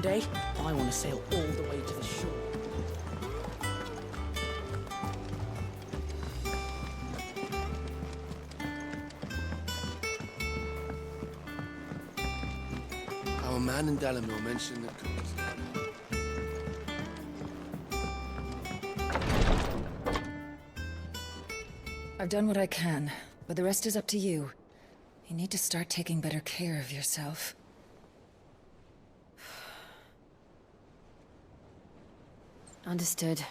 day, I want to sail all the way to the shore. Our man in Delamere mentioned that cookies. I've done what I can, but the rest is up to you. You need to start taking better care of yourself. Understood.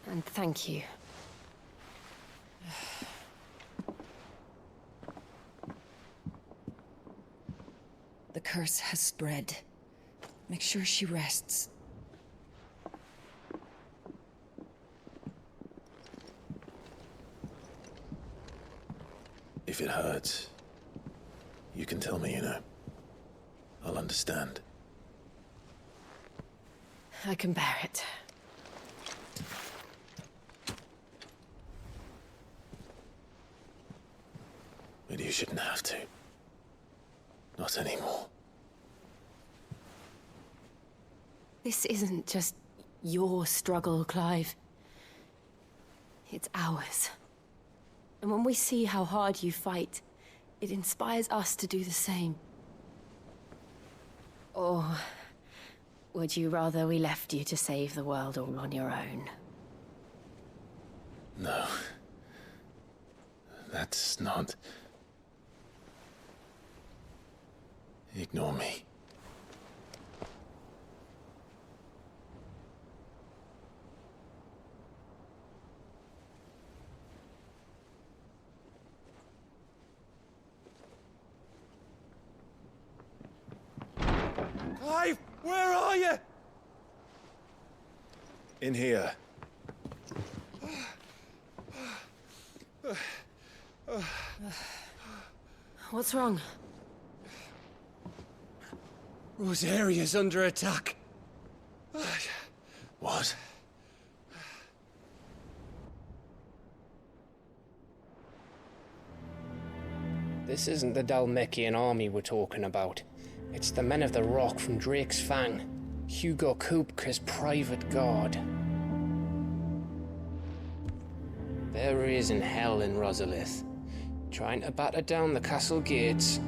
And thank you. The curse has spread. Make sure she rests. If it hurts, you can tell me, you know. I'll understand. I can bear it. But you shouldn't have to. Not anymore. This isn't just your struggle, Clive. It's ours. And when we see how hard you fight, it inspires us to do the same. Or would you rather we left you to save the world all on your own? No. That's not... Ignore me. Clive, where are you? In here. What's wrong? Rosaria's under attack. What? This isn't the Dalmekian army we're talking about. It's the men of the Rock from Drake's Fang. Hugo Kupka's private guard. There he is in hell in Rosalith, trying to batter down the castle gates.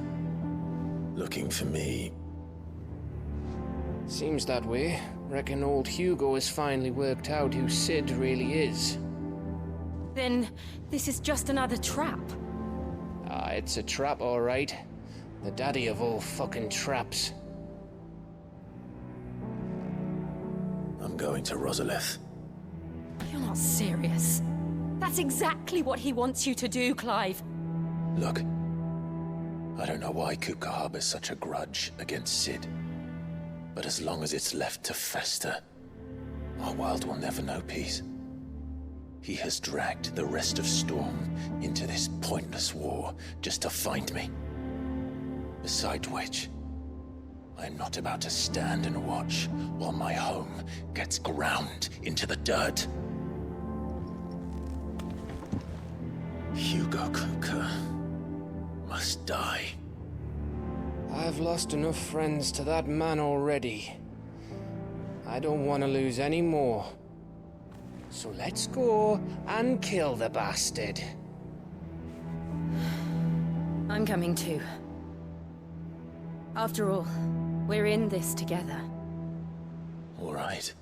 Looking for me? Seems that way. Reckon old Hugo has finally worked out who Sid really is. Then this is just another trap. Ah, it's a trap, all right. The daddy of all fucking traps. I'm going to Rosalith. You're not serious. That's exactly what he wants you to do, Clive. Look, I don't know why Kupka harbors such a grudge against Sid. But as long as it's left to fester, our world will never know peace. He has dragged the rest of Storm into this pointless war just to find me. Besides which, I am not about to stand and watch while my home gets ground into the dirt. Hugo Kupka must die. I've lost enough friends to that man already. I don't want to lose any more. So let's go and kill the bastard. I'm coming too. After all, we're in this together. All right.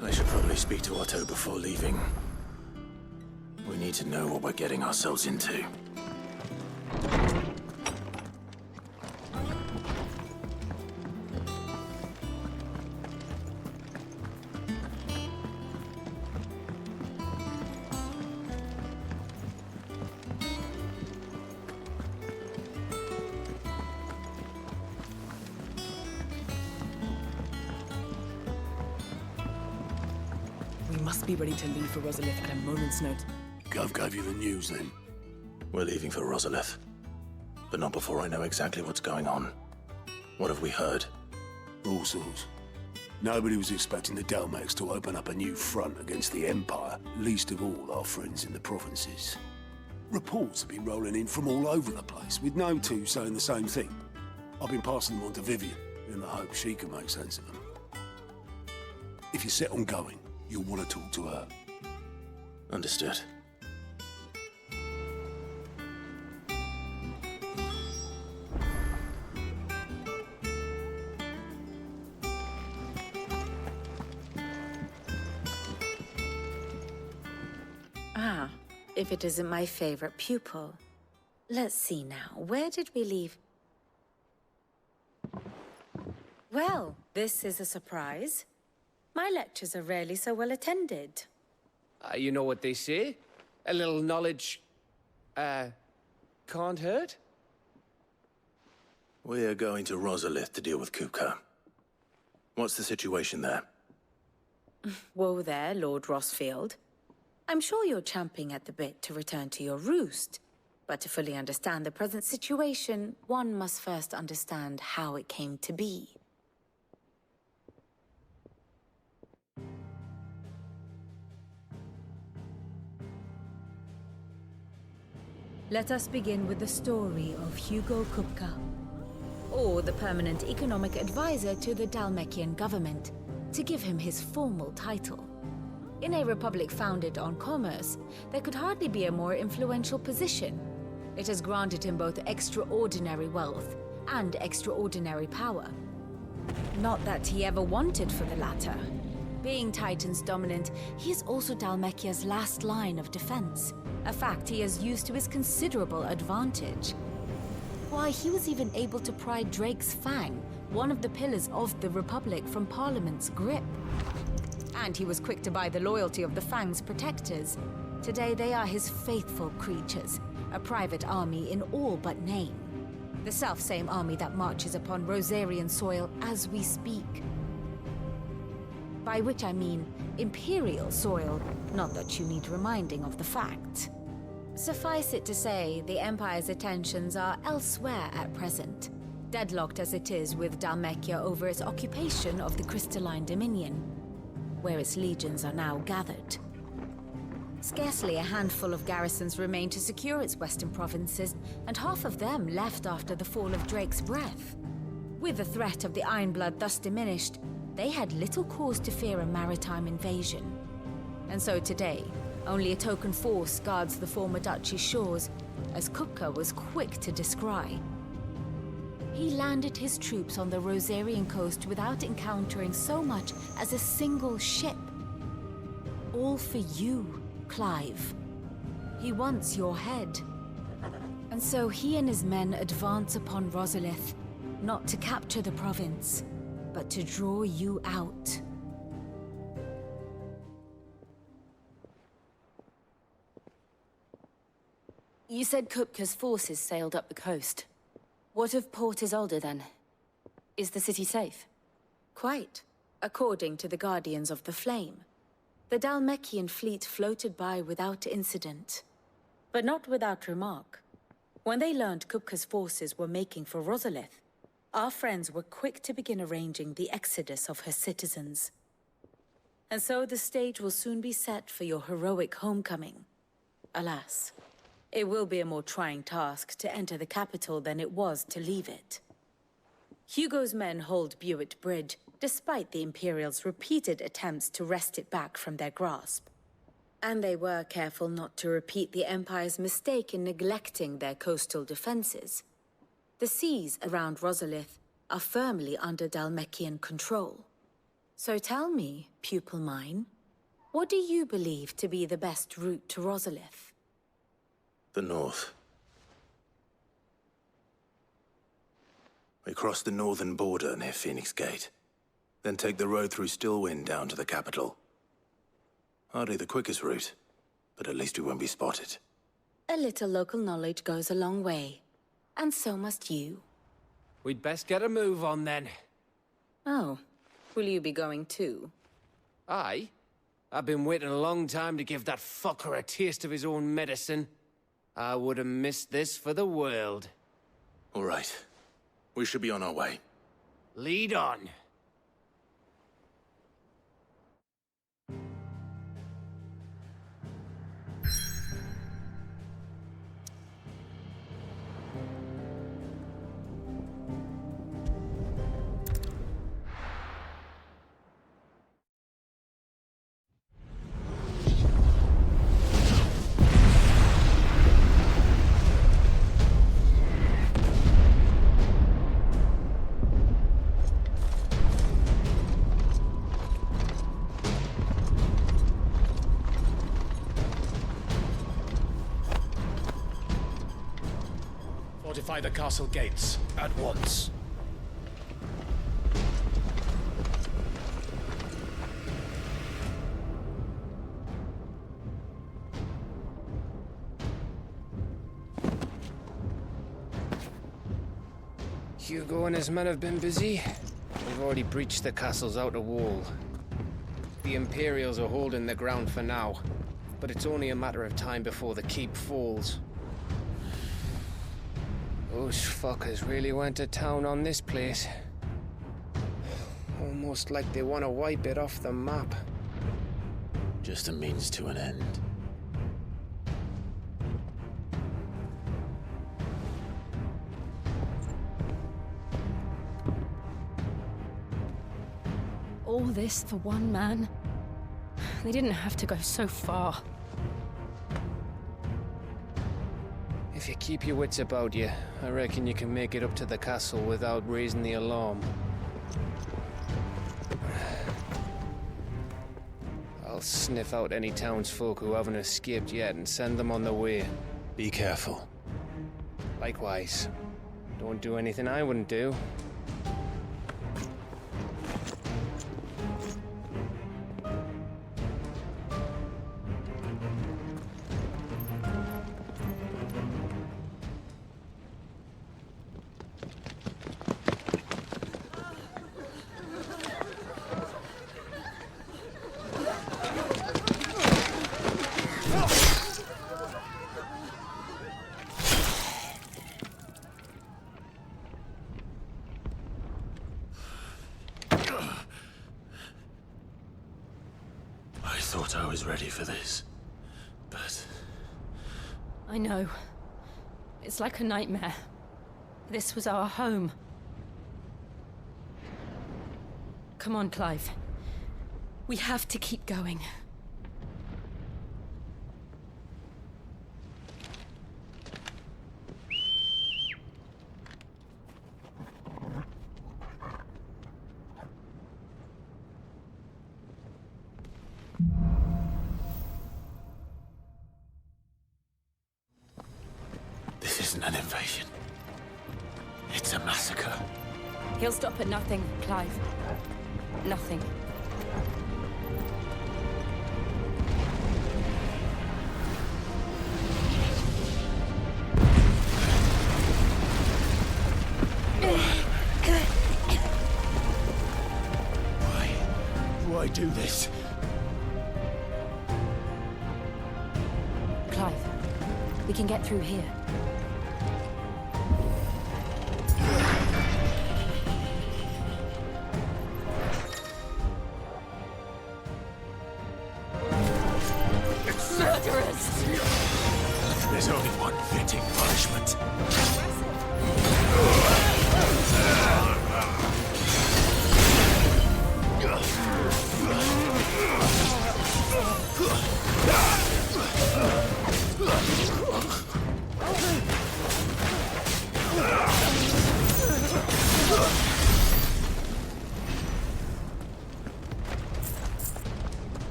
I should probably speak to Otto before leaving. We need to know what we're getting ourselves into. We must be ready to leave for Rosalith at a moment's notice. Gov gave you the news then? We're leaving for Rosalith. But not before I know exactly what's going on. What have we heard? All sorts. Nobody was expecting the Dalmex to open up a new front against the Empire, least of all our friends in the provinces. Reports have been rolling in from all over the place, with no two saying the same thing. I've been passing them on to Vivian, in the hope she can make sense of them. If you're set on going, you'll want to talk to her. Understood. Ah, if it isn't my favorite pupil. Let's see now, where did we leave? Well, this is a surprise. My lectures are rarely so well attended. You know what they say? A little knowledge, can't hurt? We're going to Rosalith to deal with Kupka. What's the situation there? Whoa there, Lord Rossfield. I'm sure you're champing at the bit to return to your roost. But to fully understand the present situation, one must first understand how it came to be. Let us begin with the story of Hugo Kupka, or the permanent economic advisor to the Dalmekian government, to give him his formal title. In a republic founded on commerce, there could hardly be a more influential position. It has granted him both extraordinary wealth and extraordinary power. Not that he ever wanted for the latter. Being Titan's dominant, he is also Dalmekia's last line of defense, a fact he has used to his considerable advantage. Why, he was even able to pry Drake's Fang, one of the pillars of the Republic, from Parliament's grip. And he was quick to buy the loyalty of the Fang's protectors. Today they are his faithful creatures, a private army in all but name. The self-same army that marches upon Rosarian soil as we speak. By which I mean Imperial soil, not that you need reminding of the fact. Suffice it to say, the Empire's attentions are elsewhere at present, deadlocked as it is with Dalmekia over its occupation of the Crystalline Dominion, where its legions are now gathered. Scarcely a handful of garrisons remain to secure its western provinces, and half of them left after the fall of Drake's Breath. With the threat of the Ironblood thus diminished, they had little cause to fear a maritime invasion. And so today, only a token force guards the former duchy's shores, as Kupka was quick to descry. He landed his troops on the Rosarian coast without encountering so much as a single ship. All for you, Clive. He wants your head. And so he and his men advance upon Rosalith, not to capture the province, but to draw you out. You said Kupka's forces sailed up the coast. What of Port Isolde, then? Is the city safe? Quite, according to the Guardians of the Flame. The Dalmekian fleet floated by without incident. But not without remark. When they learned Kupka's forces were making for Rosalith, our friends were quick to begin arranging the exodus of her citizens. And so the stage will soon be set for your heroic homecoming. Alas, it will be a more trying task to enter the capital than it was to leave it. Hugo's men hold Buett Bridge, despite the Imperials' repeated attempts to wrest it back from their grasp. And they were careful not to repeat the Empire's mistake in neglecting their coastal defenses. The seas around Rosalith are firmly under Dalmekian control. So tell me, pupil mine, what do you believe to be the best route to Rosalith? The north. We cross the northern border near Phoenix Gate, then take the road through Stillwind down to the capital. Hardly the quickest route, but at least we won't be spotted. A little local knowledge goes a long way, and so must you. We'd best get a move on then. Oh, will you be going too? Aye. I've been waiting a long time to give that fucker a taste of his own medicine. I would have missed this for the world. All right. We should be on our way. Lead on. fortify the castle gates at once. Hugo and his men have been busy. We've already breached the castle's outer wall. The Imperials are holding the ground for now, but it's only a matter of time before the keep falls. Those fuckers really went to town on this place. Almost like they want to wipe it off the map. Just a means to an end. All this for one man? They didn't have to go so far. If you keep your wits about you, I reckon you can make it up to the castle without raising the alarm. I'll sniff out any townsfolk who haven't escaped yet and send them on their way. Be careful. Likewise. Don't do anything I wouldn't do. I thought I was ready for this, but... I know. It's like a nightmare. This was our home. Come on, Clive. We have to keep going. This isn't an invasion. It's a massacre. He'll stop at nothing, Clive. Nothing. Why do this? Clive, we can get through here. Murderers! There's only one fitting punishment.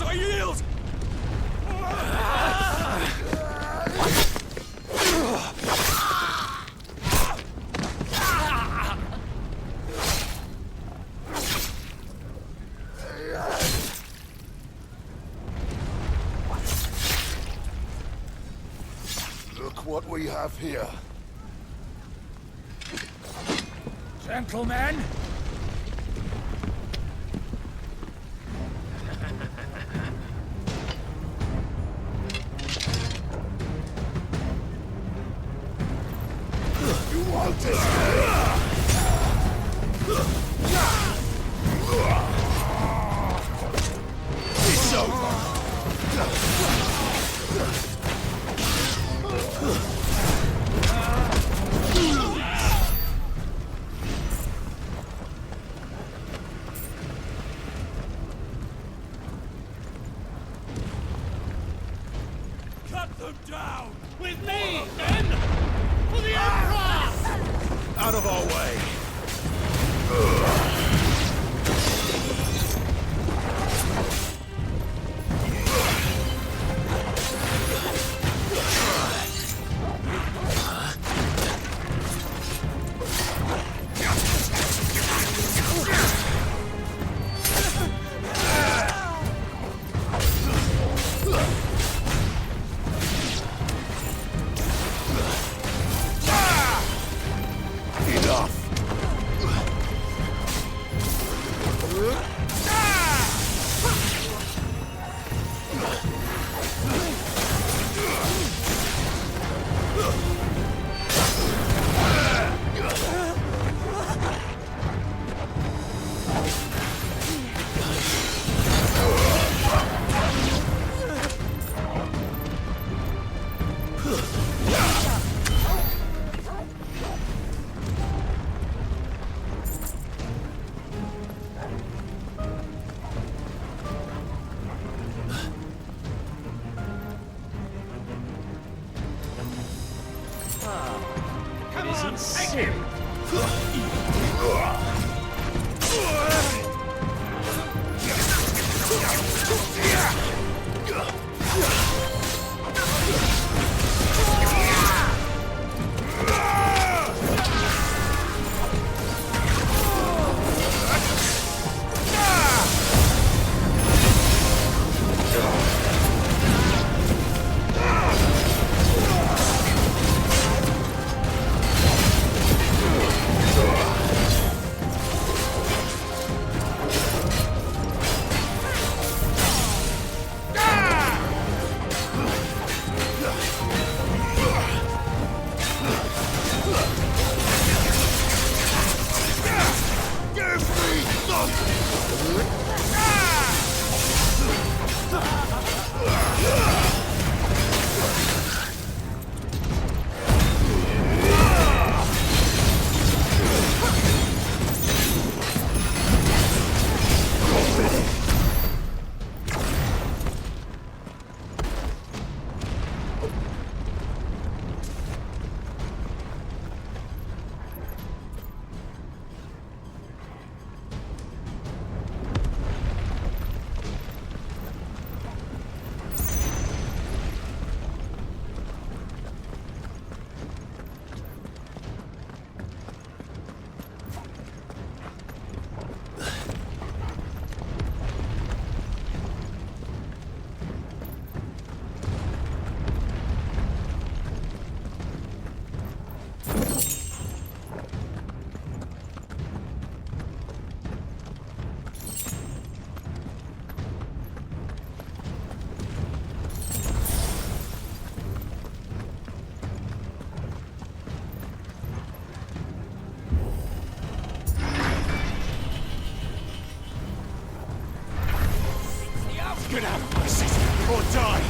I yield! Look what we have here. Gentlemen! It's over. Down! With me, then! For the Emperor! Out of our way! Get out of my city or die!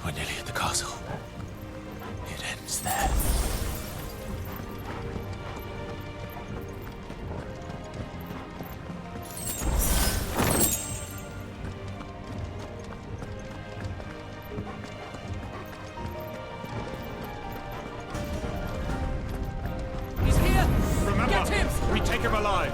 We're nearly at the castle. It ends there. He's here! Remember, get him! We take him alive!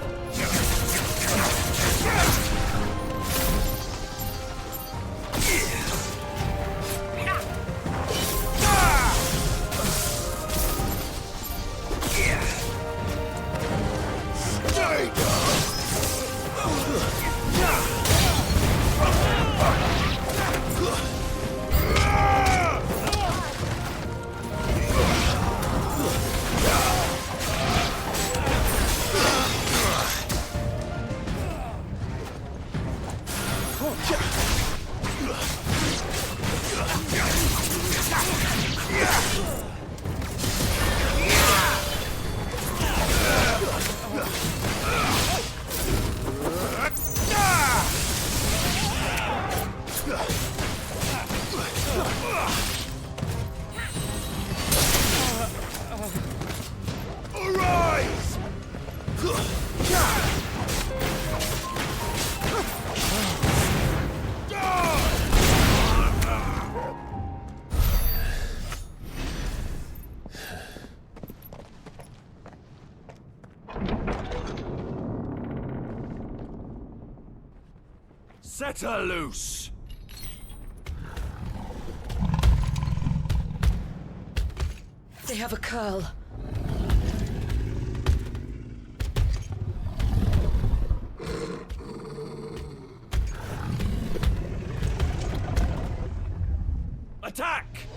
Set her loose! They have a curl. Attack!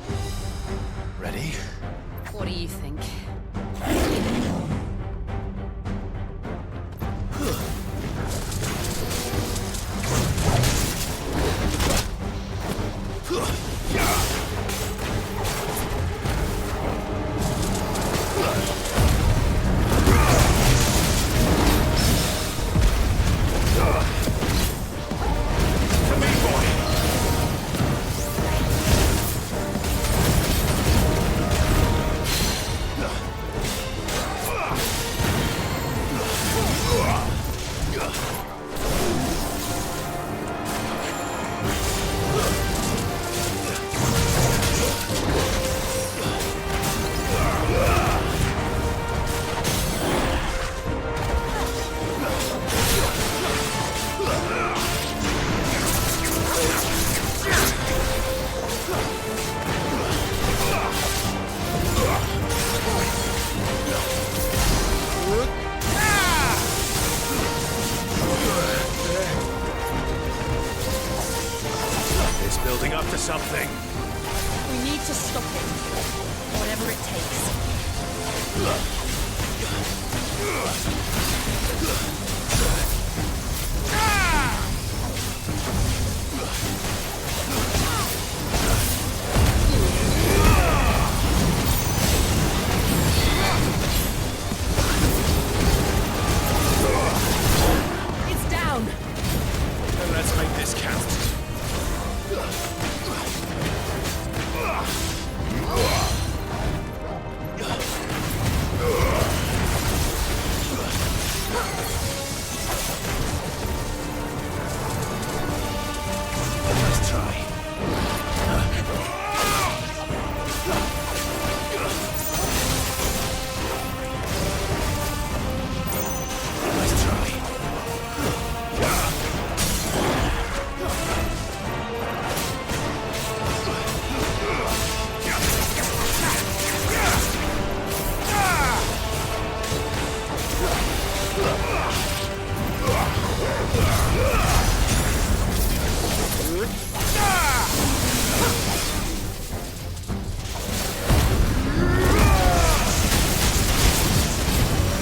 Ready? What do you think? Building up to something. We need to stop it. Whatever it takes. It's down. Then let's make this count. Let's try. Let's try.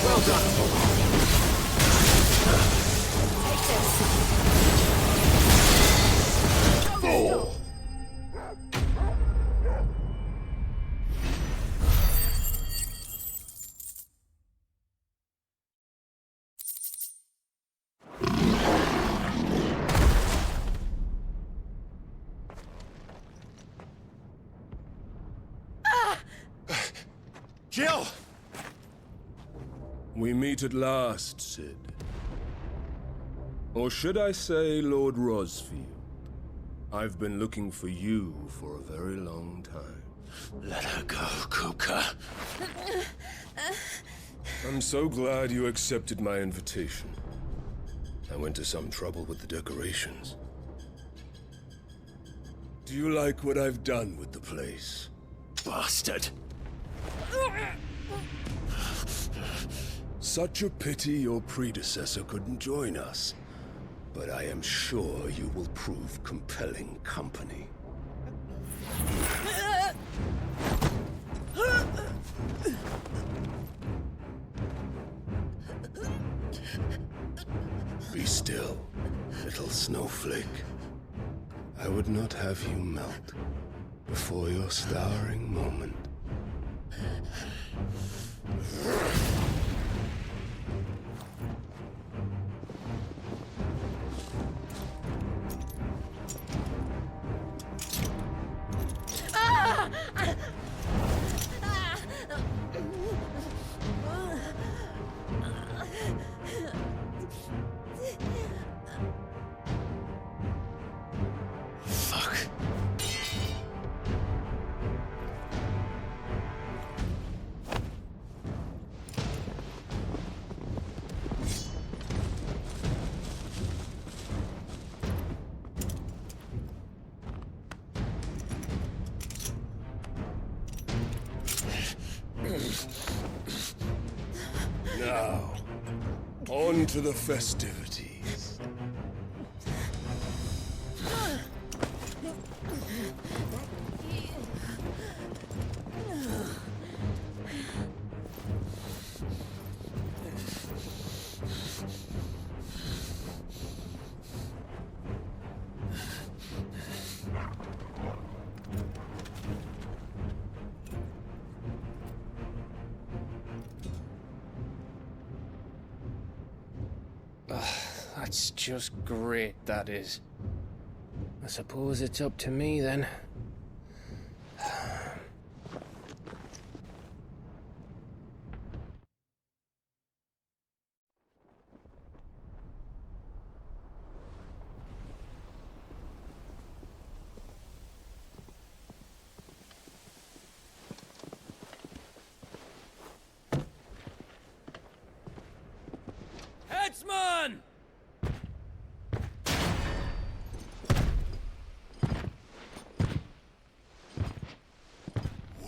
Well done. Jill! We meet at last, Sid. Or should I say, Lord Rosfield? I've been looking for you for a very long time. Let her go, Kupka. I'm so glad you accepted my invitation. I went to some trouble with the decorations. Do you like what I've done with the place? Bastard. Such a pity your predecessor couldn't join us. But I am sure you will prove compelling company. Be still, little snowflake. I would not have you melt before your starring moment. Fuck. Now, on to the festivities. That's just great, that is. I suppose it's up to me then. Headsman!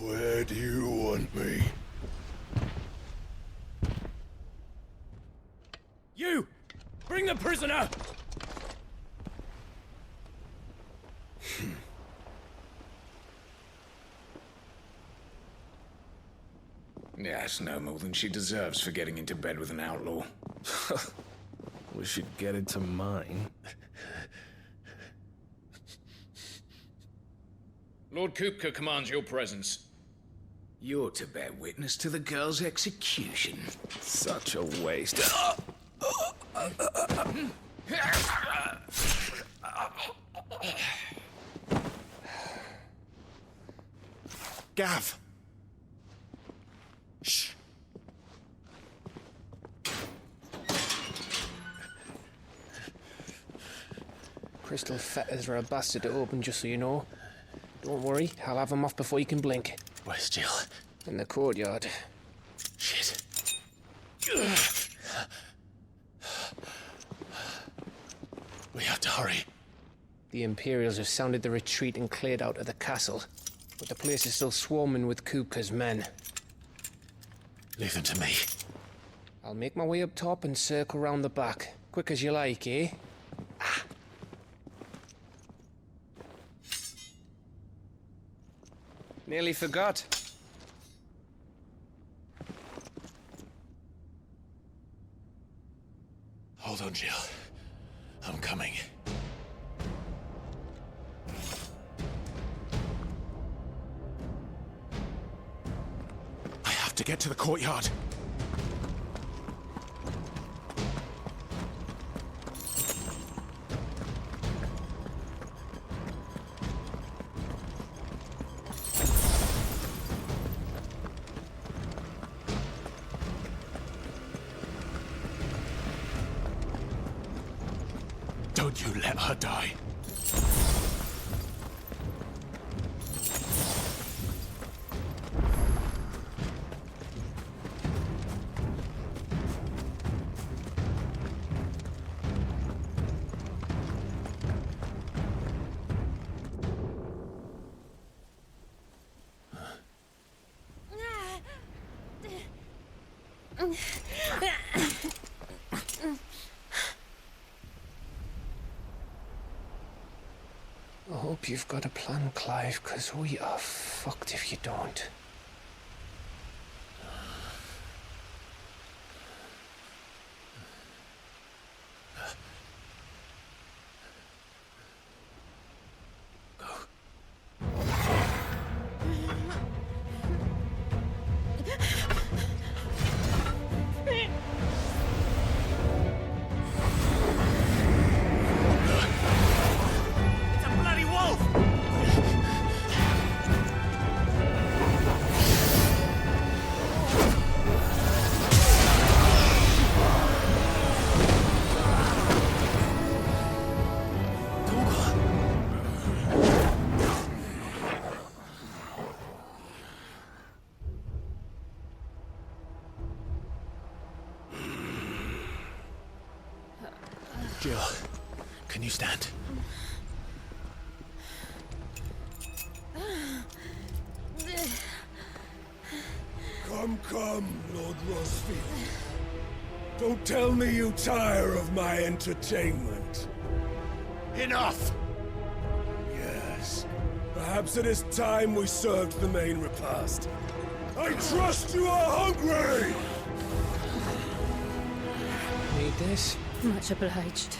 Where do you want me? You! Bring the prisoner! Yes, no more than she deserves for getting into bed with an outlaw. We should get into mine. Lord Kupka commands your presence. You're to bear witness to the girl's execution. Such a waste. Gav! Shh! Crystal fetters are a bastard to open, just so you know. Don't worry, I'll have them off before you can blink. Where's Jill? In the courtyard. Shit. We have to hurry. The Imperials have sounded the retreat and cleared out of the castle. But the place is still swarming with Kupka's men. Leave them to me. I'll make my way up top and circle round the back. Quick as you like, eh? Nearly forgot. Hold on, Jill. I'm coming. I have to get to the courtyard. Don't you let her die. I hope you've got a plan, Clive, because we are fucked if you don't. you stand? Come, Lord Rosfield. Don't tell me you tire of my entertainment. Enough! Yes. Perhaps it is time we served the main repast. I trust you are hungry! Need this? Much obliged.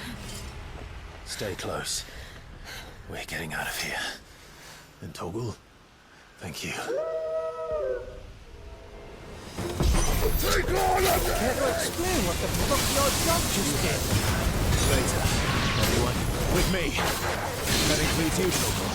Stay close. We're getting out of here. And Toggle, thank you. Take all of them! Care to explain what the fuck your job just did? Later. Everyone, with me. That includes you, Toggle.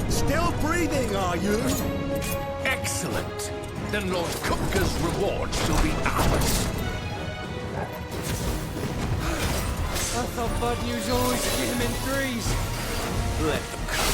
Still breathing, are you? Excellent. Then Lord Kupka's reward shall be ours. I thought bad news always came in threes. Let them come.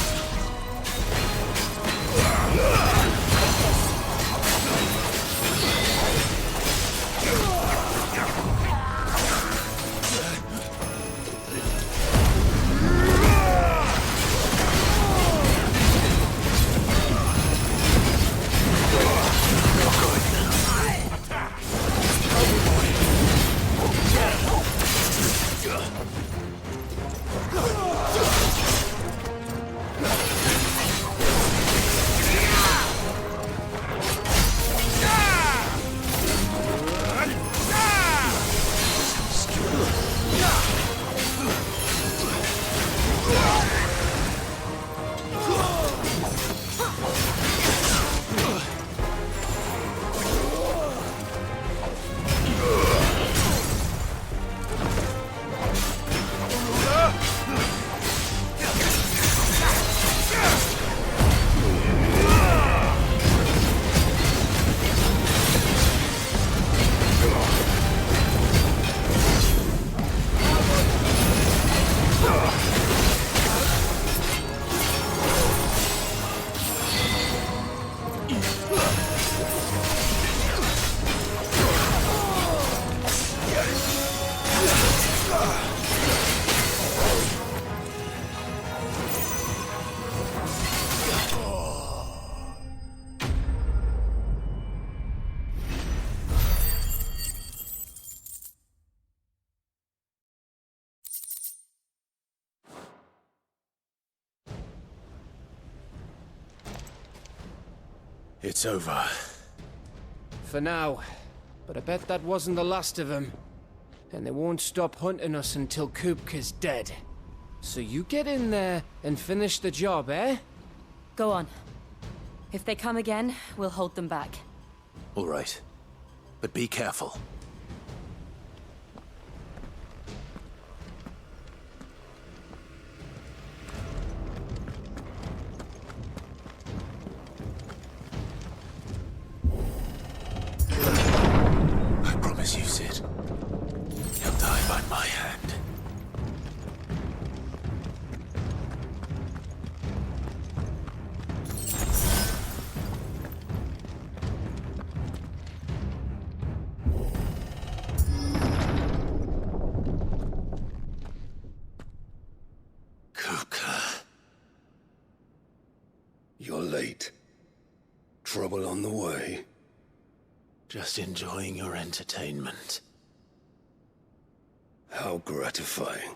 It's over. For now. But I bet that wasn't the last of them. And they won't stop hunting us until Kupka's dead. So you get in there and finish the job, eh? Go on. If they come again, we'll hold them back. All right. But be careful. I promise you, Sid. You'll die by my hand. late. Trouble on the way? Just enjoying your entertainment. How gratifying.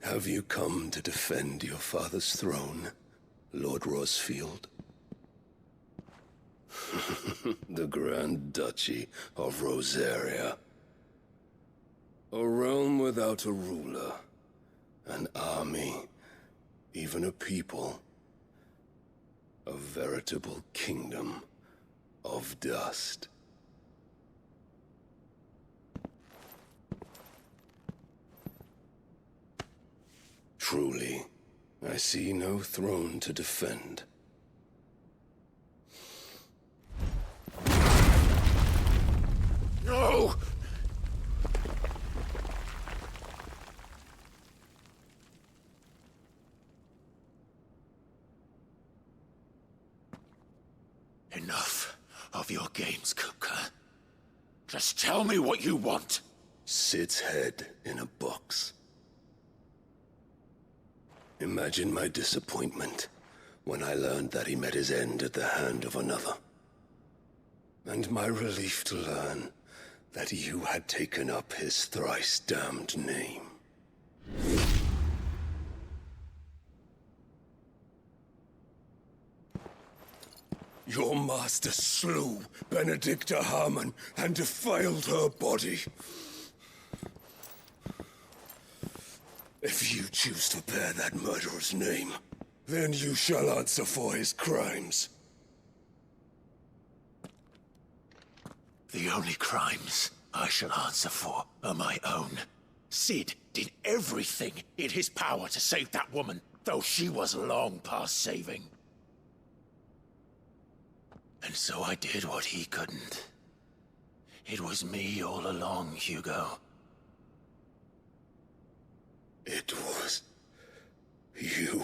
Have you come to defend your father's throne, Lord Rosfield? The Grand Duchy of Rosaria. A realm without a ruler, an army, even a people. A veritable kingdom of dust. Truly, I see no throne to defend. No! Enough of your games, Kupka. Just tell me what you want. Sid's head in a box. Imagine my disappointment when I learned that he met his end at the hand of another. And my relief to learn that you had taken up his thrice-damned name. Your master slew Benedicta Harmon and defiled her body. If you choose to bear that murderer's name, then you shall answer for his crimes. The only crimes I shall answer for are my own. Sid did everything in his power to save that woman, though she was long past saving. And so I did what he couldn't. It was me all along, Hugo. It was you.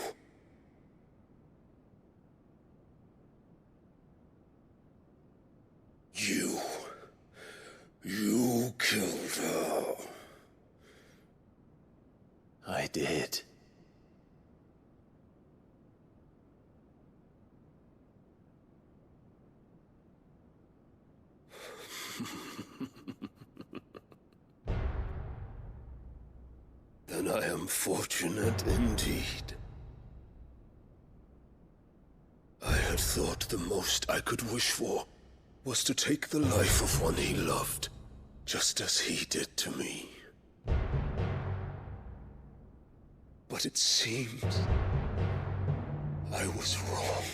You killed her. I did. Then I am fortunate indeed. I had thought the most I could wish for was to take the life of one he loved, just as he did to me. But it seems I was wrong.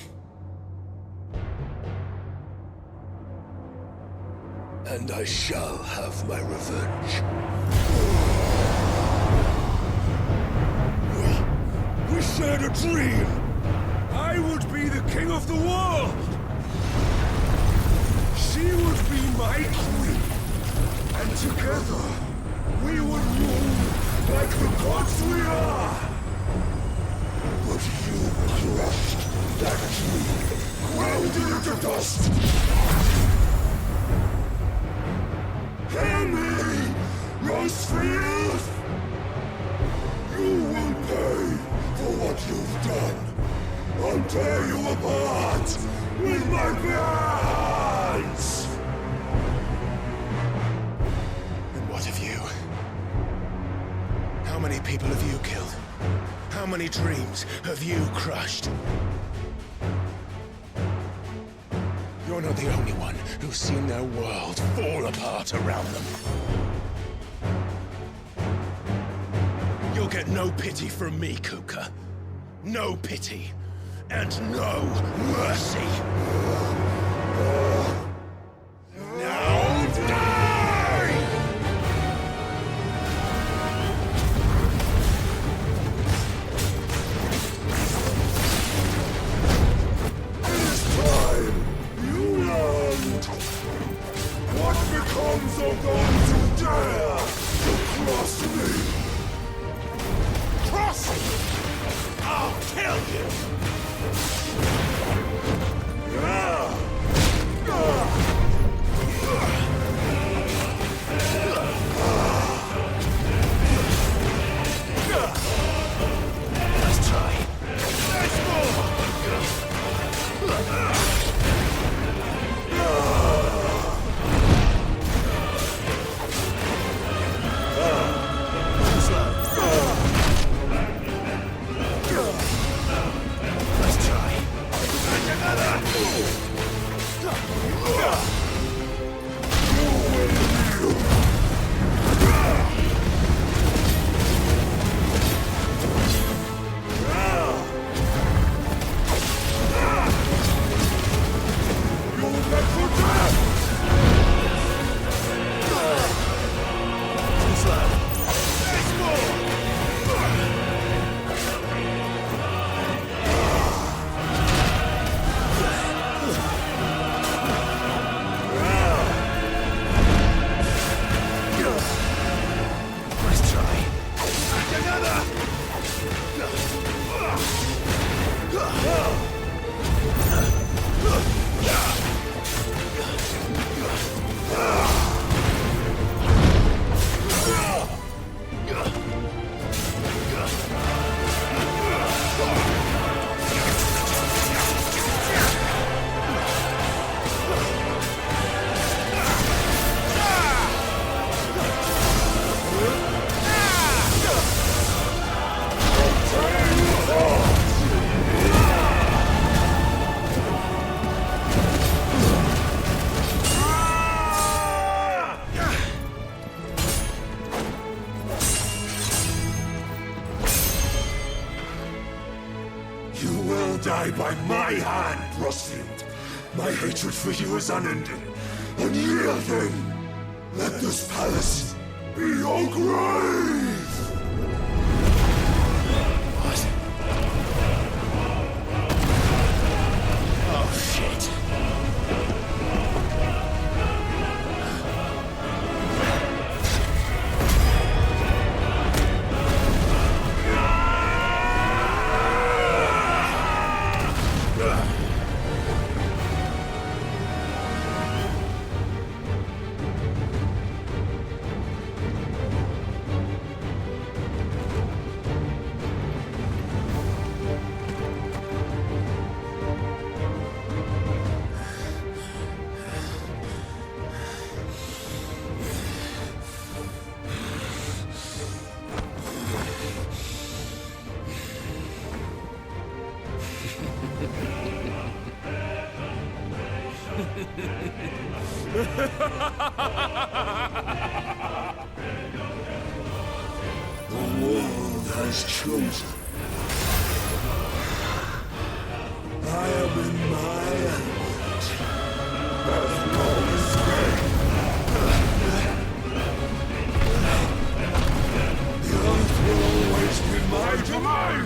And I shall have my revenge. We shared a dream! I would be the king of the world! She would be my queen! And together, we would rule like the gods we are! But you crushed that dream, ground it into dust! Hear me, Rosefield! You will pay for what you've done. I'll tear you apart with my hands! And what of you? How many people have you killed? How many dreams have you crushed? You're not the only one who's seen their world fall apart around them. You'll get no pity from me, Kuka. No pity. And no mercy. Now die! This time, you learned what becomes of those who dare to cross me. Cross! I'll kill you! die by my hand, Rosfield. My hatred for you is unending. Unyielding. Then, let this palace be your grave! What? Oh, shit. The world has chosen. I am in my element. There's no escape. The earth will always be my domain.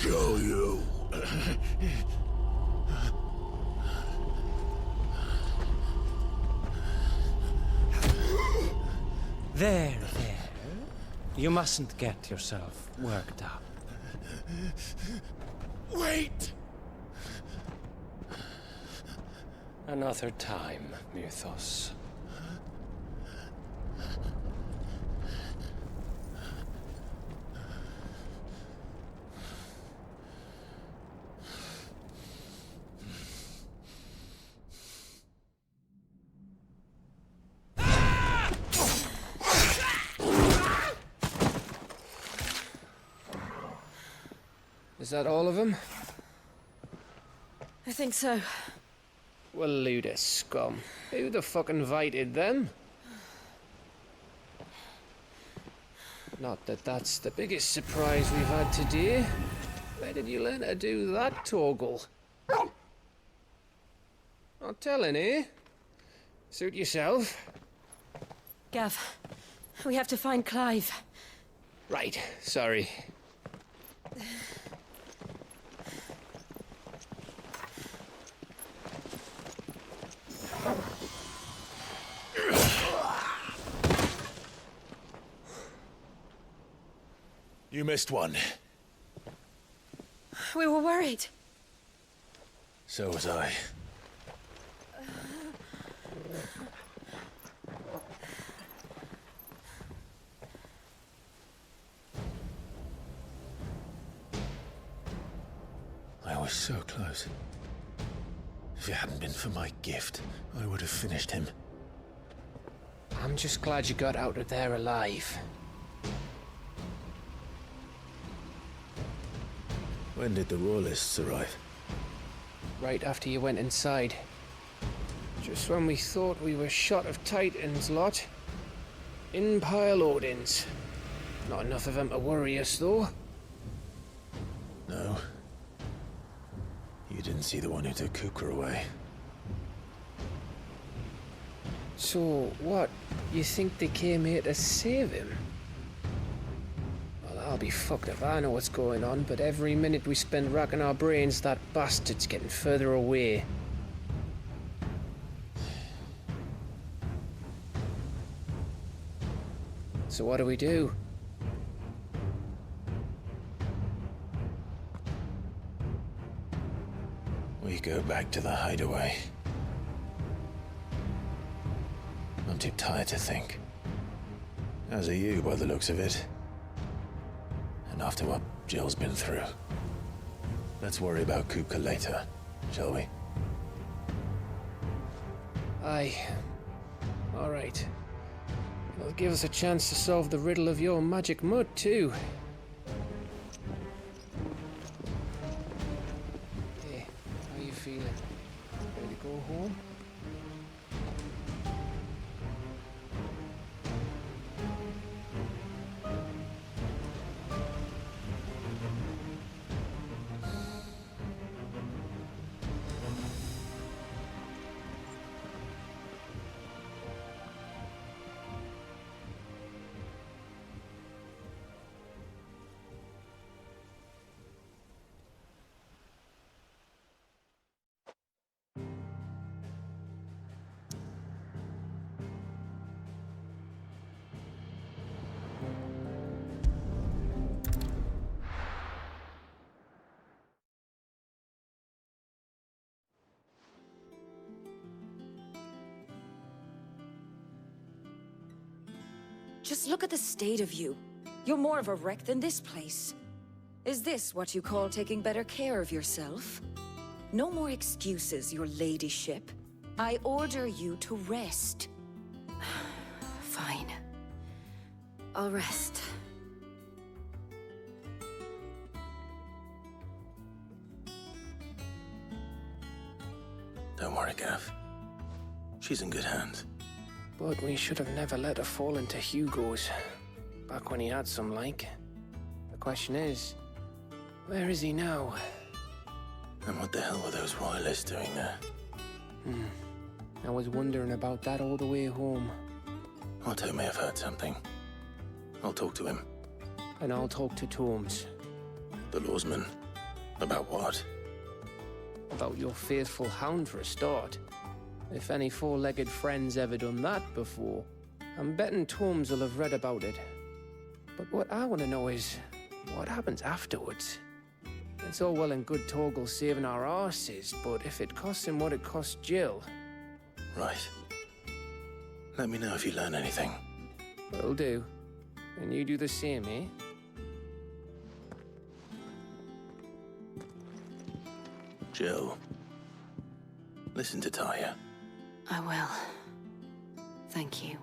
kill you. There. You mustn't get yourself worked up. Wait! Another time, Mythos. Is that all of them? I think so. Well, Luda scum. Who the fuck invited them? Not that that's the biggest surprise we've had today. Where did you learn to do that, Torgal? Not telling, eh? Suit yourself. Gav, we have to find Clive. Right, sorry. You missed one. We were worried. So was I. I was so close. If it hadn't been for my gift, I would have finished him. I'm just glad you got out of there alive. When did the Royalists arrive? Right after you went inside. Just when we thought we were shot of Titans lot. In pile Odins. Not enough of them to worry us, though. No. You didn't see the one who took Kuka away. So, what? You think they came here to save him? Well, I'll be fucked if I know what's going on, but every minute we spend racking our brains, that bastard's getting further away. So what do we do? We go back to the hideaway. I'm too tired to think. As are you, by the looks of it. And after what Jill's been through. Let's worry about Kuka later, shall we? Aye. All right. It'll give us a chance to solve the riddle of your magic mud, too. Hey, how you feeling? Ready to go home? Just look at the state of you. You're more of a wreck than this place. Is this what you call taking better care of yourself? No more excuses, your ladyship. I order you to rest. Fine. I'll rest. Don't worry, Gav. She's in good hands. But we should have never let her fall into Hugo's. Back when he had some like. The question is, where is he now? And what the hell were those royalists doing there? I was wondering about that all the way home. Otto may have heard something. I'll talk to him. And I'll talk to Tomes. The lawsman. About what? About your faithful hound for a start. If any four-legged friend's ever done that before, I'm betting Torms will have read about it. But what I want to know is, what happens afterwards? It's all well and good Torgal saving our arses, but if it costs him what it cost Jill... Right. Let me know if you learn anything. Will do. And you do the same, eh? Jill, listen to Taya. I will. Thank you.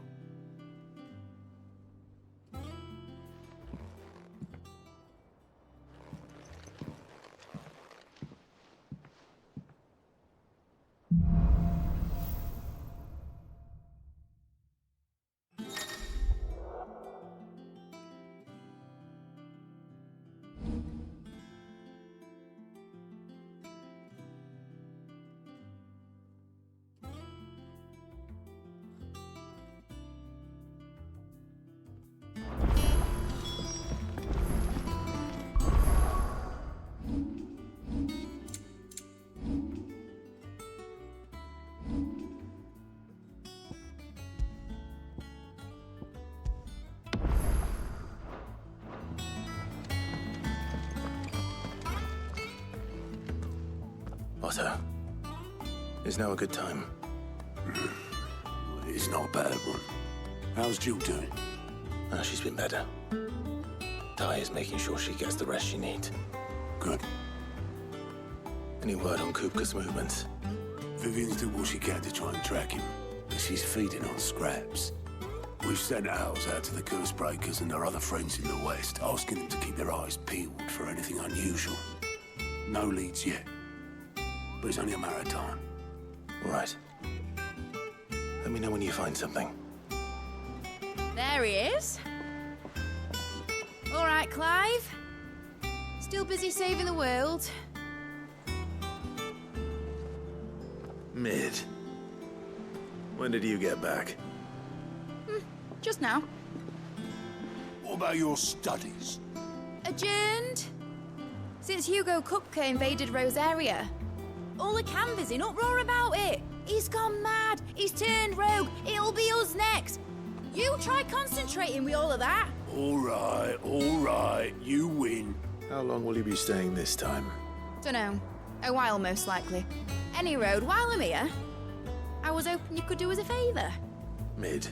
Otto, is now a good time? It's not a bad one. How's Jill doing? Oh, she's been better. Taya's making sure she gets the rest she needs. Good. Any word on Kupka's movements? Vivian's doing what she can to try and track him, but she's feeding on scraps. We've sent ours out to the Curse Breakers and their other friends in the West, asking them to keep their eyes peeled for anything unusual. No leads yet, but it's only a matter of time. Right. Let me know when you find something. There he is. All right, Clive. Still busy saving the world. Mid. When did you get back? Just now. What about your studies? Adjourned. Since Hugo Kupka invaded Rosaria. All the canvass in uproar about it. He's gone mad. He's turned rogue. It'll be us next. You try concentrating with all of that. All right. You win. How long will you be staying this time? Dunno. A while, most likely. Any road, while I'm here, I was hoping you could do us a favour. Mid.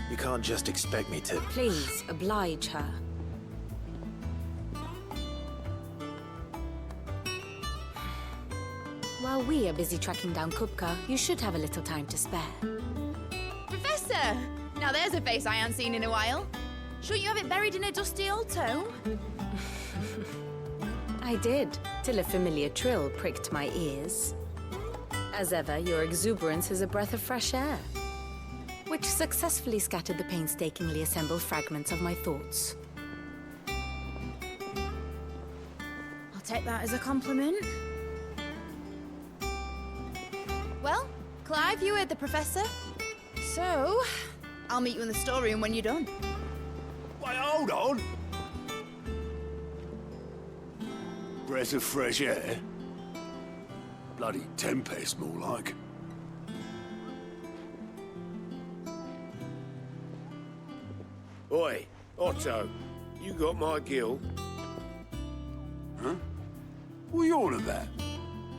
You can't just expect me to... Please, oblige her. While we are busy tracking down Kupka, you should have a little time to spare. Professor! Now there's a face I haven't seen in a while. Shouldn't you have it buried in a dusty old tome? I did, till a familiar trill pricked my ears. As ever, your exuberance is a breath of fresh air, which successfully scattered the painstakingly assembled fragments of my thoughts. I'll take that as a compliment. Well, Clive, you heard the Professor. So, I'll meet you in the storeroom when you're done. Wait, hold on. Breath of fresh air? Bloody tempest, more like. Oi, Otto, you got my gill? Huh? What are you on about?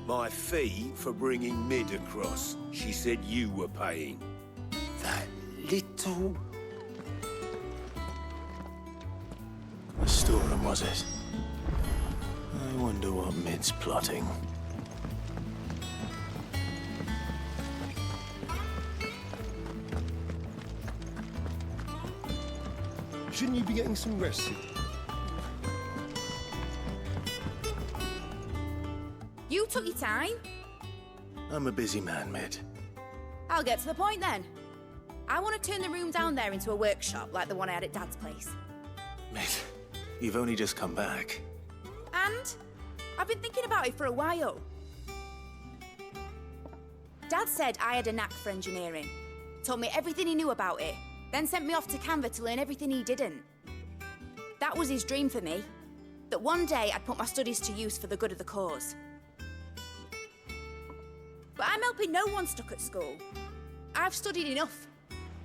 My fee for bringing Mid across. She said you were paying. That little... The storeroom, was it? I wonder what Mid's plotting. Shouldn't you be getting some rest? You took your time. I'm a busy man, Mid. I'll get to the point then. I want to turn the room down there into a workshop like the one I had at Dad's place. Mid, you've only just come back. And I've been thinking about it for a while. Dad said I had a knack for engineering. Told me everything he knew about it. Then sent me off to Canva to learn everything he didn't. That was his dream for me. that one day I'd put my studies to use for the good of the cause. But I'm helping no one stuck at school. I've studied enough.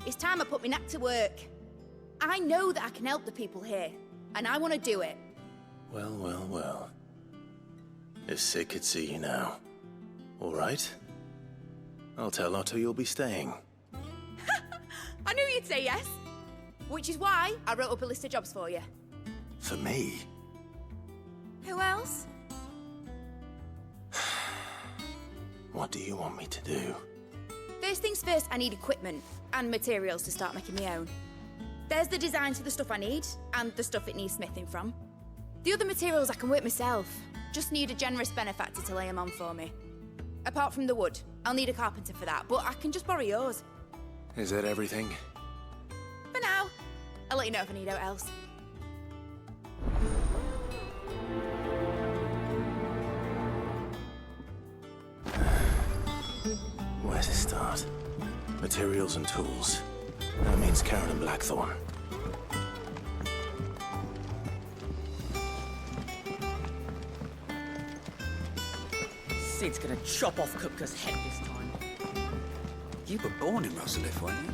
It's time I put my neck to work. I know that I can help the people here, and I want to do it. Well, well, well. If Sid could see you now. All right. I'll tell Otto you'll be staying. I knew you'd say yes. Which is why I wrote up a list of jobs for you. For me? Who else? What do you want me to do? First things first, I need equipment and materials to start making my own. There's the designs for the stuff I need, and the stuff it needs smithing from. The other materials I can work myself. Just need a generous benefactor to lay them on for me. Apart from the wood, I'll need a carpenter for that, but I can just borrow yours. Is that everything? For now. I'll let you know if I need out else. Where to start? Materials and tools. That means Karen and Blackthorn. Sid's gonna chop off Kupka's head this time. You were born in Rosalith, weren't you?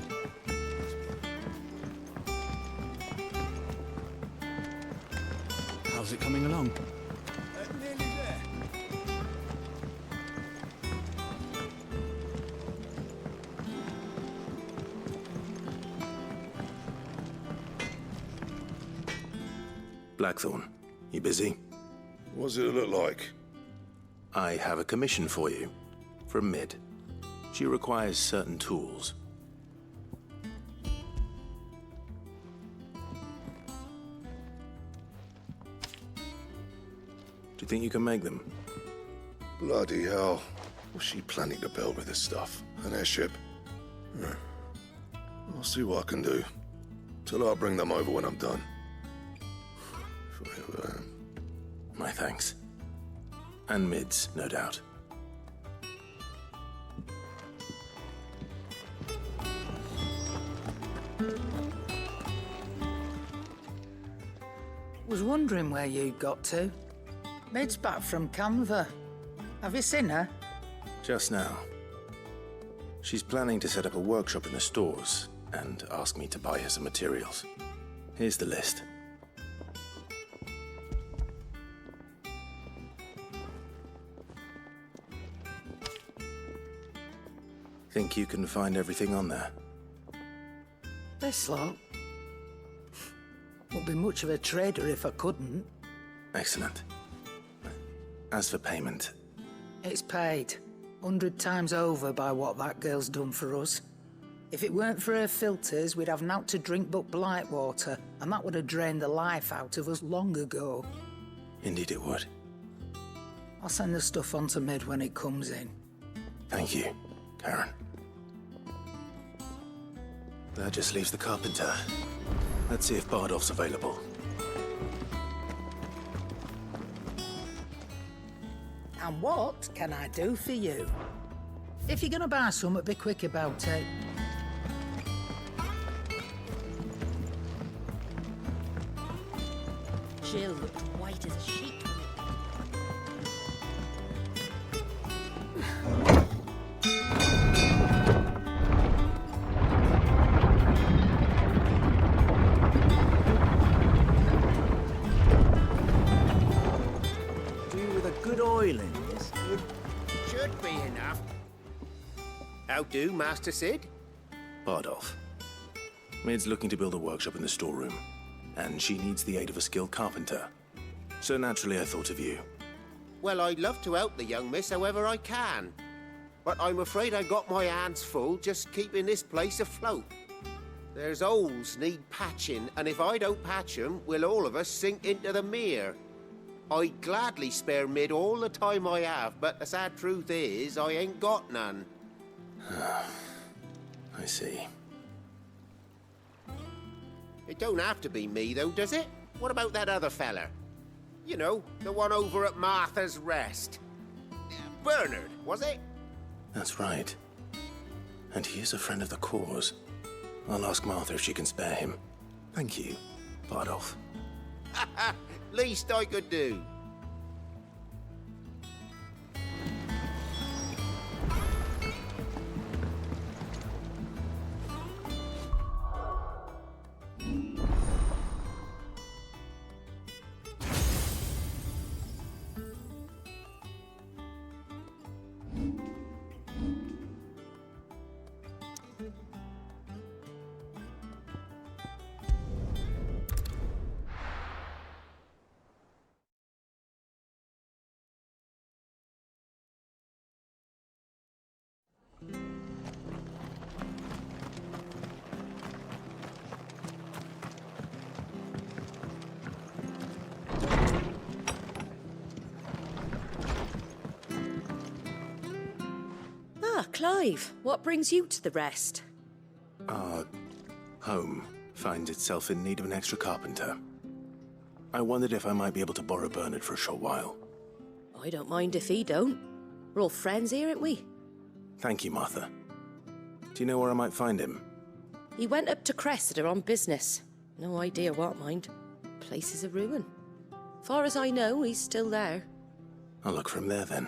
How's it coming along? Nearly there. Blackthorn, you busy? What's it look like? I have a commission for you. From Mid. She requires certain tools. Do you think you can make them? Bloody hell. What's she planning to build with this stuff? An airship? I'll see what I can do. Till I'll bring them over when I'm done. My thanks. And Mid's, no doubt. Was wondering where you got to. Mid's back from Canva. Have you seen her? Just now. She's planning to set up a workshop in the stores and ask me to buy her some materials. Here's the list. Think you can find everything on there? This lot. Wouldn't be much of a trader if I couldn't. Excellent. As for payment... It's paid. 100 times over by what that girl's done for us. If it weren't for her filters, we'd have naught to drink but blight water, and that would have drained the life out of us long ago. Indeed it would. I'll send the stuff on to Mid when it comes in. Thank you, Karen. That just leaves the carpenter. Let's see if Bardolph's available. And what can I do for you? If you're gonna buy something, be quick about it. Jill looked white as a sheet. Should be enough. How do, Master Sid? Bardolph. Mid's looking to build a workshop in the storeroom, and she needs the aid of a skilled carpenter. So naturally I thought of you. Well, I'd love to help the young miss however I can. But I'm afraid I got my hands full just keeping this place afloat. There's holes need patching, and if I don't patch them, will all of us sink into the mere. I'd gladly spare Mid all the time I have, but the sad truth is, I ain't got none. I see. It don't have to be me, though, does it? What about that other fella? You know, the one over at Martha's Rest. Bernard, was it? That's right. And he is a friend of the cause. I'll ask Martha if she can spare him. Thank you, Bardolph. Least I could do. Ah, Clive, what brings you to the rest? Our home finds itself in need of an extra carpenter. I wondered if I might be able to borrow Bernard for a short while. I don't mind if he don't. We're all friends here, aren't we? Thank you, Martha. Do you know where I might find him? He went up to Cressida on business. No idea what, mind. Place is a ruin. Far as I know, he's still there. I'll look for him there then.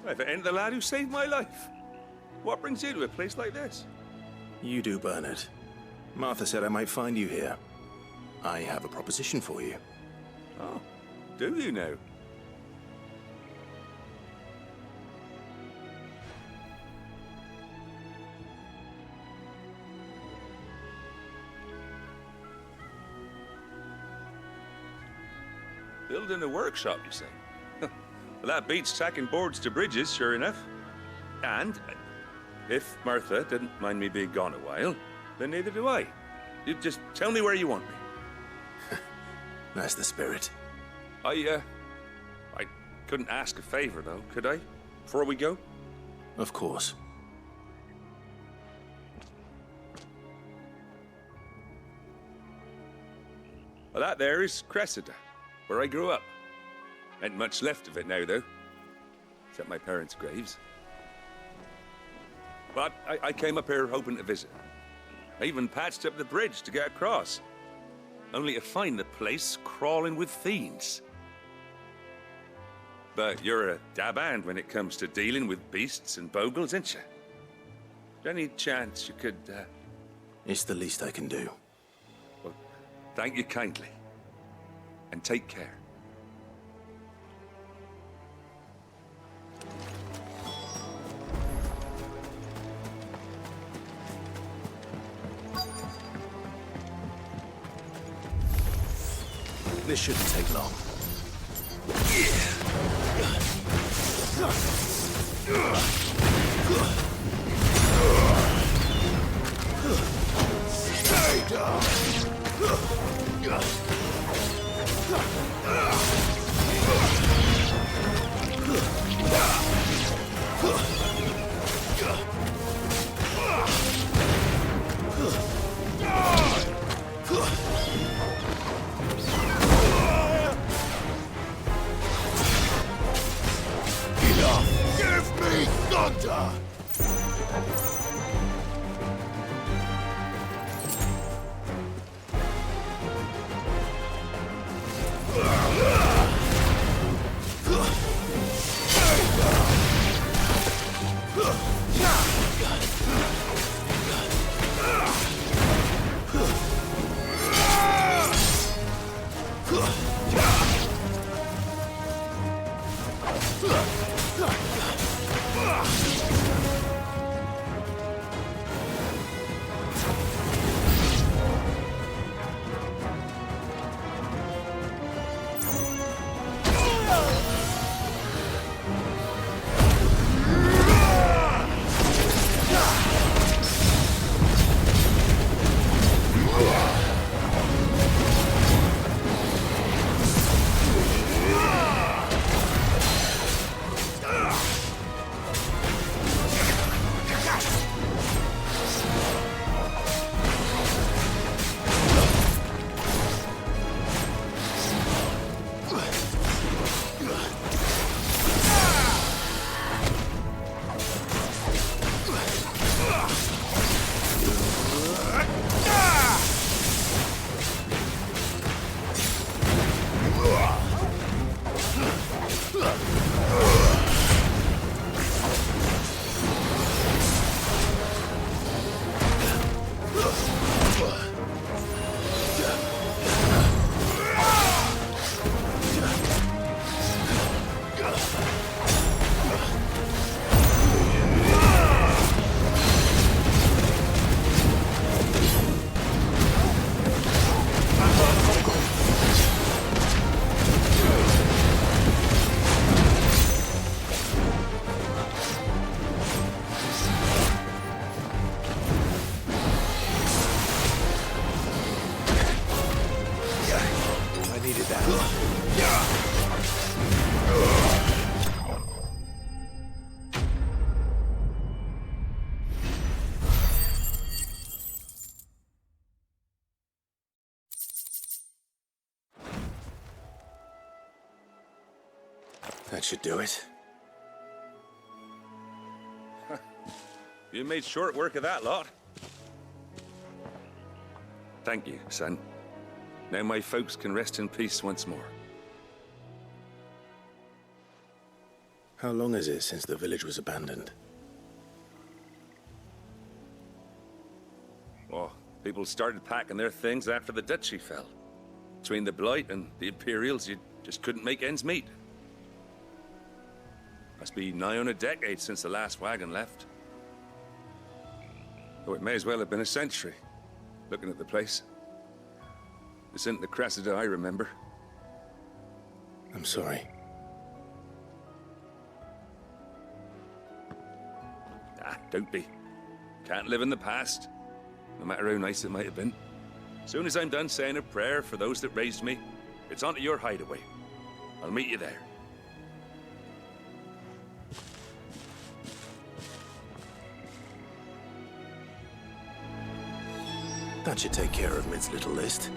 If it ain't the lad who saved my life. What brings you to a place like this? You do, Bernard. Martha said I might find you here. I have a proposition for you. Oh, do you now? Building a workshop, you say? Well, that beats tacking boards to bridges, sure enough. And if Martha didn't mind me being gone a while, then neither do I. You just tell me where you want me. That's the spirit. I couldn't ask a favor, though, could I? Before we go? Of course. Well, that there is Cressida, where I grew up. Ain't much left of it now, though. Except my parents' graves. But I came up here hoping to visit. I even patched up the bridge to get across. Only to find the place crawling with fiends. But you're a dab hand when it comes to dealing with beasts and bogles, ain't you? Any chance you could, It's the least I can do. Well, thank you kindly. And take care. This shouldn't take long. Stay down! That should do it. You made short work of that lot. Thank you, son. Now my folks can rest in peace once more. How long is it since the village was abandoned? Oh, people started packing their things after the duchy fell. Between the Blight and the Imperials, you just couldn't make ends meet. Must be nigh on a decade since the last wagon left. Though it may as well have been a century, looking at the place. This isn't the Cressida I remember. I'm sorry. Ah, don't be. Can't live in the past, no matter how nice it might have been. Soon as I'm done saying a prayer for those that raised me, it's on to your hideaway. I'll meet you there. That should take care of Mid's little list.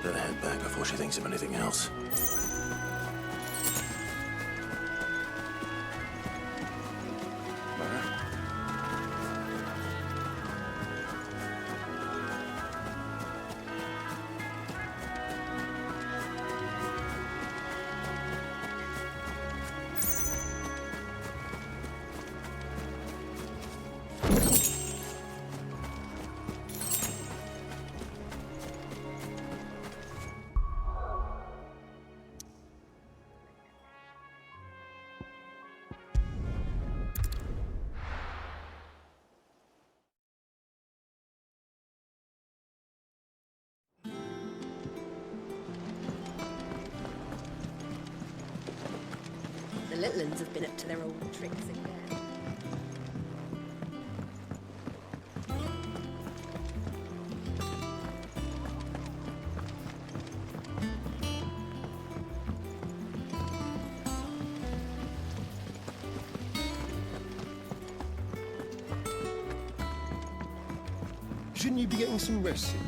Better head back before she thinks of anything else. The little uns have been up to their old tricks again. Shouldn't you be getting some rest soon?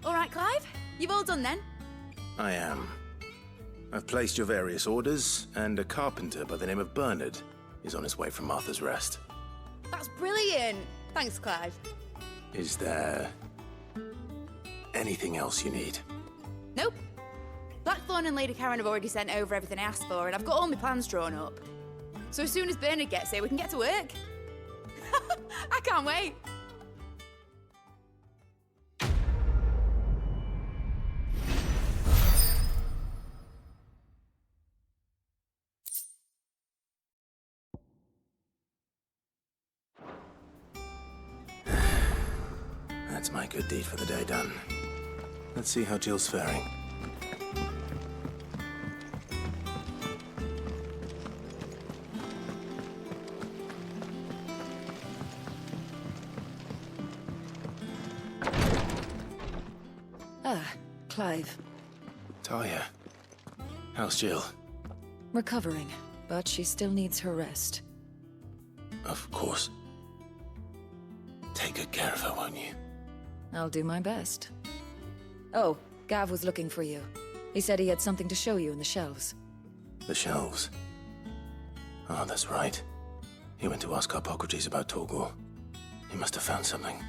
All right, Clive. You've all done then? I am. I've placed your various orders, and a carpenter by the name of Bernard is on his way from Martha's Rest. That's brilliant. Thanks, Clive. Is there anything else you need? Nope. Blackthorn and Lady Karen have already sent over everything I asked for, and I've got all my plans drawn up. So as soon as Bernard gets here, we can get to work. I can't wait. That's my good deed for the day done. Let's see how Jill's faring. Ah, Clive. Talia, how's Jill? Recovering, but she still needs her rest. Of course. Take good care of her, won't you? I'll do my best. Oh, Gav was looking for you. He said he had something to show you in the shelves. The shelves. Oh, that's right. He went to ask Harpocrates about Torgor. He must have found something.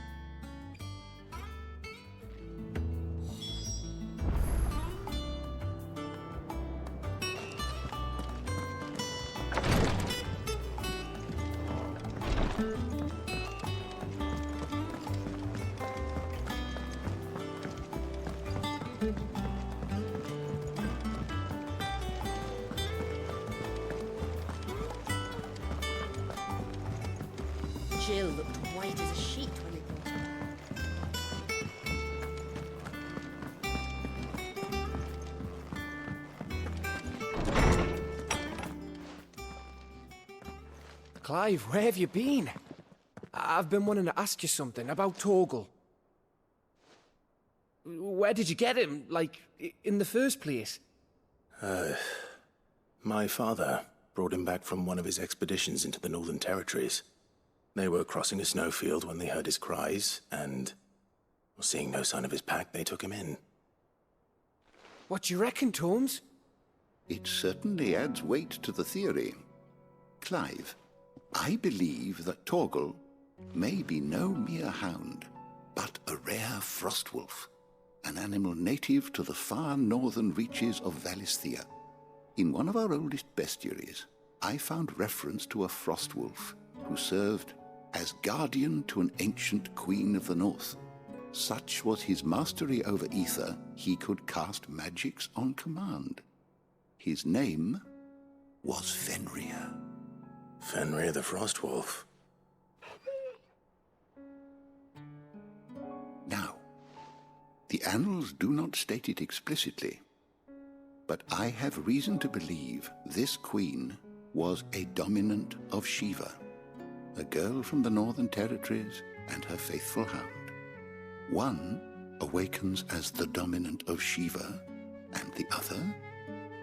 Jill looked white as a sheet when they brought her. Clive, where have you been? I've been wanting to ask you something about Torgal. Where did you get him, like, in the first place? My father brought him back from one of his expeditions into the Northern Territories. They were crossing a snowfield when they heard his cries, and seeing no sign of his pack, they took him in. What do you reckon, Tomes? It certainly adds weight to the theory. Clive, I believe that Torgal may be no mere hound, but a rare frostwolf, an animal native to the far northern reaches of Valisthea. In one of our oldest bestiaries, I found reference to a frostwolf who served as guardian to an ancient queen of the north. Such was his mastery over ether, he could cast magics on command. His name was Fenrir. Fenrir the Frostwolf. Now, the annals do not state it explicitly, but I have reason to believe this queen was a dominant of Shiva, a girl from the Northern Territories and her faithful hound. One awakens as the dominant of Shiva, and the other...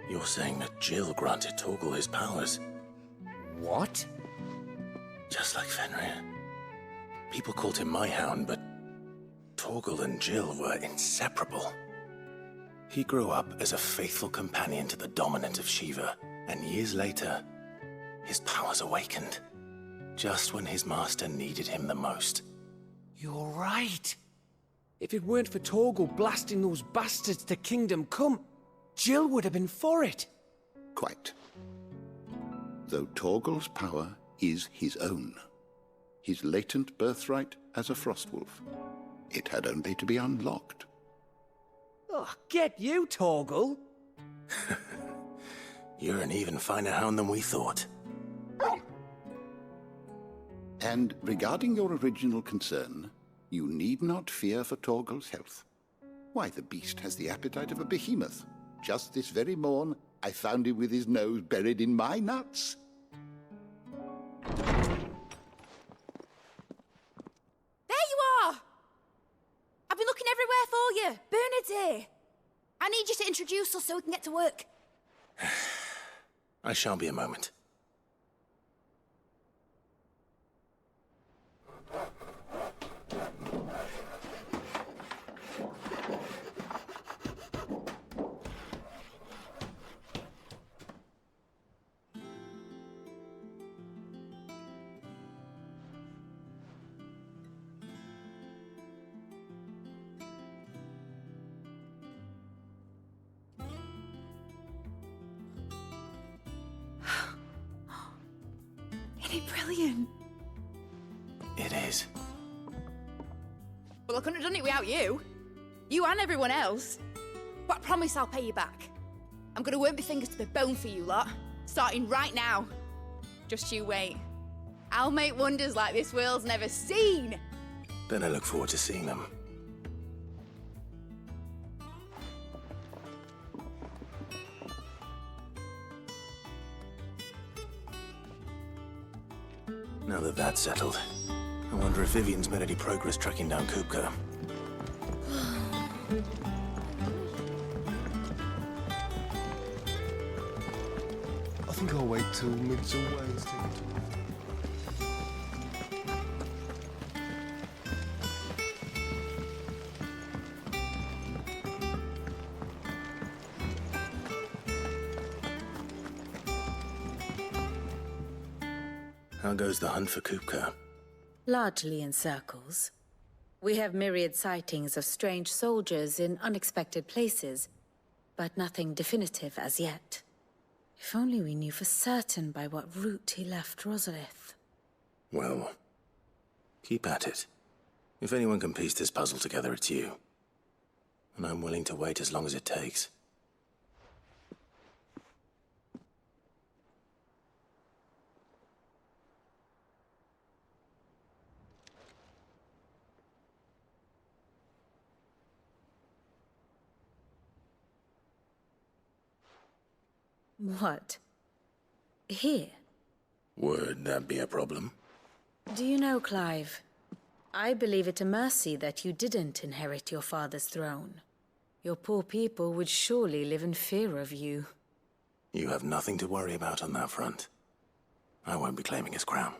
You're saying that Jill granted Torgal his powers? What? Just like Fenrir. People called him my hound, but Torgal and Jill were inseparable. He grew up as a faithful companion to the dominant of Shiva, and years later, his powers awakened. Just when his master needed him the most. You're right. If it weren't for Torgal blasting those bastards to Kingdom Come, Jill would have been for it. Quite. Though Torgal's power is his own, his latent birthright as a Frostwolf, it had only to be unlocked. Oh, get you, Torgal! You're an even finer hound than we thought. And regarding your original concern, you need not fear for Torgal's health. Why, the beast has the appetite of a behemoth. Just this very morn, I found him with his nose buried in my nuts. There you are! I've been looking everywhere for you. Bernard's here. I need you to introduce us so we can get to work. I shan't be a moment. brilliant. It is. Well, I couldn't have done it without you. You and everyone else. But I promise I'll pay you back. I'm gonna work my fingers to the bone for you lot, starting right now. Just you wait. I'll make wonders like this world's never seen. Then I look forward to seeing them. Now that that's settled, I wonder if Vivian's made any progress tracking down Kupka. I think I'll wait till mid's away and take it. How goes the hunt for Kupka? Largely in circles. We have myriad sightings of strange soldiers in unexpected places, but nothing definitive as yet. If only we knew for certain by what route he left Rosalith. Well, keep at it. If anyone can piece this puzzle together, it's you. And I'm willing to wait as long as it takes. What? Here? Would that be a problem? Do you know, Clive? I believe it a mercy that you didn't inherit your father's throne. Your poor people would surely live in fear of you. You have nothing to worry about on that front. I won't be claiming his crown.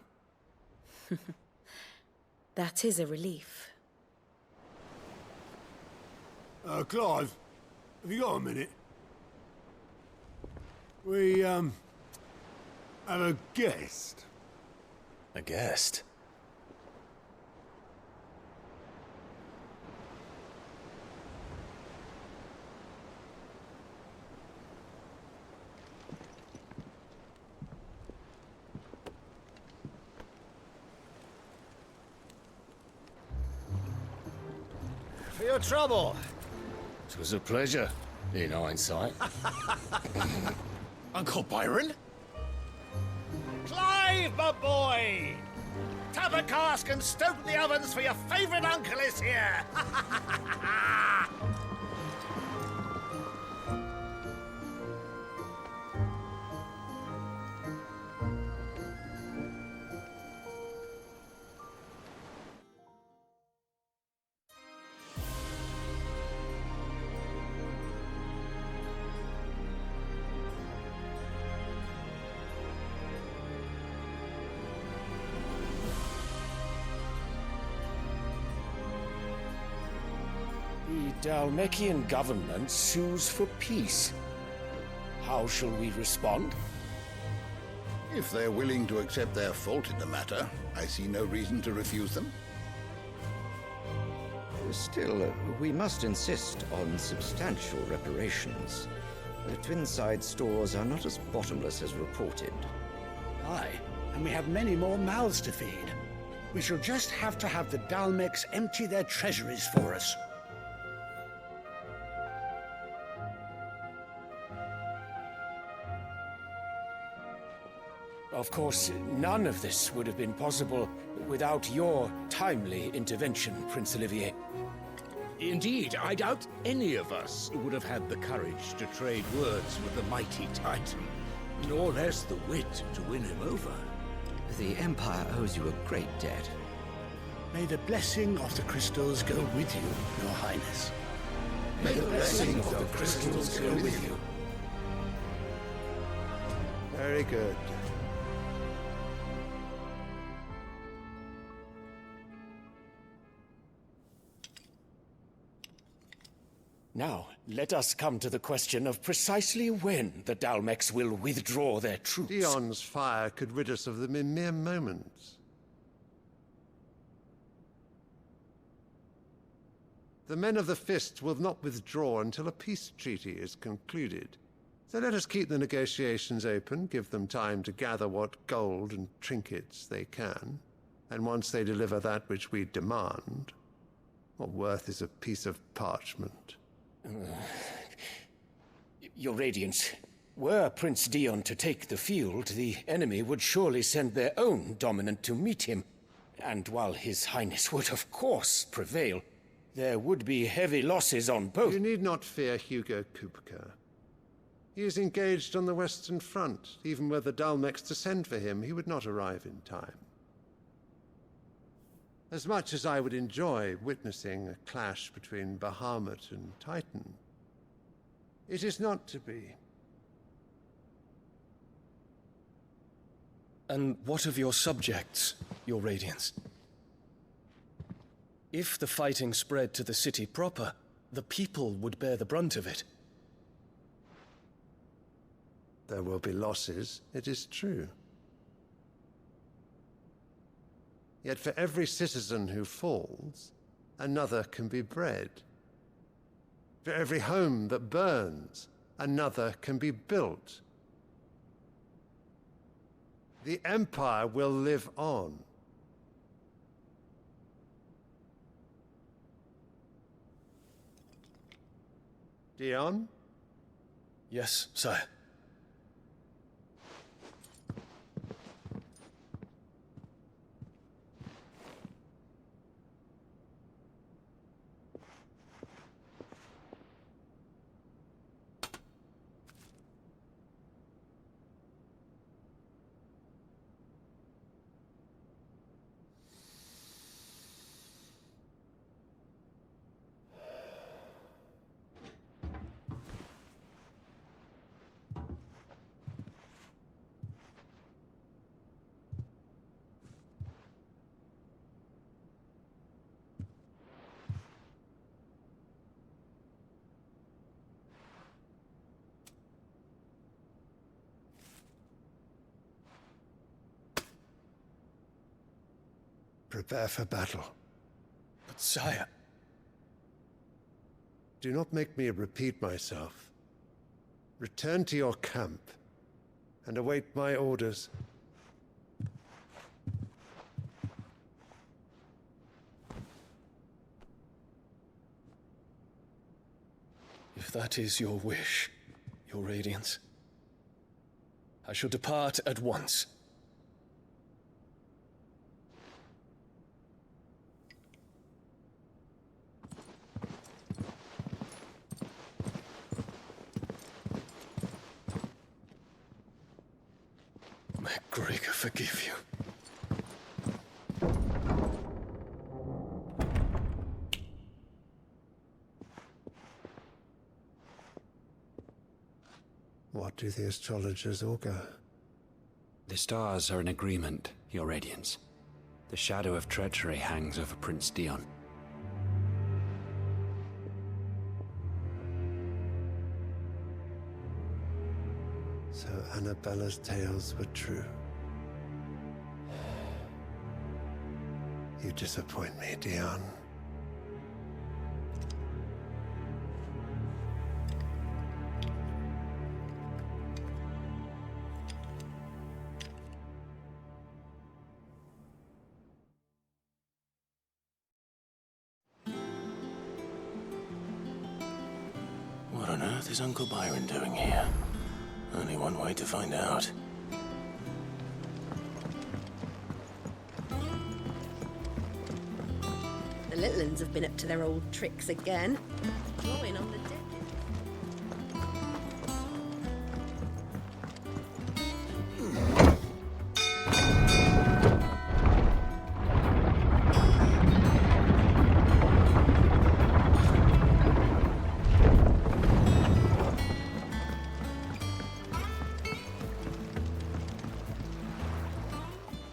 That is a relief. Clive, have you got a minute? We, have a guest. A guest? For your trouble. It was a pleasure, in hindsight. Uncle Byron? Clive, my boy! Tap a cask and stoke the ovens for your favourite uncle is here! The Dalmekian government sues for peace. How shall we respond? If they're willing to accept their fault in the matter, I see no reason to refuse them. Still, we must insist on substantial reparations. The Twinside stores are not as bottomless as reported. Aye, and we have many more mouths to feed. We shall just have to have the Dalmeks empty their treasuries for us. Of course, none of this would have been possible without your timely intervention, Prince Olivier. Indeed, I doubt any of us would have had the courage to trade words with the mighty Titan, nor less the wit to win him over. The Empire owes you a great debt. May the blessing of the crystals go with you, Your Highness. May the blessing of the crystals go with you. Very good. Now, let us come to the question of precisely when the Dalmeks will withdraw their troops. Dion's fire could rid us of them in mere moments. The men of the Fist will not withdraw until a peace treaty is concluded. So let us keep the negotiations open, give them time to gather what gold and trinkets they can, and once they deliver that which we demand, what worth is a piece of parchment? Your Radiance, were Prince Dion to take the field, the enemy would surely send their own dominant to meet him. And while His Highness would of course prevail, there would be heavy losses on both. You need not fear Hugo Kupka. He is engaged on the Western Front. Even were the Dalmex to send for him, he would not arrive in time. As much as I would enjoy witnessing a clash between Bahamut and Titan, it is not to be. And what of your subjects, Your Radiance? If the fighting spread to the city proper, the people would bear the brunt of it. There will be losses, it is true. Yet for every citizen who falls, another can be bred. For every home that burns, another can be built. The Empire will live on. Dion? Yes, sire. Prepare for battle. But sire... Do not make me repeat myself. Return to your camp and await my orders. If that is your wish, Your Radiance, I shall depart at once. May Gregor forgive you. What do the astrologers augur? The stars are in agreement, Your Radiance. The shadow of treachery hangs over Prince Dion. So Annabella's tales were true. You disappoint me, Dion. What on earth is Uncle Byron doing here? Only one way to find out. The little uns have been up to their old tricks again. Drawing on the dead.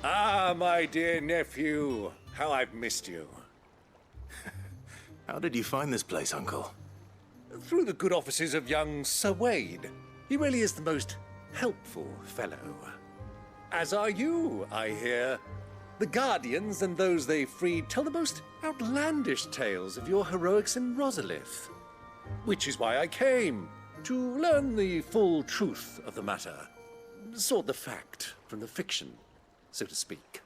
Ah, my dear nephew, how I've missed you. How did you find this place, Uncle? Through the good offices of young Sir Wade. He really is the most helpful fellow. As are you, I hear. The Guardians and those they freed tell the most outlandish tales of your heroics in Rosalith. Which is why I came. to learn the full truth of the matter. Sort the fact from the fiction, so to speak.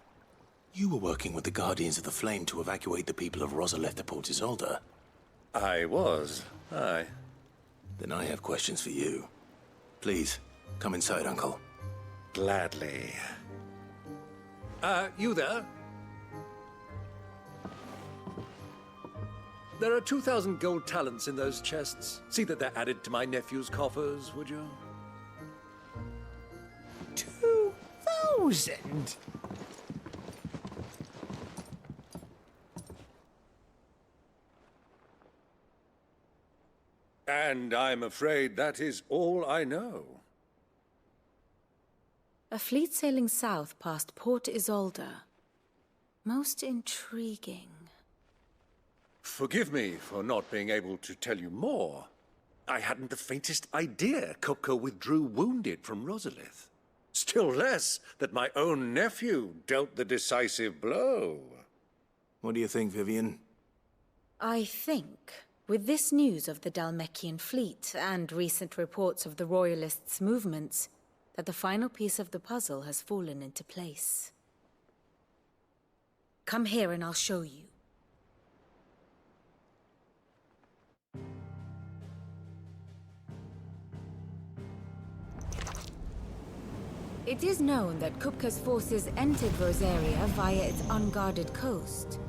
You were working with the Guardians of the Flame to evacuate the people of Rosalith to Port Isolde. I was, aye. Then I have questions for you. Please, come inside, Uncle. Gladly. You there? There are 2,000 gold talents in those chests. See that they're added to my nephew's coffers, would you? 2,000? And I'm afraid that is all I know. A fleet sailing south past Port Isolde. Most intriguing. Forgive me for not being able to tell you more. I hadn't the faintest idea Kupka withdrew wounded from Rosalith. Still less that my own nephew dealt the decisive blow. What do you think, Vivian? I think, with this news of the Dhalmekian fleet and recent reports of the Royalists' movements, that the final piece of the puzzle has fallen into place. Come here and I'll show you. It is known that Kupka's forces entered Rosaria via its unguarded coast.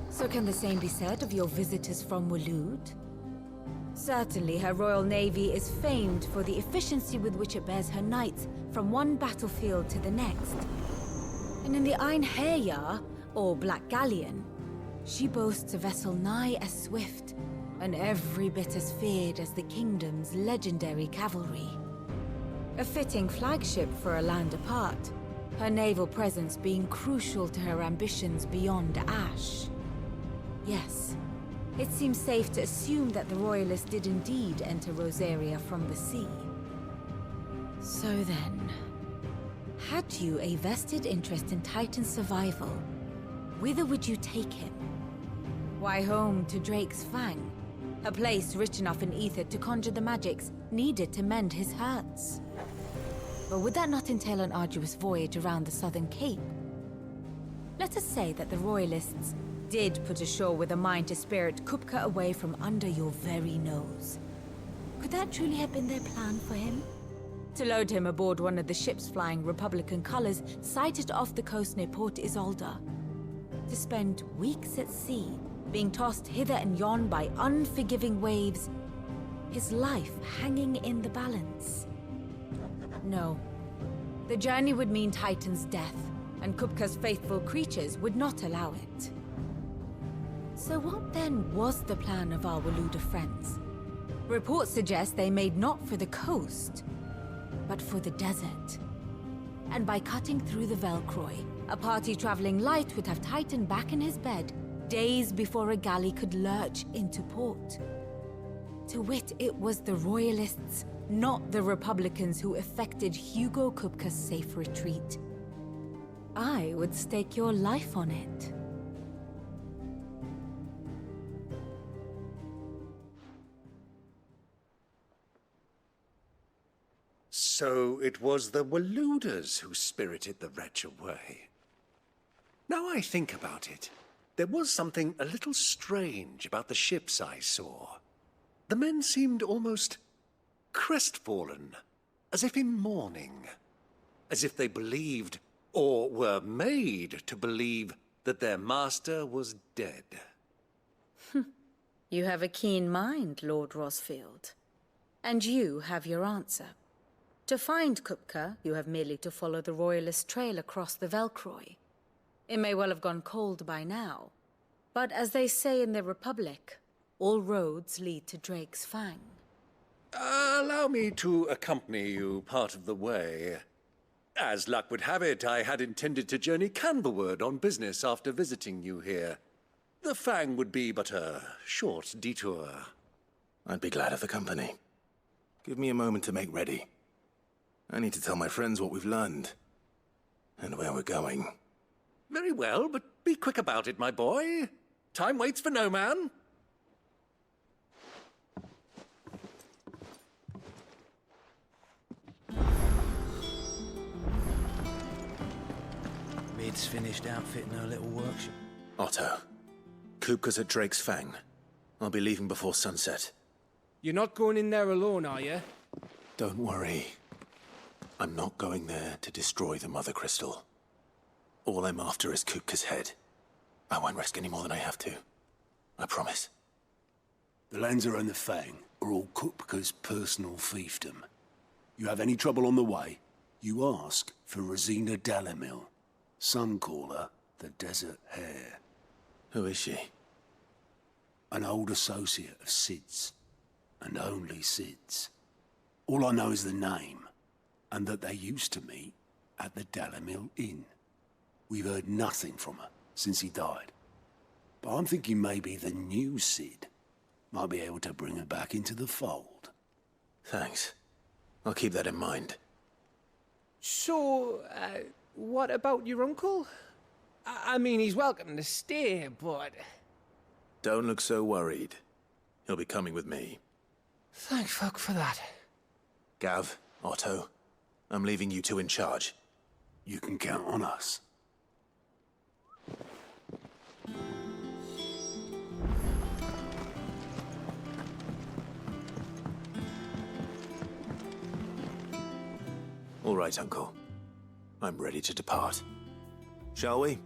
So can the same be said of your visitors from Waloed? Certainly her royal navy is famed for the efficiency with which it bears her knights from one battlefield to the next. And in the Einherjar, or Black Galleon, she boasts a vessel nigh as swift and every bit as feared as the kingdom's legendary cavalry. A fitting flagship for a land apart, her naval presence being crucial to her ambitions beyond Ash. Yes, it seems safe to assume that the Royalists did indeed enter Rosaria from the sea. So then, had you a vested interest in Titan's survival, whither would you take him? Why, home to Drake's Fang, a place rich enough in ether to conjure the magics needed to mend his hurts. But would that not entail an arduous voyage around the southern cape? Let us say that the Royalists did put ashore with a mind to spirit Kupka away from under your very nose. Could that truly have been their plan for him? To load him aboard one of the ships flying Republican colors sighted off the coast near Port Isolde. To spend weeks at sea, being tossed hither and yon by unforgiving waves, his life hanging in the balance. No. The journey would mean Titan's death, and Kupka's faithful creatures would not allow it. So what then was the plan of our Waluda friends? Reports suggest they made not for the coast, but for the desert. And by cutting through the Velcroy, a party traveling light would have Titan back in his bed days before a galley could lurch into port. To wit, it was the Royalists, not the Republicans, who effected Hugo Kupka's safe retreat. I would stake your life on it. So it was the Waluders who spirited the wretch away. Now I think about it, there was something a little strange about the ships I saw. The men seemed almost crestfallen, as if in mourning, as if they believed, or were made to believe, that their master was dead. You have a keen mind, Lord Rosfield. And you have your answer. To find Kupka, you have merely to follow the Royalist trail across the Velcroy. It may well have gone cold by now, but as they say in the Republic, all roads lead to Drake's Fang. Allow me to accompany you part of the way. As luck would have it, I had intended to journey Canberward on business after visiting you here. The Fang would be but a short detour. I'd be glad of the company. Give me a moment to make ready. I need to tell my friends what we've learned, and where we're going. Very well, but be quick about it, my boy. Time waits for no man. Sid's finished outfitting her little workshop. Otto, Kupka's at Drake's Fang. I'll be leaving before sunset. You're not going in there alone, are you? Don't worry. I'm not going there to destroy the Mother Crystal. All I'm after is Kupka's head. I won't risk any more than I have to. I promise. The Lanza and the Fang are all Kupka's personal fiefdom. You have any trouble on the way, you ask for Rosina Dalamil. Some call her the Desert Hare. Who is she? An old associate of Sid's, and only Sid's. All I know is the name, and that they used to meet at the Dalamil Inn. We've heard nothing from her since he died. But I'm thinking maybe the new Sid might be able to bring her back into the fold. Thanks. I'll keep that in mind. So, what about your uncle? I mean, he's welcome to stay, but... Don't look so worried. He'll be coming with me. Thank fuck for that. Gav, Otto, I'm leaving you two in charge. You can count on us. All right, Uncle. I'm ready to depart. Shall we?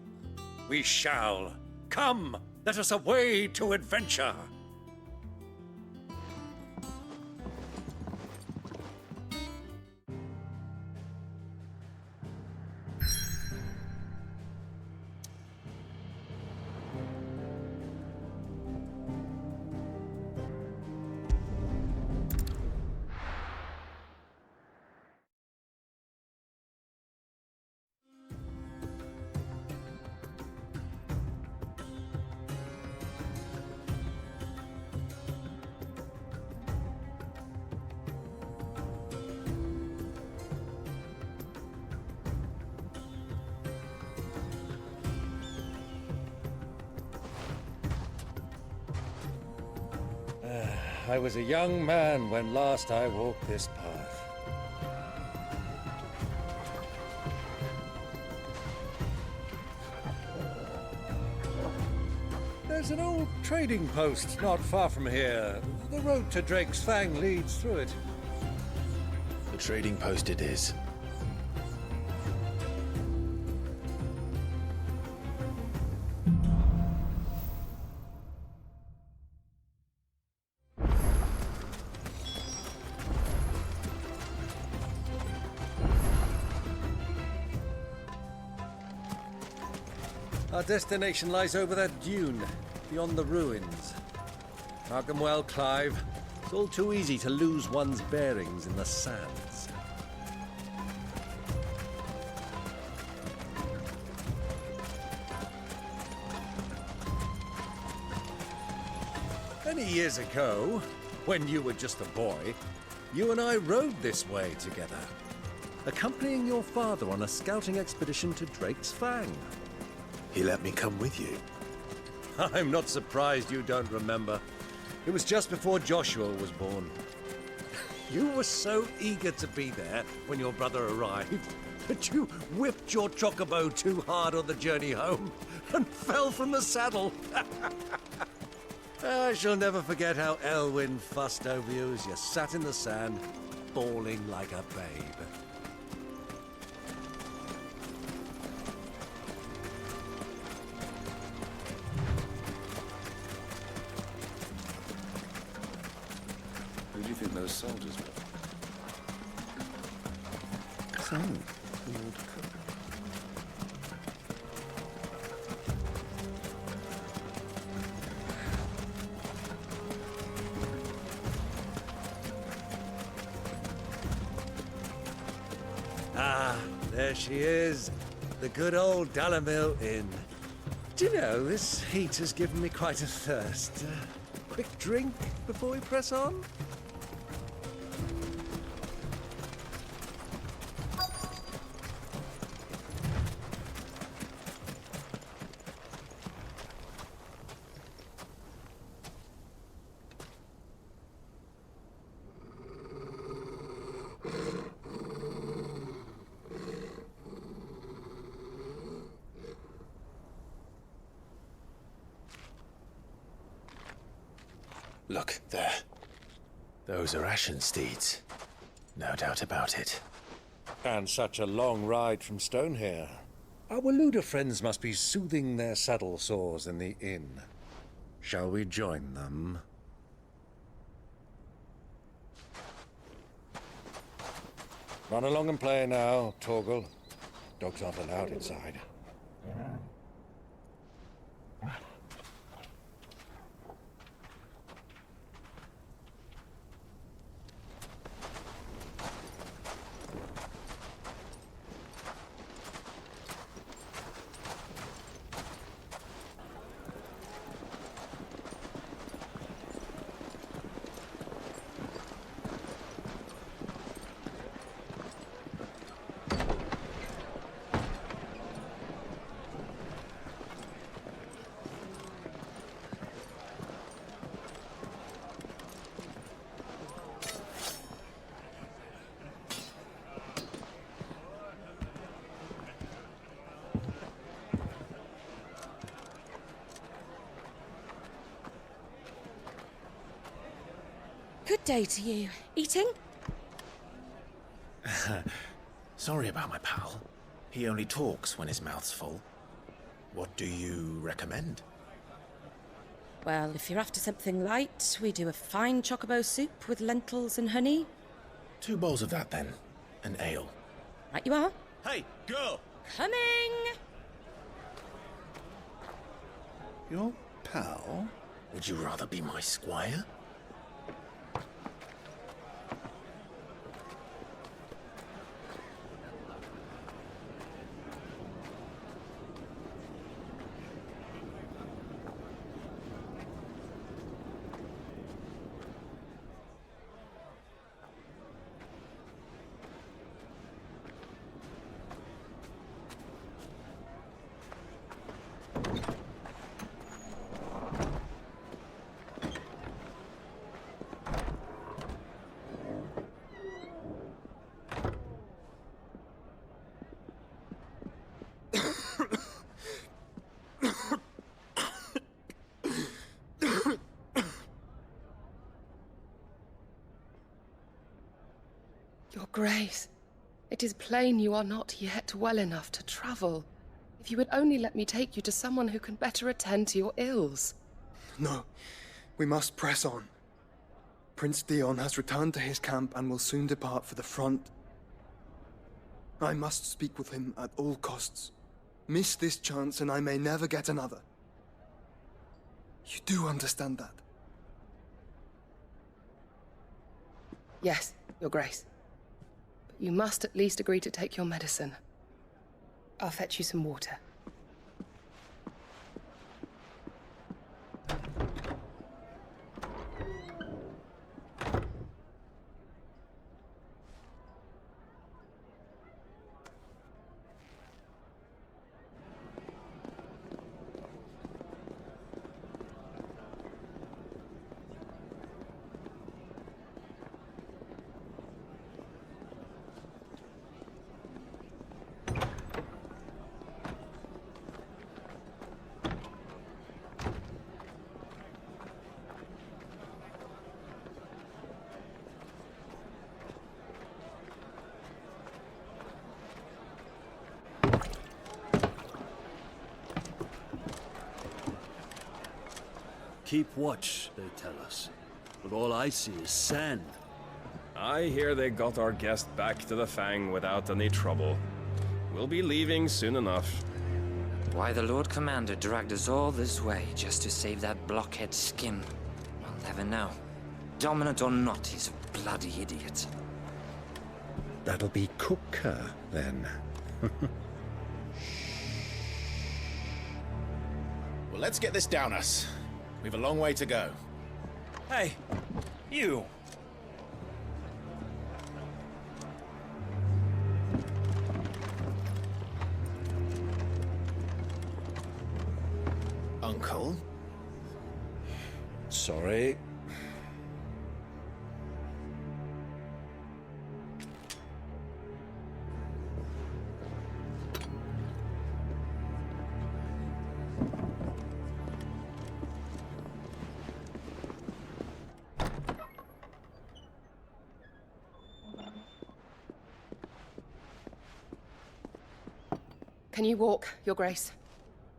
We shall. Come, let us away to adventure. I was a young man when last I walked this path. There's an old trading post not far from here. The road to Drake's Fang leads through it. The trading post it is. Our destination lies over that dune, beyond the ruins. Mark them well, Clive. It's all too easy to lose one's bearings in the sands. Many years ago, when you were just a boy, you and I rode this way together, accompanying your father on a scouting expedition to Drake's Fang. He let me come with you. I'm not surprised you don't remember. It was just before Joshua was born. You were so eager to be there when your brother arrived that you whipped your chocobo too hard on the journey home and fell from the saddle. I shall never forget how Elwyn fussed over you as you sat in the sand, bawling like a babe. Who do you think those soldiers were? So, Lord Cook. Ah, there she is. The good old Dalamil Inn. Do you know, this heat has given me quite a thirst. Quick drink before we press on? Look, there. Those are ashen steeds. No doubt about it. And such a long ride from Stonehair. Our Luda friends must be soothing their saddle sores in the inn. Shall we join them? Run along and play now, Torgal. Dogs aren't allowed inside. Good day to you. Eating? Sorry about my pal. He only talks when his mouth's full. What do you recommend? Well, if you're after something light, we do a fine chocobo soup with lentils and honey. 2 bowls of that, then. An ale. Right you are. Hey, girl! Coming! Your pal? Would you rather be my squire? Your Grace, it is plain you are not yet well enough to travel. If you would only let me take you to someone who can better attend to your ills. No, we must press on. Prince Dion has returned to his camp and will soon depart for the front. I must speak with him at all costs. Miss this chance and I may never get another. You do understand that? Yes, Your Grace. But you must at least agree to take your medicine. I'll fetch you some water. Keep watch, they tell us. But all I see is sand. I hear they got our guest back to the Fang without any trouble. We'll be leaving soon enough. Why the Lord Commander dragged us all this way just to save that blockhead skin, I'll never know. Dominant or not, he's a bloody idiot. That'll be Cooker, then. Well, let's get this down us. We've a long way to go. Hey, you! Uncle? Sorry. Can you walk, Your Grace?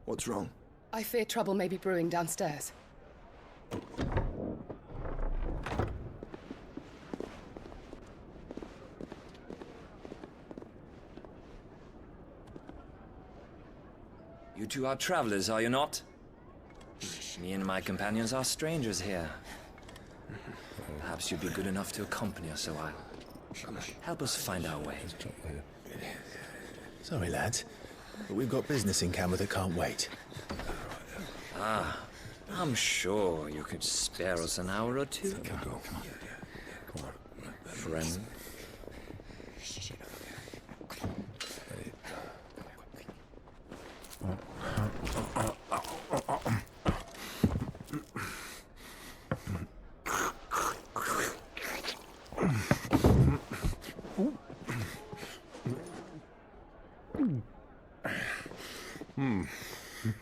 What's wrong? I fear trouble may be brewing downstairs. You two are travelers, are you not? Me and my companions are strangers here. Perhaps you'd be good enough to accompany us a while. Help us find our way. Sorry, lads, but we've got business in camera that can't wait. Ah, I'm sure you could spare us an hour or two. Come on. Friend.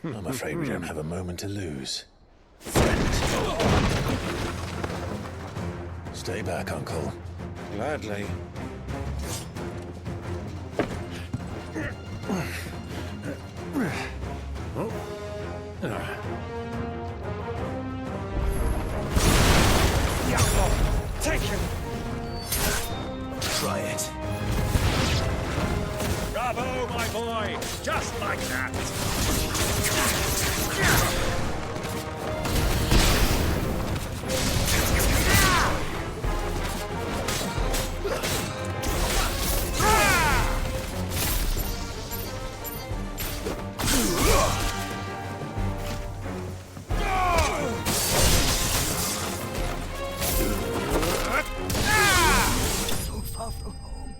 I'm afraid we don't have a moment to lose. Stay back, Uncle. Gladly. Take him! Try it. Bravo, my boy! Just like that! So far from home.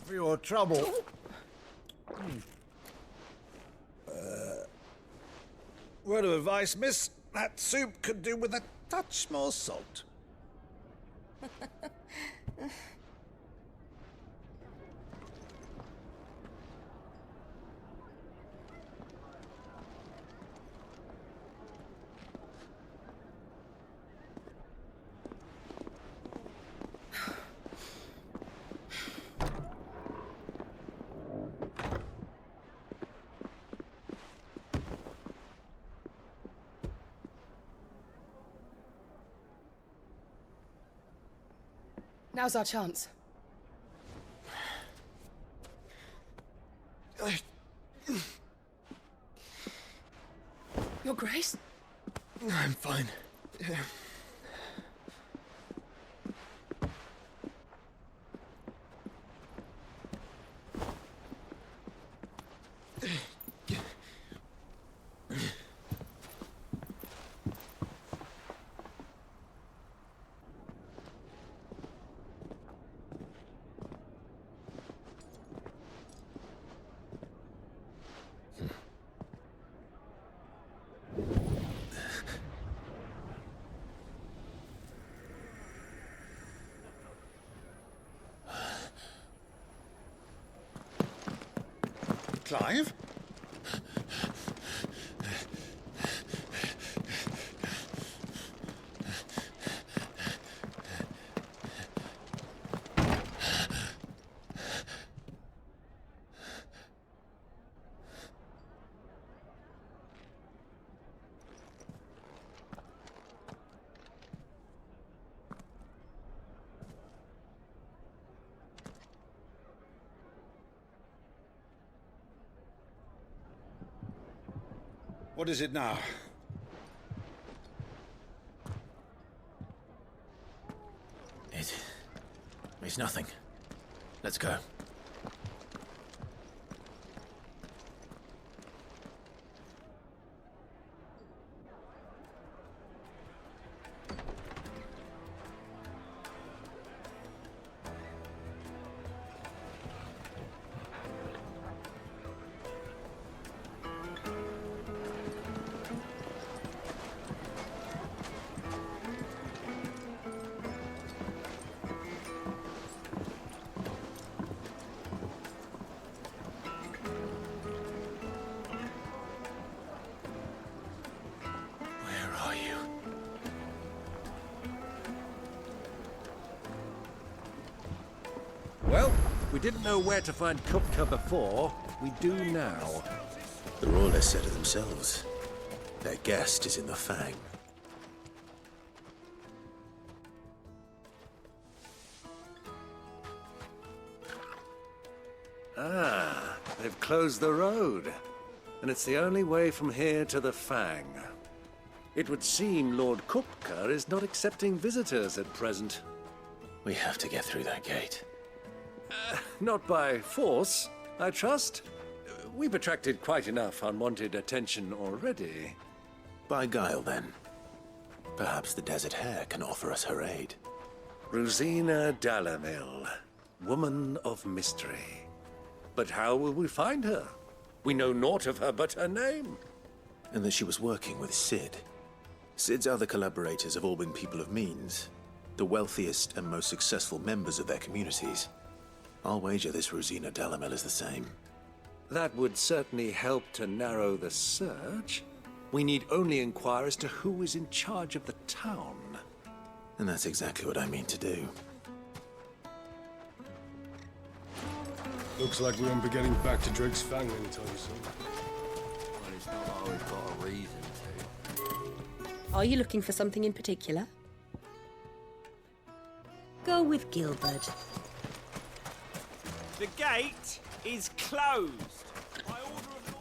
For your trouble. Word of advice, miss. That soup could do with a touch more salt. Now's our chance. Your Grace? I'm fine. Yeah. Clive? What is it now? It's nothing. Let's go. Well, we didn't know where to find Kupka before. We do now. The Royalists said it themselves. Their guest is in the Fang. Ah, they've closed the road. And it's the only way from here to the Fang. It would seem Lord Kupka is not accepting visitors at present. We have to get through that gate. Not by force, I trust. We've attracted quite enough unwanted attention already. By guile, then. Perhaps the Desert Hare can offer us her aid. Rosina Dalamil, woman of mystery. But how will we find her? We know naught of her but her name. And that she was working with Sid. Sid's other collaborators have all been people of means, the wealthiest and most successful members of their communities. I'll wager this Rosina Dalamil is the same. That would certainly help to narrow the search. We need only inquire as to who is in charge of the town. And that's exactly what I mean to do. Looks like we won't be getting back to Drake's Fang anytime soon. Well, it's not always got a reason to. Are you looking for something in particular? Go with Gilbert. The gate is closed. By order of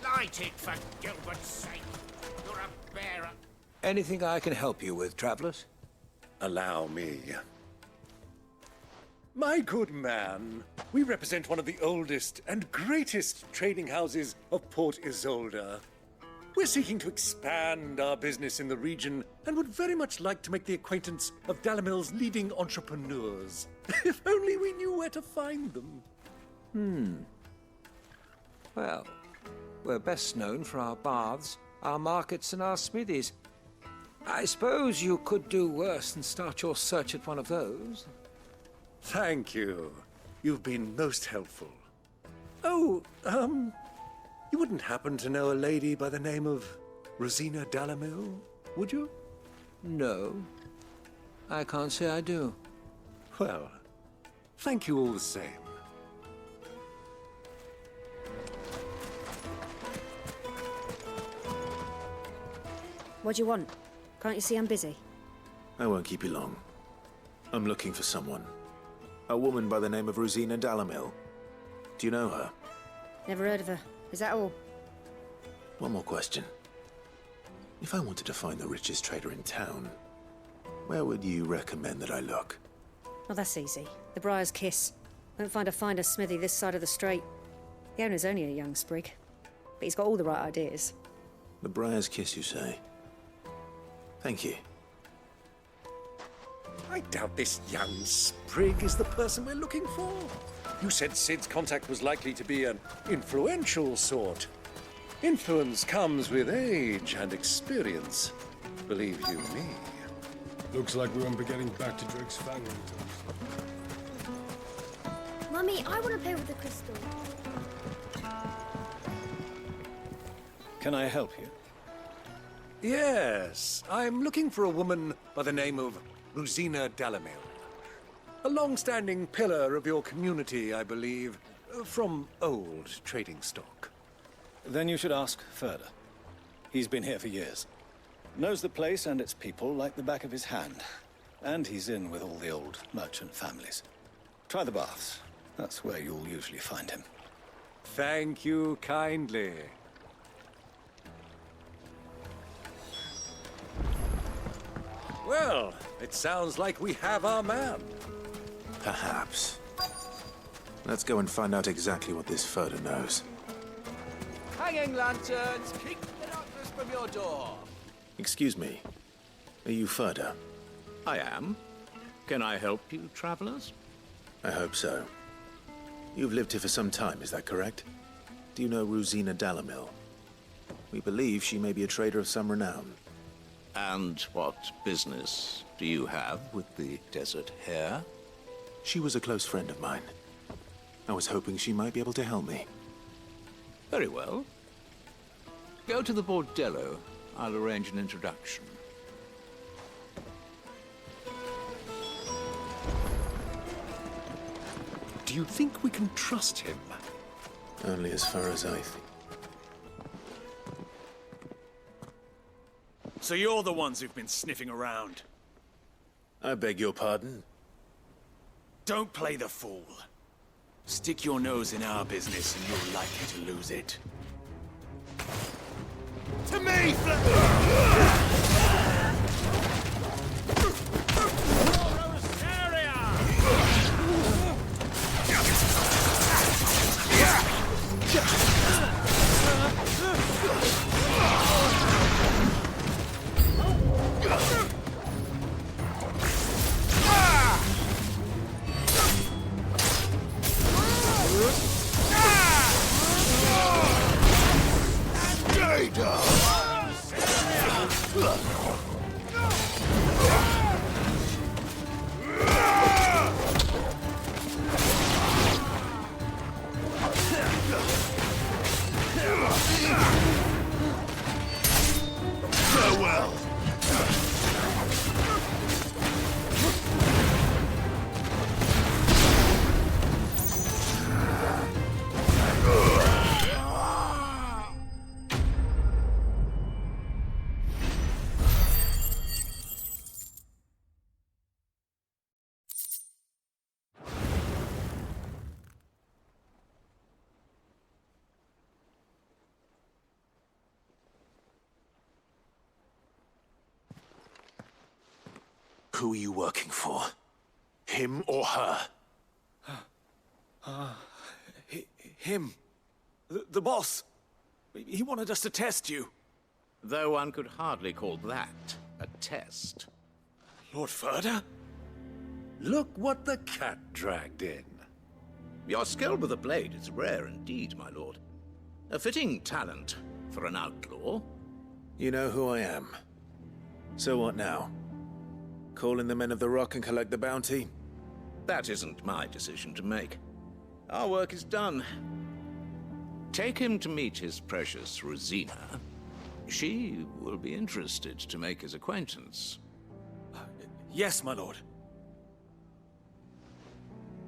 law. Light it for Gilbert's sake. You're a bearer. Anything I can help you with, travelers? Allow me. My good man, we represent one of the oldest and greatest trading houses of Port Isolde. We're seeking to expand our business in the region and would very much like to make the acquaintance of Dalamil's leading entrepreneurs. If only we knew where to find them. Well, we're best known for our baths, our markets, and our smithies. I suppose you could do worse than start your search at one of those. Thank you. You've been most helpful. Oh, you wouldn't happen to know a lady by the name of Rosina Dalamil, would you? No, I can't say I do. Well, thank you all the same. What do you want? Can't you see I'm busy? I won't keep you long. I'm looking for someone. A woman by the name of Rosina Dalamil. Do you know her? Never heard of her. Is that all? One more question. If I wanted to find the richest trader in town, where would you recommend that I look? Oh, that's easy. The Briar's Kiss. Won't find a finer smithy this side of the strait. The owner's only a young sprig, but he's got all the right ideas. The Briar's Kiss, you say? Thank you. I doubt this young sprig is the person we're looking for. You said Sid's contact was likely to be an influential sort. Influence comes with age and experience. Believe you me. Looks like we won't be getting back to Drake's Fang anytime soon. Mummy, I want to play with the crystal. Can I help you? Yes, I'm looking for a woman by the name of Rosina Dalamil. A long-standing pillar of your community, I believe, from old trading stock. Then you should ask further. He's been here for years. Knows the place and its people like the back of his hand. And he's in with all the old merchant families. Try the baths. That's where you'll usually find him. Thank you kindly. Well, it sounds like we have our man. Perhaps. Let's go and find out exactly what this Furder knows. Hanging lanterns, keep the darkness from your door. Excuse me. Are you Furder? I am. Can I help you, travelers? I hope so. You've lived here for some time, is that correct? Do you know Rosina Dalamil? We believe she may be a trader of some renown. And what business do you have with the Desert Hare? She was a close friend of mine. I was hoping she might be able to help me. Very well. Go to the bordello. I'll arrange an introduction. Do you think we can trust him? Only as far as I think. So you're the ones who've been sniffing around. I beg your pardon? Don't play the fool. Stick your nose in our business and you're likely to lose it. To me! Farewell. Who are you working for? Him or her? Him. The boss. He wanted us to test you. Though one could hardly call that a test. Lord Ferda? Look what the cat dragged in. Your skill with a blade is rare indeed, my lord. A fitting talent for an outlaw. You know who I am. So what now? Call in the Men of the Rock and collect the bounty? That isn't my decision to make. Our work is done. Take him to meet his precious Rosina. She will be interested to make his acquaintance. Yes, my lord.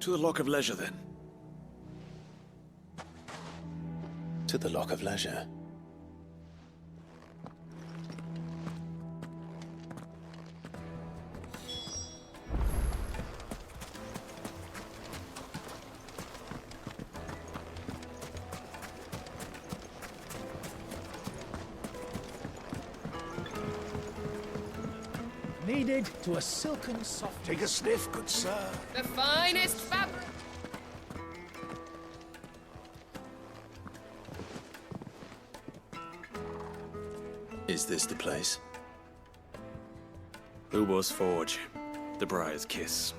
To the Lock of Leisure, then. To the Lock of Leisure. Needed to a silken soft. Take a sniff, good sir. The finest fabric. Is this the place? Ubor's Forge. The Briar's Kiss.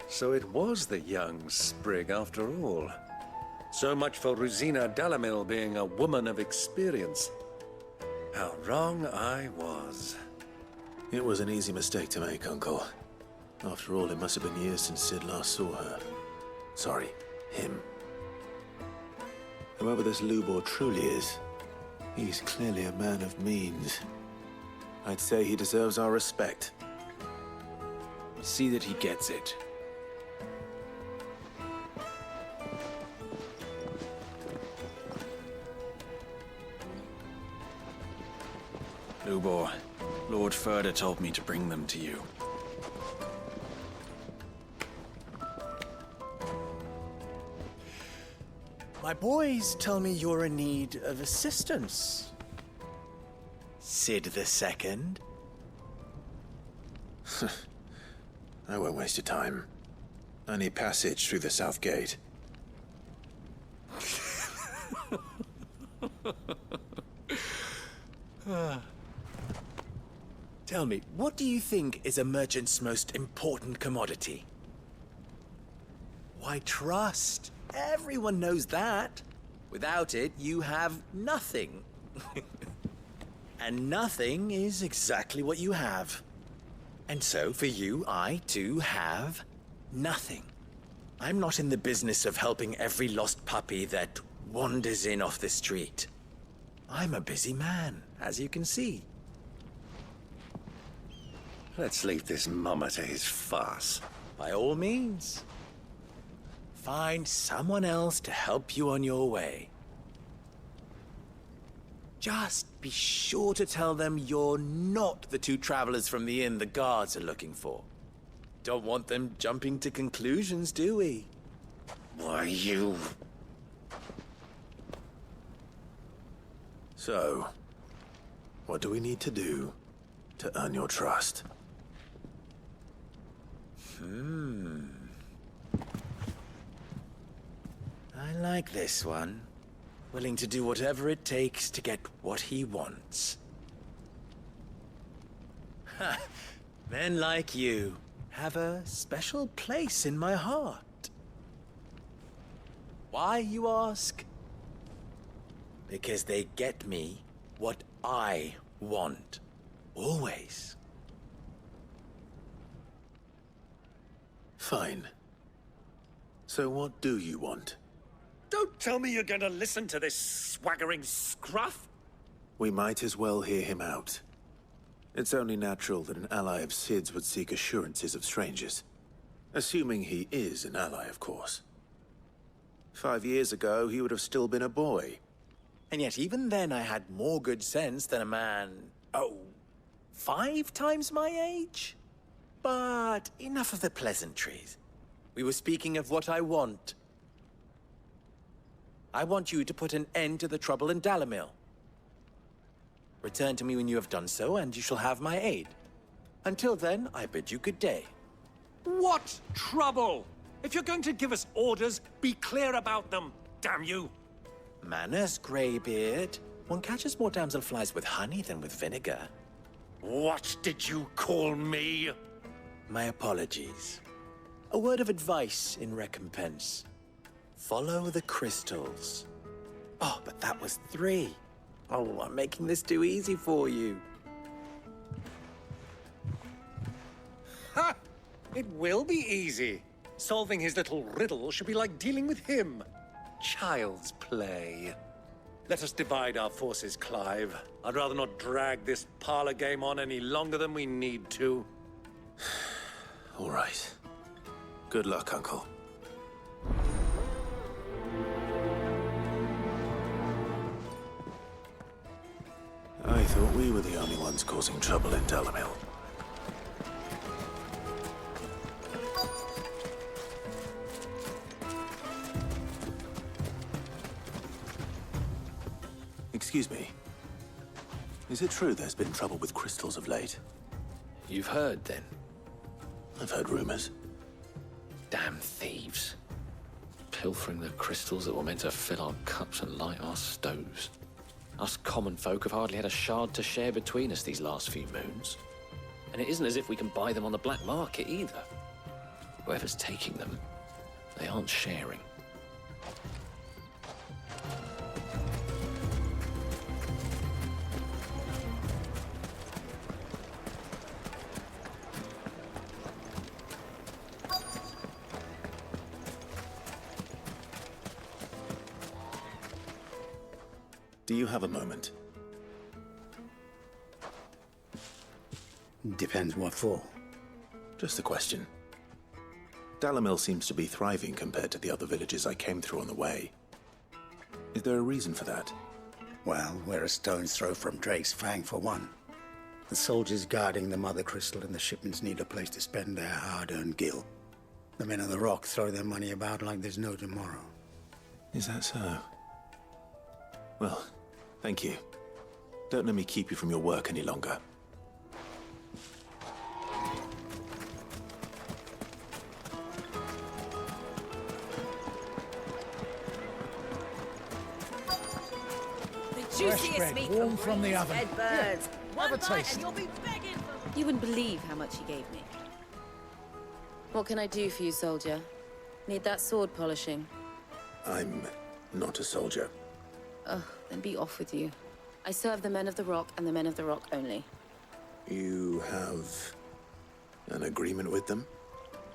So it was the young sprig after all. So much for Rosina Dalamil being a woman of experience. How wrong I was. It was an easy mistake to make, Uncle. After all, it must have been years since Sid last saw her. Sorry, him. Whoever this Lubor truly is, he's clearly a man of means. I'd say he deserves our respect. See that he gets it. Lubor, Lord Ferda told me to bring them to you. My boys tell me you're in need of assistance. Sid the Second. I won't waste your time. I need passage through the south gate. Tell me, what do you think is a merchant's most important commodity? Why, trust. Everyone knows that. Without it, you have nothing. And nothing is exactly what you have. And so, for you, I, too, have nothing. I'm not in the business of helping every lost puppy that wanders in off the street. I'm a busy man, as you can see. Let's leave this mummer to his farce. By all means. Find someone else to help you on your way. Just be sure to tell them you're not the two travelers from the inn the guards are looking for. Don't want them jumping to conclusions, do we? Why, you... So, what do we need to do to earn your trust? I like this one. Willing to do whatever it takes to get what he wants. Ha! Men like you have a special place in my heart. Why, you ask? Because they get me what I want. Always. Fine. So what do you want? Don't tell me you're going to listen to this swaggering scruff! We might as well hear him out. It's only natural that an ally of Sid's would seek assurances of strangers. Assuming he is an ally, of course. 5 years ago, he would have still been a boy. And yet even then I had more good sense than a man, 5 times my age? But enough of the pleasantries. We were speaking of what I want. I want you to put an end to the trouble in Dalamil. Return to me when you have done so, and you shall have my aid. Until then, I bid you good day. What trouble? If you're going to give us orders, be clear about them, damn you! Manners, Greybeard. One catches more damselflies with honey than with vinegar. What did you call me? My apologies. A word of advice in recompense. Follow the crystals. Oh, but that was 3. Oh, I'm making this too easy for you. Ha! It will be easy. Solving his little riddle should be like dealing with him. Child's play. Let us divide our forces, Clive. I'd rather not drag this parlor game on any longer than we need to. All right. Good luck, Uncle. I thought we were the only ones causing trouble in Dalamil. Excuse me. Is it true there's been trouble with crystals of late? You've heard, then? I've heard rumors. Damn thieves. Pilfering the crystals that were meant to fill our cups and light our stoves. Us common folk have hardly had a shard to share between us these last few moons. And it isn't as if we can buy them on the black market either. Whoever's taking them, they aren't sharing. Do you have a moment? Depends what for. Just a question. Dalamil seems to be thriving compared to the other villages I came through on the way. Is there a reason for that? Well, we're a stone's throw from Drake's Fang for one. The soldiers guarding the Mother Crystal and the shipments need a place to spend their hard-earned gil. The men of the Rock throw their money about like there's no tomorrow. Is that so? Well, thank you. Don't let me keep you from your work any longer. Juiciest meat warm from the oven. Fed birds. One have a bite taste. and you'll be begging for... You wouldn't believe how much he gave me. What can I do for you, soldier? Need that sword polishing? I'm not a soldier. Ugh, then be off with you. I serve the men of the Rock and the men of the Rock only. You have an agreement with them?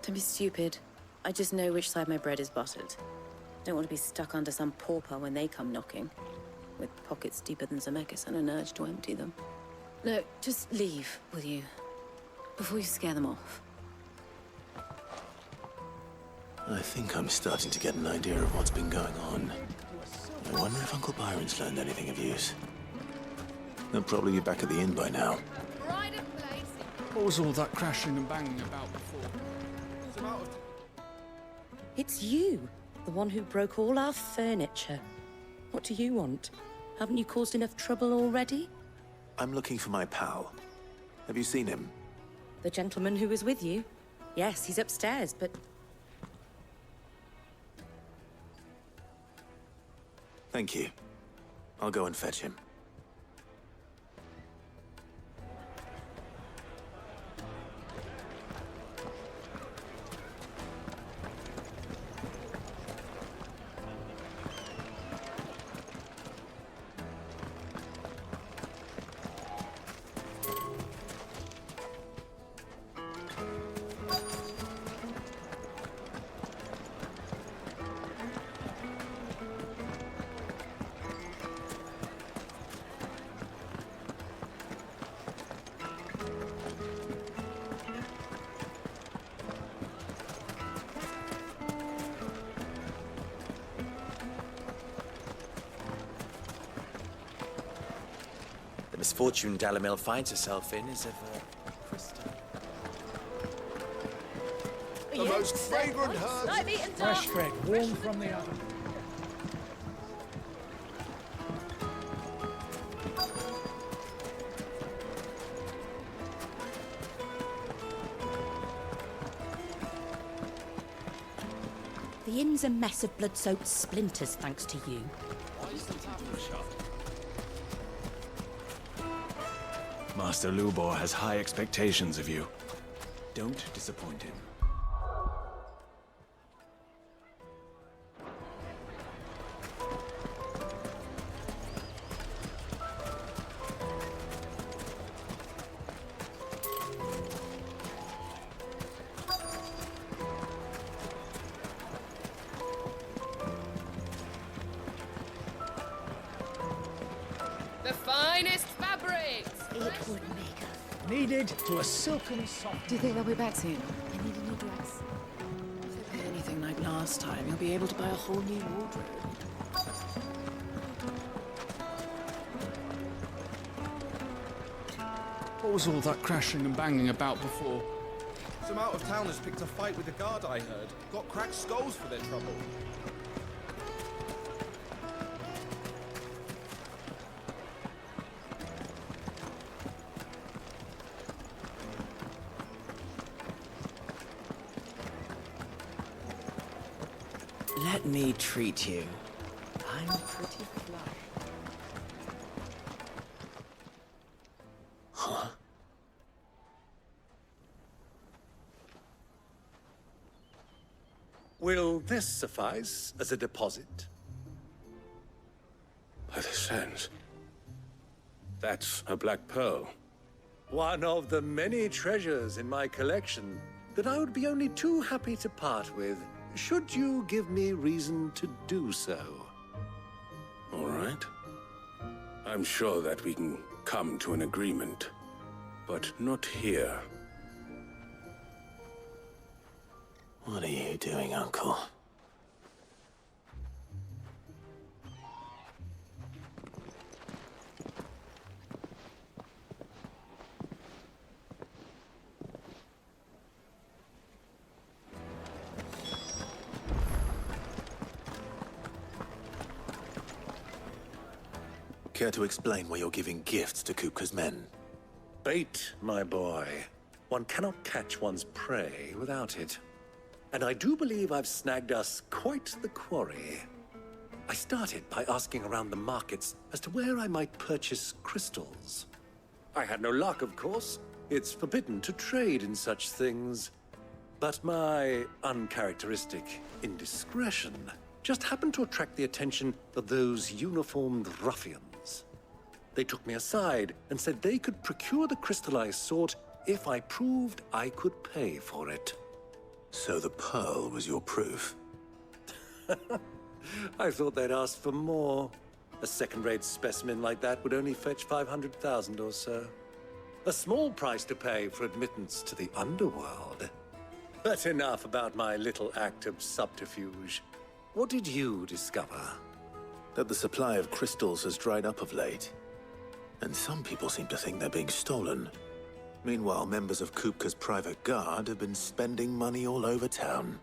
Don't be stupid. I just know which side my bread is buttered. Don't want to be stuck under some pauper when they come knocking. With pockets deeper than Zemeckis and an urge to empty them. No, just leave, will you? before you scare them off. I think I'm starting to get an idea of what's been going on. I wonder if Uncle Byron's learned anything of use. They'll probably be back at the inn by now. What was all that crashing and banging about before? It's you, the one who broke all our furniture. What do you want? Haven't you caused enough trouble already? I'm looking for my pal. Have you seen him? The gentleman who was with you? Yes, he's upstairs, but... Thank you. I'll go and fetch him. The misfortune Dalamil finds herself in is of a crystal. The most fragrant herbs. Fresh bread, warm from the oven. The inn's a mess of blood-soaked splinters, thanks to you. Master Lubor has high expectations of you. Don't disappoint him. The finest fabrics! It would make us. Kneaded to a silken soft. Do you think they'll be back soon? I need a new dress. If they pay anything like last time, you'll be able to buy a whole new wardrobe. What was all that crashing and banging about before? Some out-of-towners picked a fight with the guard, I heard. Got cracked skulls for their trouble. Let me treat you. I'm pretty flush. Huh? Will this suffice as a deposit? By the sands. That's a black pearl. One of the many treasures in my collection that I would be only too happy to part with, should you give me reason to do so. All right. I'm sure that we can come to an agreement, but not here. What are you doing, Uncle? Care to explain why you're giving gifts to Kupka's men? Bait, my boy. One cannot catch one's prey without it. And I do believe I've snagged us quite the quarry. I started by asking around the markets as to where I might purchase crystals. I had no luck, of course. It's forbidden to trade in such things. But my uncharacteristic indiscretion just happened to attract the attention of those uniformed ruffians. They took me aside and said they could procure the crystal I sought if I proved I could pay for it. So the pearl was your proof? I thought they'd ask for more. A second-rate specimen like that would only fetch 500,000 or so. A small price to pay for admittance to the underworld. But enough about my little act of subterfuge. What did you discover? That the supply of crystals has dried up of late. And some people seem to think they're being stolen. Meanwhile, members of Kupka's private guard have been spending money all over town.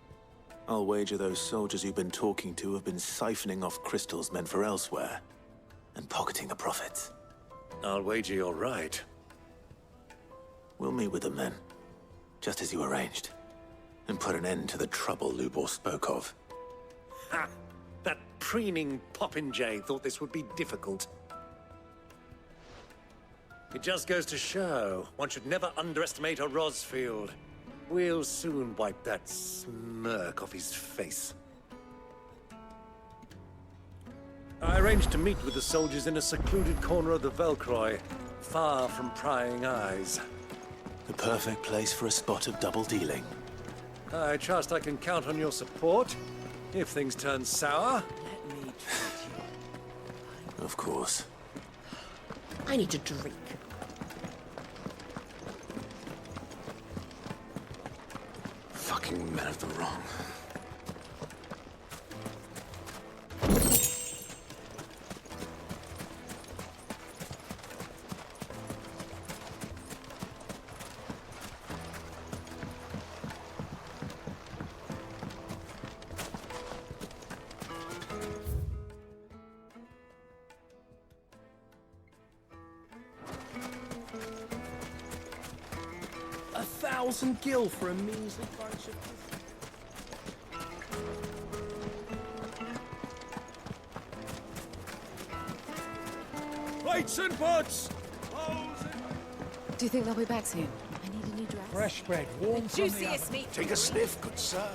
I'll wager those soldiers you've been talking to have been siphoning off crystals meant for elsewhere, and pocketing the profits. I'll wager you're right. We'll meet with them then, just as you arranged, and put an end to the trouble Lubor spoke of. Ha! That preening popinjay thought this would be difficult. It just goes to show, one should never underestimate a Rosfield. We'll soon wipe that smirk off his face. I arranged to meet with the soldiers in a secluded corner of the Velcroy, far from prying eyes. The perfect place for a spot of double dealing. I trust I can count on your support, if things turn sour. Let me treat you. Of course. I need to drink. Fucking men of the wrong. $1,000 for a measly bunch of... Plates and pots! Do you think they'll be back soon? I need a new dress. Fresh bread, warm from the Juiciest oven. meat. Take a sniff, good sir.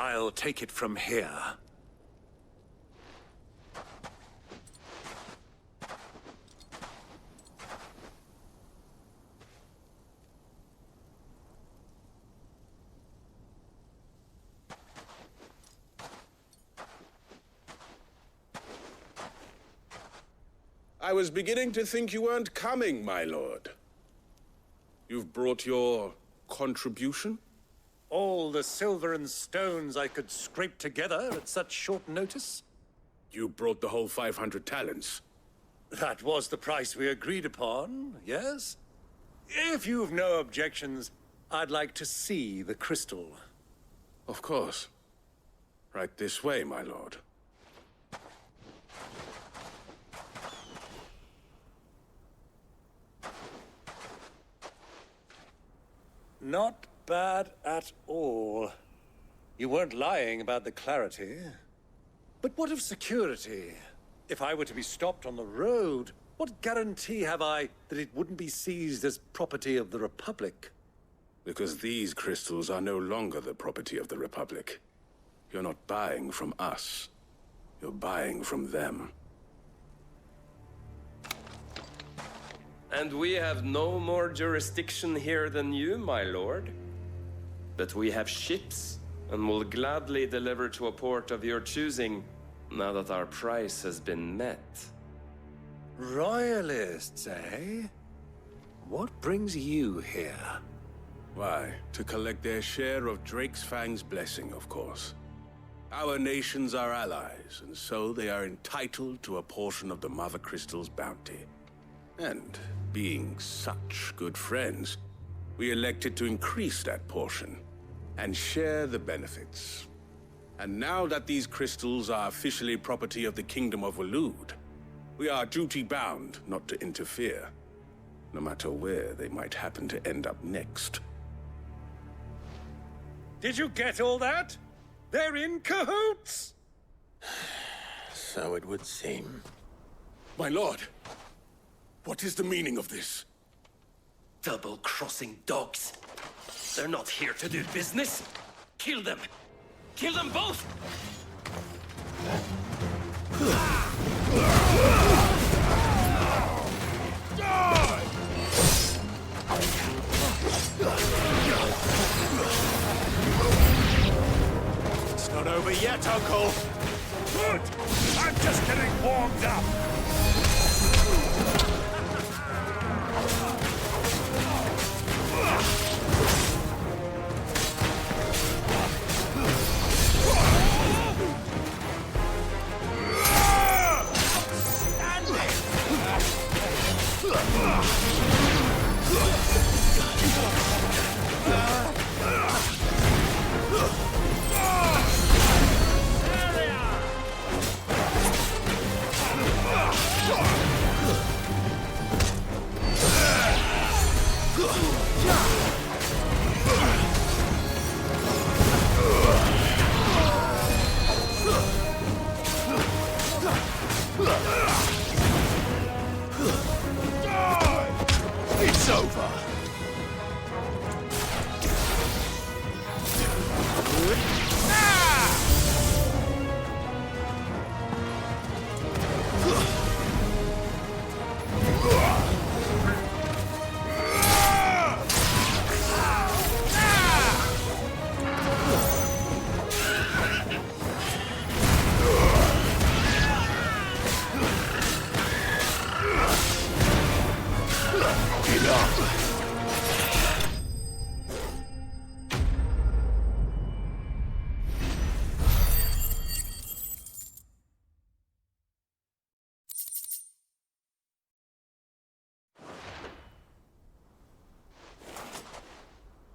I'll take it from here. I was beginning to think you weren't coming, my lord. You've brought your contribution? All the silver and stones I could scrape together at such short notice? You brought the whole 500 talents. That was the price we agreed upon, yes? If you've no objections, I'd like to see the crystal. Of course. Right this way, my lord. Not bad at all. You weren't lying about the clarity. But what of security? If I were to be stopped on the road, what guarantee have I that it wouldn't be seized as property of the Republic? Because these crystals are no longer the property of the Republic. You're not buying from us. You're buying from them. And we have no more jurisdiction here than you, my lord. But we have ships, and will gladly deliver to a port of your choosing, now that our price has been met. Royalists, eh? What brings you here? Why, to collect their share of Drake's Fang's blessing, of course. Our nations are allies, and so they are entitled to a portion of the Mother Crystal's bounty. And being such good friends, we elected to increase that portion and share the benefits. And now that these crystals are officially property of the Kingdom of Waloed, we are duty-bound not to interfere, no matter where they might happen to end up next. Did you get all that? They're in cahoots! So it would seem. My lord, what is the meaning of this? Double-crossing dogs. They're not here to do business. Kill them! Kill them both! It's not over yet, Uncle! Good! I'm just getting warmed up! It's over!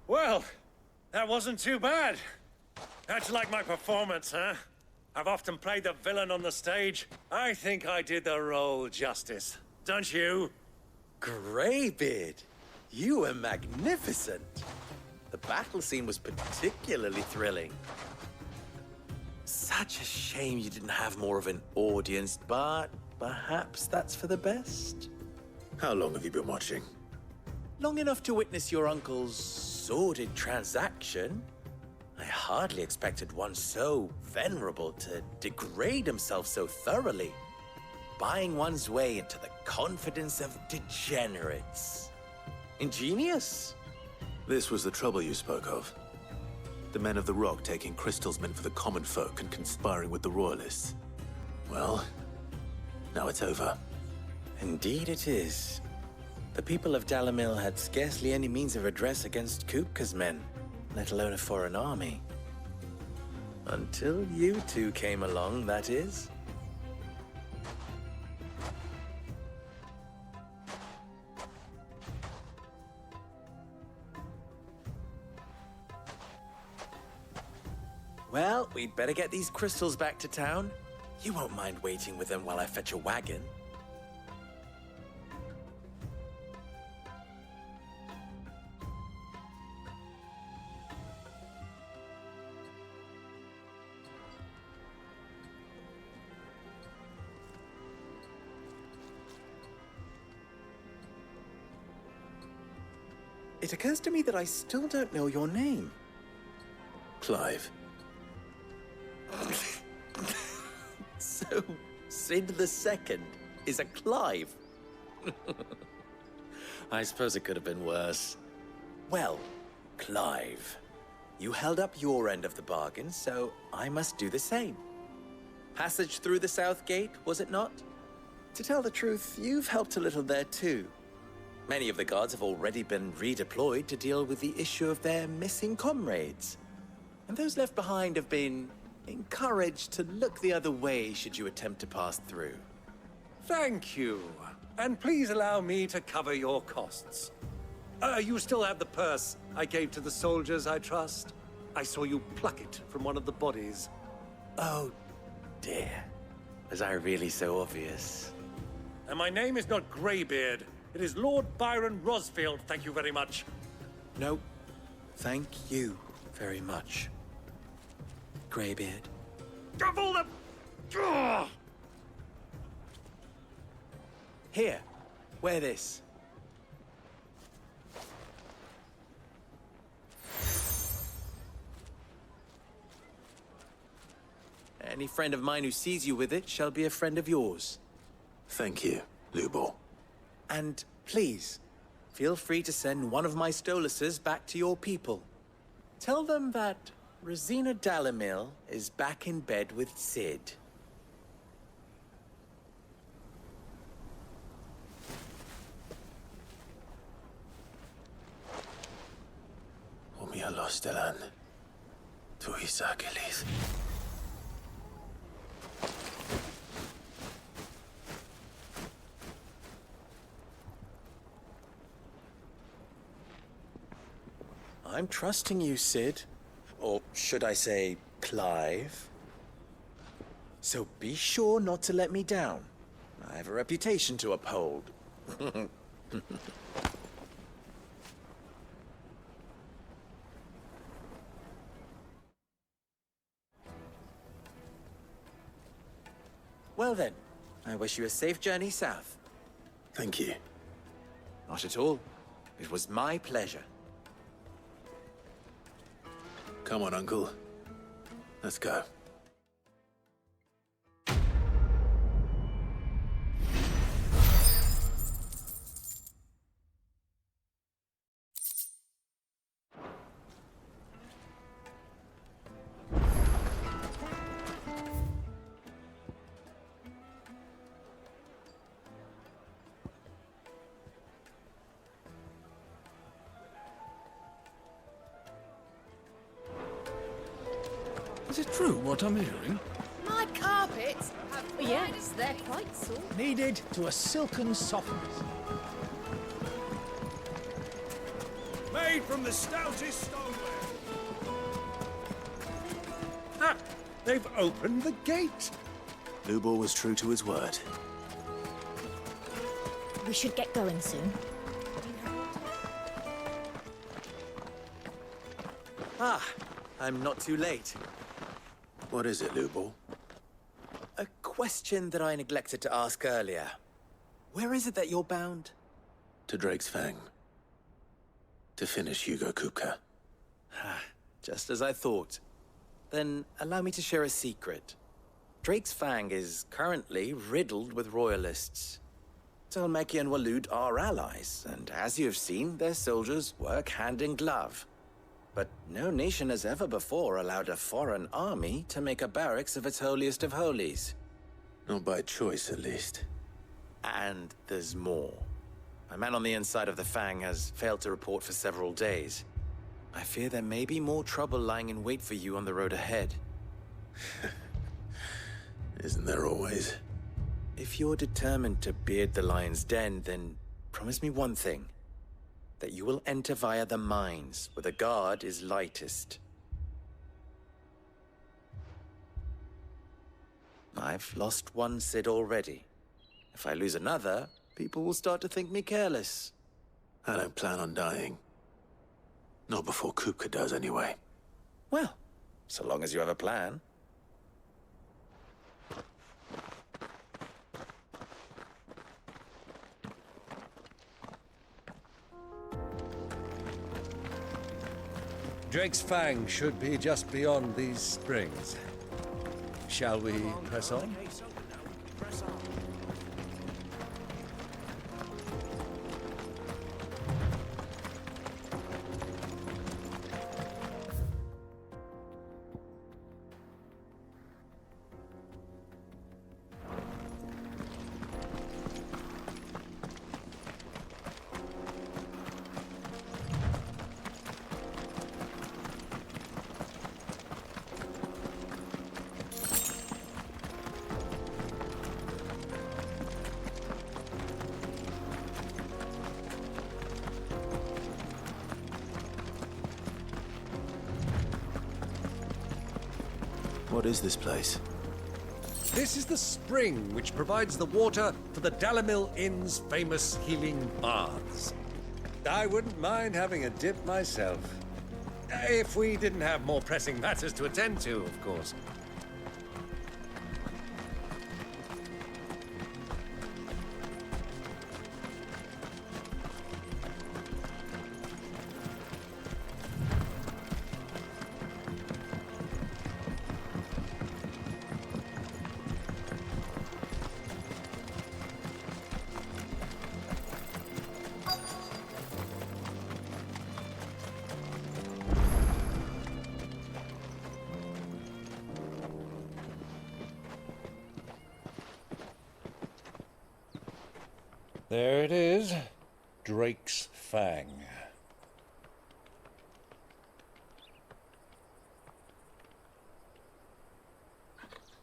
Well, that wasn't too bad. How'd you like my performance, huh? I've often played the villain on the stage. I think I did the role justice. Don't you? Greybeard, you were magnificent. The battle scene was particularly thrilling. Such a shame you didn't have more of an audience, but perhaps that's for the best. How long have you been watching? Long enough to witness your uncle's sordid transaction. I hardly expected one so venerable to degrade himself so thoroughly, buying one's way into the confidence of degenerates. Ingenious. This was the trouble you spoke of. The men of the Rock taking crystals meant for the common folk and conspiring with the Royalists. Well, now it's over. Indeed it is. The people of Dalamil had scarcely any means of redress against Kupka's men, let alone a foreign army. Until you two came along, that is. Well, we'd better get these crystals back to town. You won't mind waiting with them while I fetch a wagon. It occurs to me that I still don't know your name. Clive. So, Sid the Second is a Clive? I suppose it could have been worse. Well, Clive, you held up your end of the bargain, so I must do the same. Passage through the South Gate, was it not? To tell the truth, you've helped a little there too. Many of the guards have already been redeployed to deal with the issue of their missing comrades. And those left behind have been encouraged to look the other way should you attempt to pass through. Thank you. And please allow me to cover your costs. You still have the purse I gave to the soldiers, I trust? I saw you pluck it from one of the bodies. Oh, dear. Was I really so obvious? And my name is not Greybeard. It is Lord Byron Rosfield, thank you very much. No, thank you very much, Greybeard. Of all the... Ugh! Here, wear this. Any friend of mine who sees you with it shall be a friend of yours. Thank you, Lubor. And please, feel free to send one of my Stoluses back to your people. Tell them that Rosina Dalamil is back in bed with Sid. Omia Lostelan. Tu Isakelis. I'm trusting you, Sid. Or should I say, Clive? So be sure not to let me down. I have a reputation to uphold. Well then, I wish you a safe journey south. Thank you. Not at all. It was my pleasure. Come on, Uncle. Let's go. Is it true what I'm hearing? My carpets have Yes, they're quite sore. Needed to a silken softness. Made from the stoutest stoneware. Ah! They've opened the gate! Lubor was true to his word. We should get going soon. Ah, I'm not too late. What is it, Lubor? A question that I neglected to ask earlier. Where is it that you're bound? To Drake's Fang. To finish Hugo Kupka. Just as I thought. Then allow me to share a secret. Drake's Fang is currently riddled with royalists. Talmeki and Waloed are allies, and as you have seen, their soldiers work hand in glove. But no nation has ever before allowed a foreign army to make a barracks of its holiest of holies. Not by choice, at least. And there's more. A man on the inside of the Fang has failed to report for several days. I fear there may be more trouble lying in wait for you on the road ahead. Isn't there always? If you're determined to beard the lion's den, then promise me one thing. That you will enter via the mines, where the guard is lightest. I've lost one Sid already. If I lose another, people will start to think me careless. I don't plan on dying. Not before Kupka does, anyway. Well, so long as you have a plan. Drake's Fang should be just beyond these springs. Shall we press on? What is this place? This is the spring which provides the water for the Dalamil Inn's famous healing baths. I wouldn't mind having a dip myself. If we didn't have more pressing matters to attend to, of course. There it is, Drake's Fang.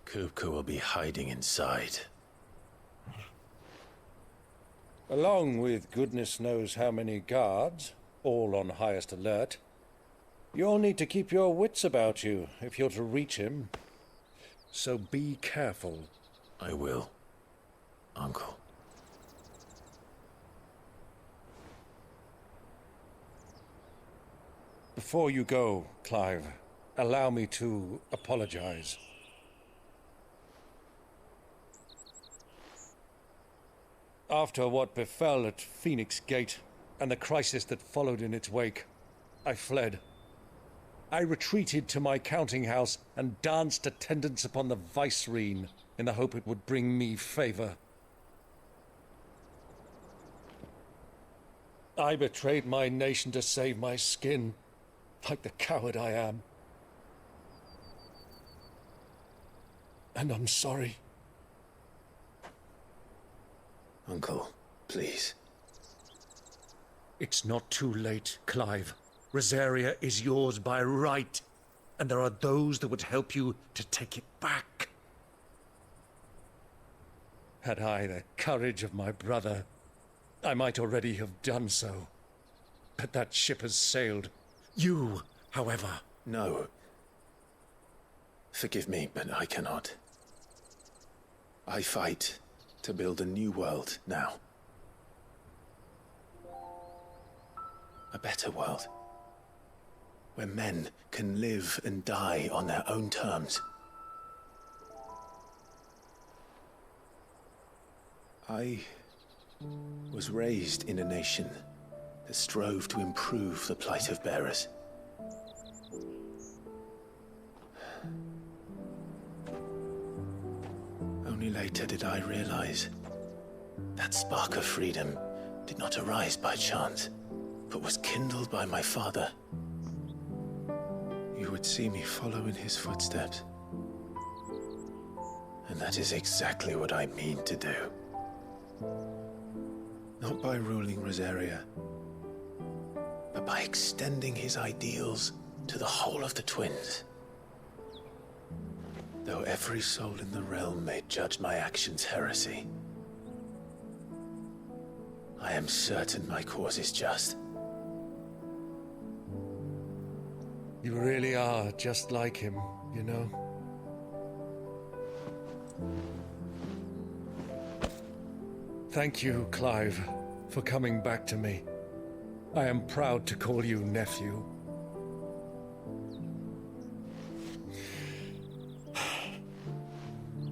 Kupka will be hiding inside. Along with goodness knows how many guards, all on highest alert. You'll need to keep your wits about you if you're to reach him. So be careful. I will, Uncle. Before you go, Clive, allow me to apologize. After what befell at Phoenix Gate and the crisis that followed in its wake, I fled. I retreated to my counting house and danced attendance upon the vicereine in the hope it would bring me favor. I betrayed my nation to save my skin, like the coward I am. And I'm sorry. Uncle, please. It's not too late, Clive. Rosaria is yours by right, and there are those that would help you to take it back. Had I the courage of my brother, I might already have done so. But that ship has sailed. You, however... No. Forgive me, but I cannot. I fight to build a new world now. A better world. Where men can live and die on their own terms. I was raised in a nation that strove to improve the plight of bearers. Only later did I realize that spark of freedom did not arise by chance, but was kindled by my father. You would see me follow in his footsteps. And that is exactly what I mean to do. Not by ruling Rosaria, but by extending his ideals to the whole of the twins. Though every soul in the realm may judge my actions heresy, I am certain my cause is just. You really are just like him, you know? Thank you, Clive, for coming back to me. I am proud to call you nephew.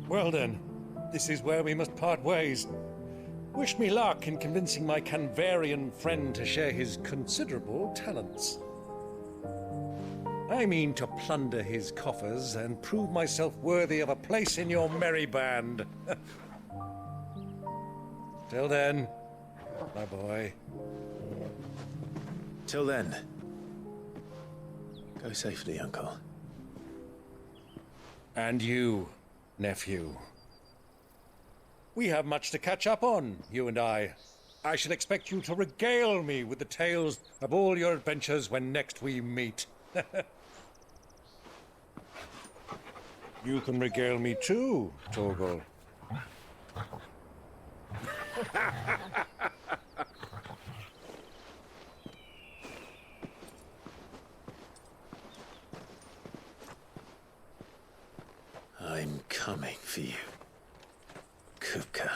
Well then, this is where we must part ways. Wish me luck in convincing my Canvarian friend to share his considerable talents. I mean to plunder his coffers and prove myself worthy of a place in your merry band. Till then, my boy. Till then, go safely, Uncle. And you, nephew. We have much to catch up on, you and I. I shall expect you to regale me with the tales of all your adventures when next we meet. You can regale me too, Torgal. for you, Kupka.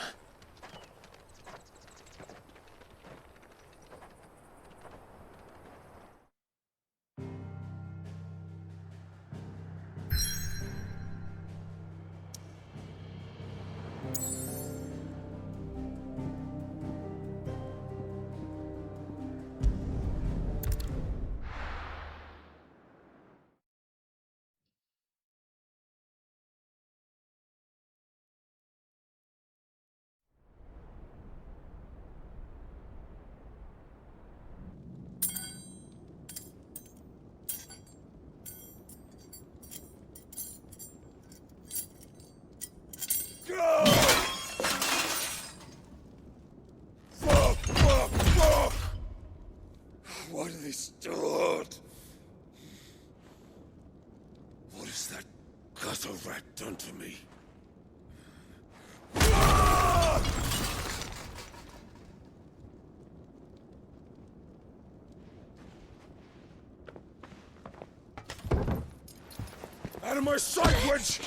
Why do they start? What has that gutter rat done to me? Out of my sight, witch!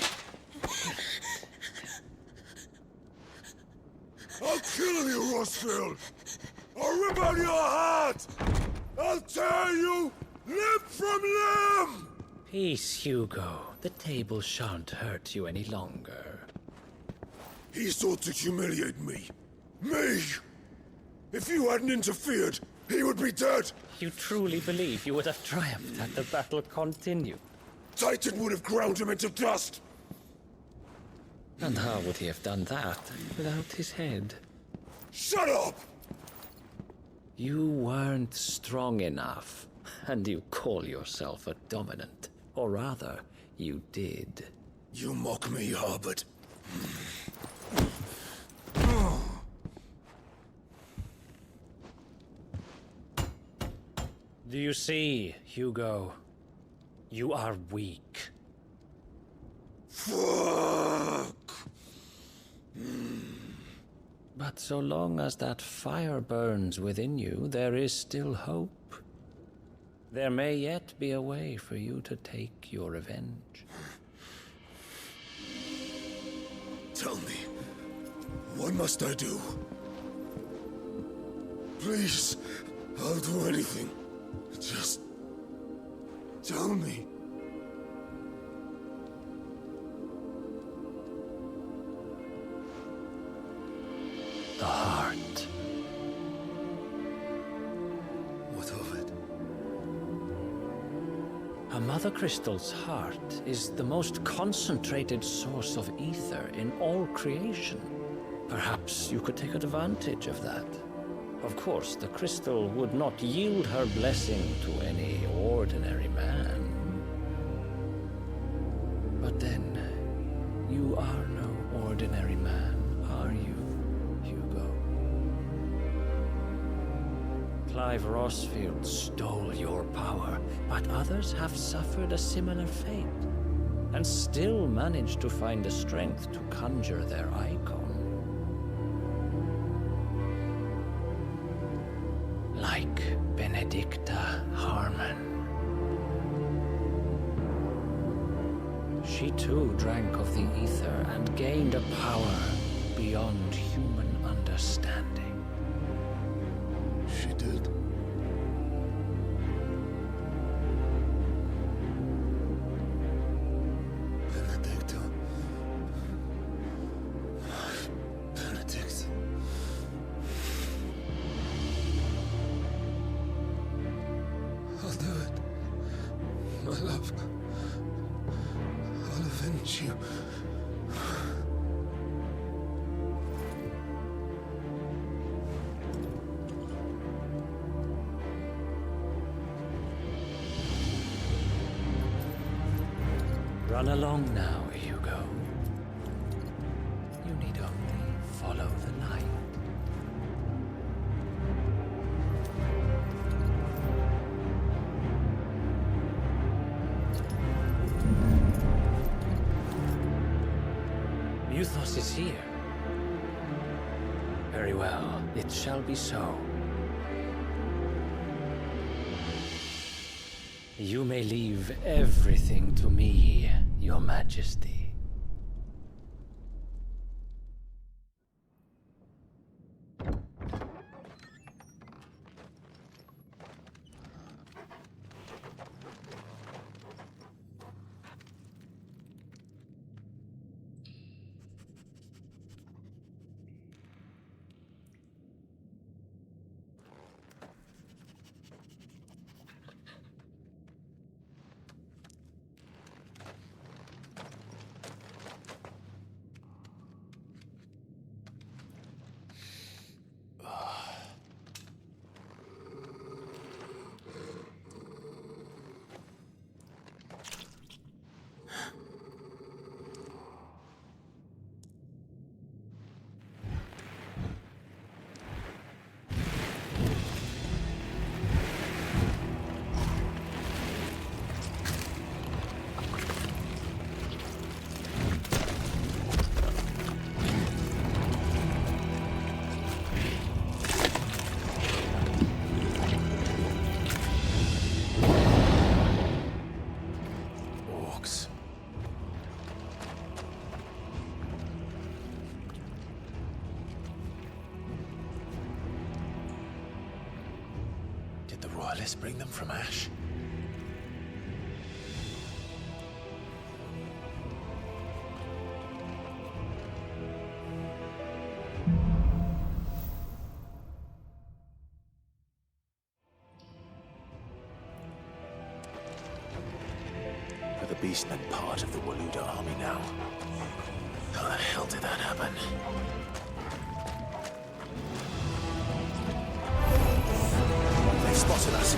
I'll kill you, Rossfield! I'll rip out your heart! I'll tear you limb from limb! Peace, Hugo. The table shan't hurt you any longer. He sought to humiliate me. Me! If you hadn't interfered, he would be dead! You truly believe you would have triumphed had the battle continued? Titan would have ground him into dust! And how would he have done that without his head? Shut up! You weren't strong enough, and you call yourself a dominant. Or rather, you did. You mock me, Harbert. Do you see, Hugo? You are weak. Fuck! But so long as that fire burns within you, there is still hope. There may yet be a way for you to take your revenge. Tell me, what must I do? Please, I'll do anything. Just tell me. The heart. What of it? A Mother Crystal's heart is the most concentrated source of ether in all creation. Perhaps you could take advantage of that. Of course, the crystal would not yield her blessing to any ordinary man. But then, you are no ordinary man, are you, Hugo? Clive Rossfield stole your power, but others have suffered a similar fate, and still managed to find the strength to conjure their icon. Like Benedicta Harmon. She too drank of the ether and gained a power beyond human understanding. She did. Benedicta. Benedict. I'll do it. My love. I'll avenge you. Run along now, Hugo. You need only follow the light. Euthos is here. Very well, it shall be so. You may leave everything to me, Your Majesty. royalists bring them from Ash? Are the beastmen part of the Waluda army now? How the hell did that happen? They've spotted us.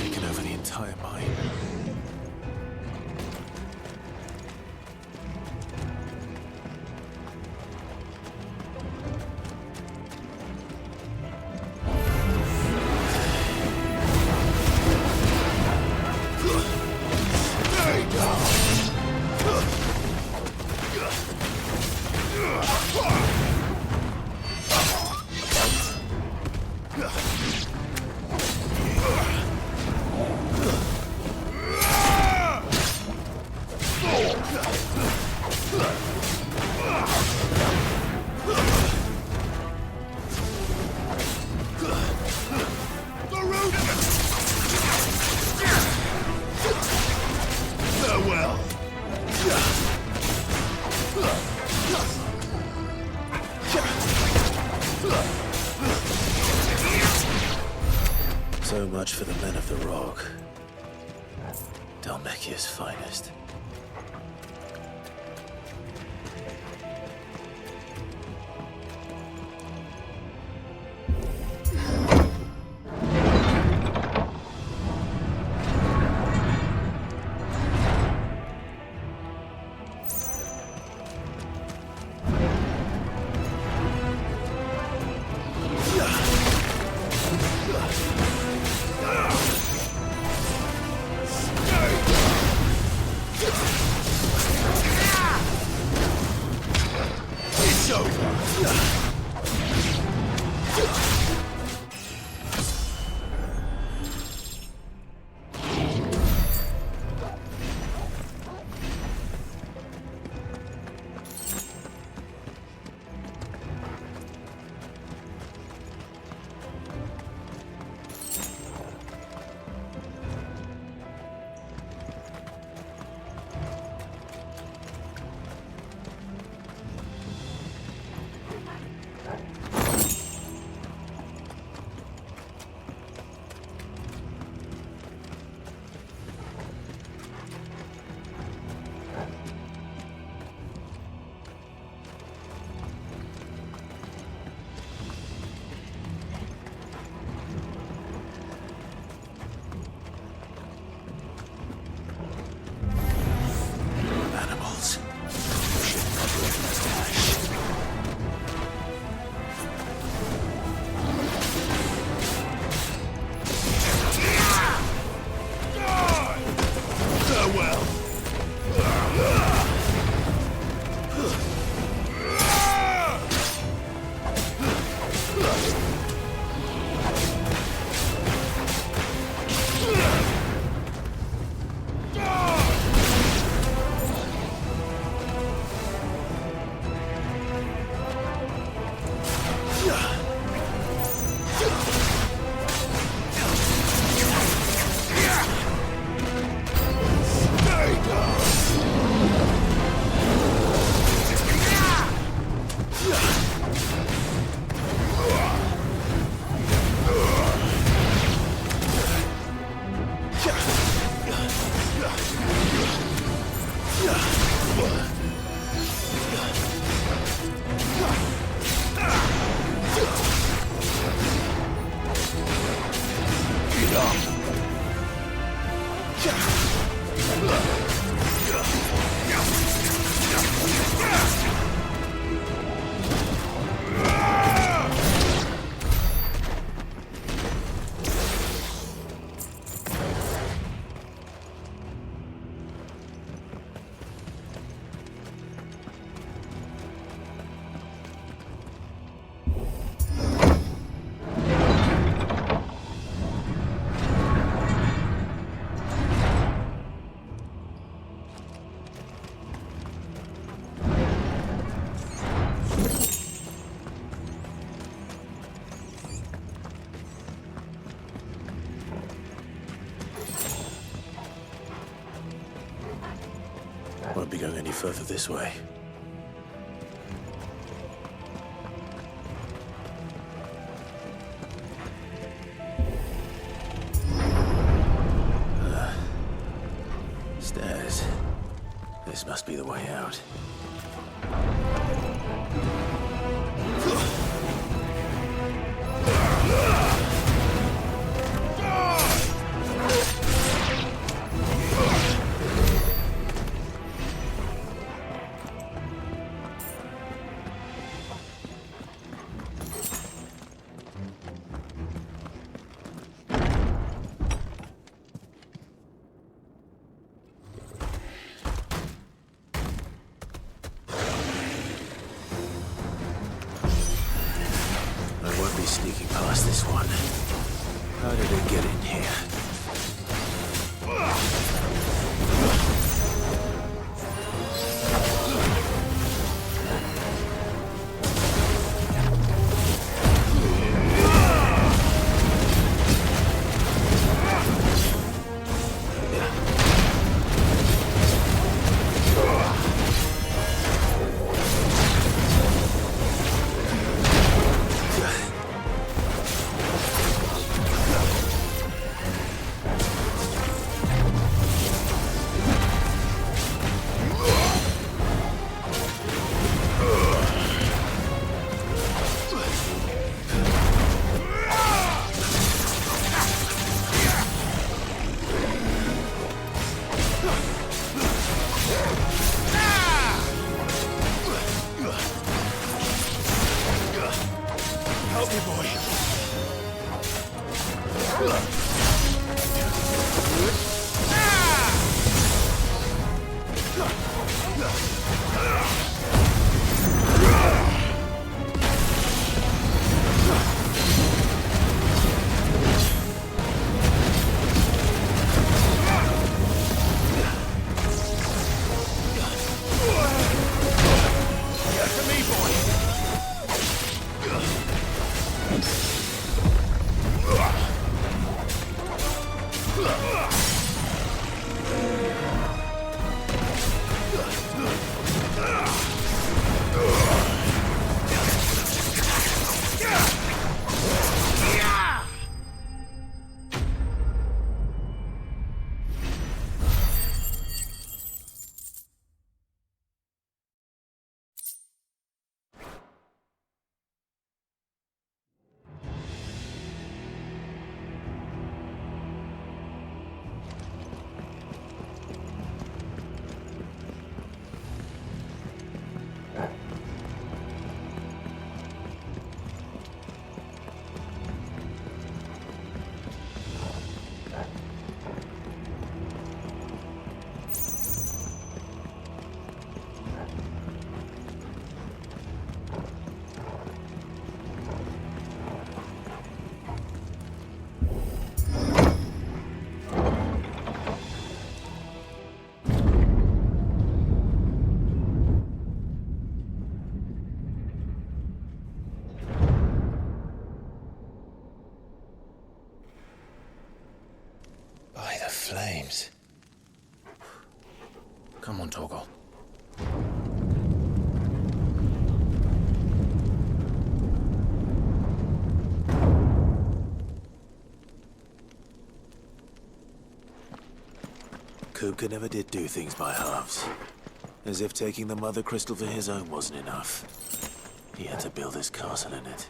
Taken over the entire mine. Farewell. So much for the men of the Rock. Dhalmekia's finest. It's over. be going any further this way. Stairs. This must be the way out. Sneaking past this one. How did it get in here? Flames. Come on, Torgal. Kupka never did do things by halves. As if taking the Mother Crystal for his own wasn't enough. He had to build his castle in it.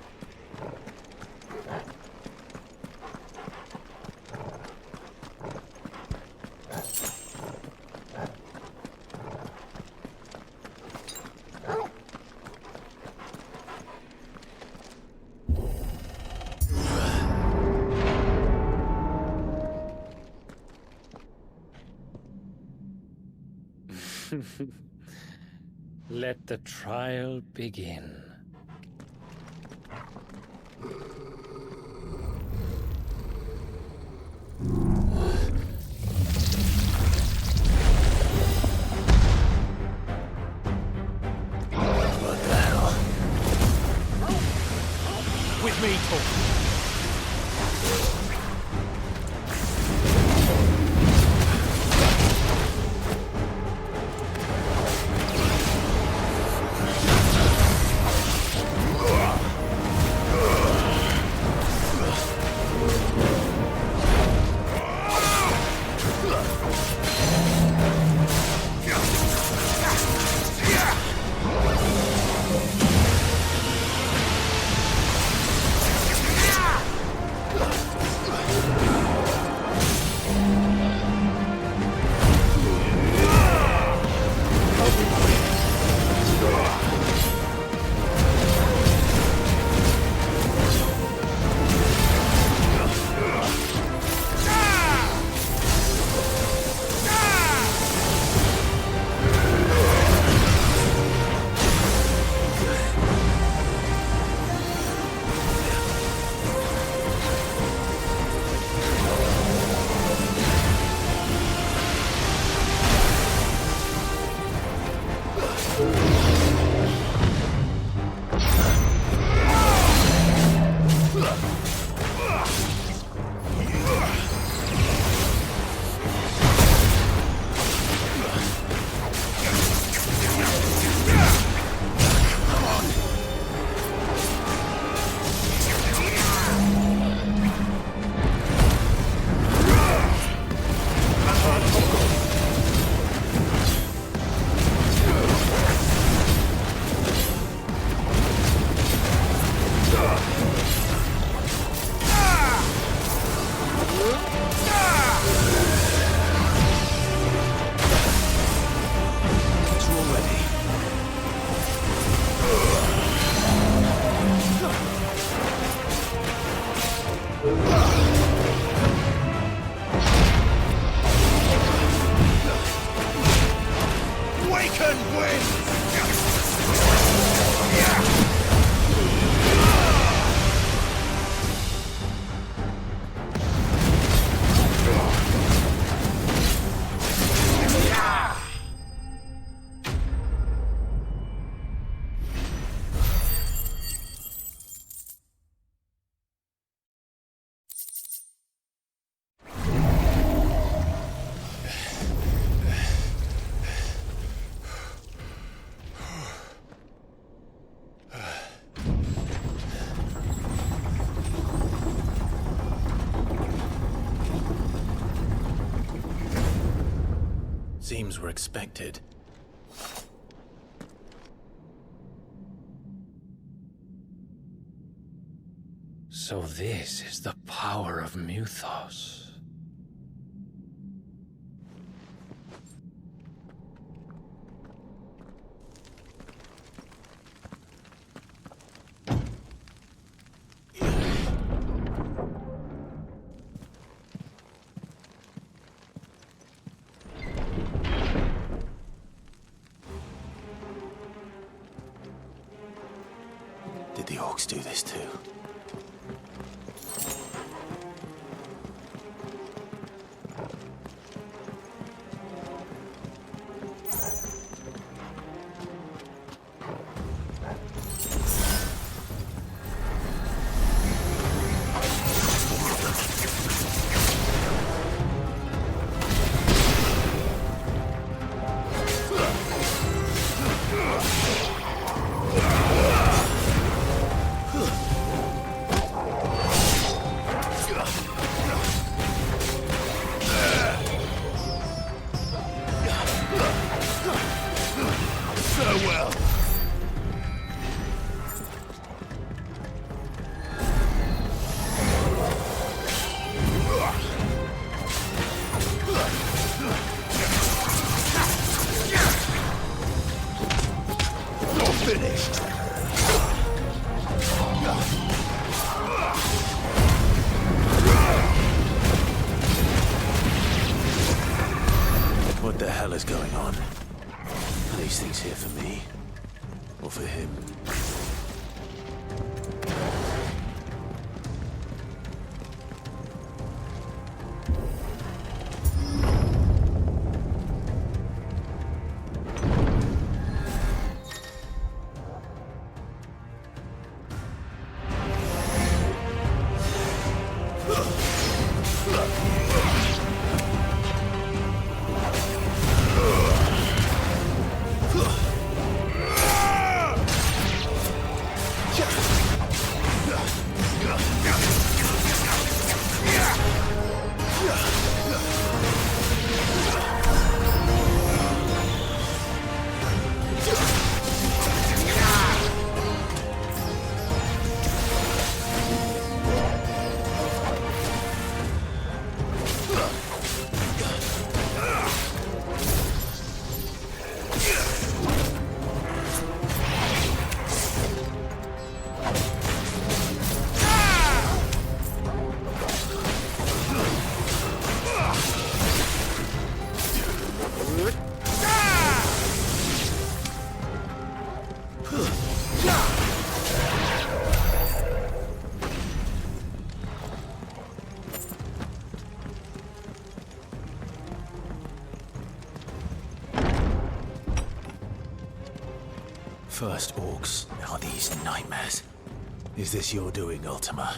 Let the trial begin. What the hell? With me, Torgal. Seems we're expected. So this is the power of Muthos. Did the orcs do this too? What the hell is going on? Are these things here for me? Or for him? First orcs, now these nightmares. Is this your doing, Ultima?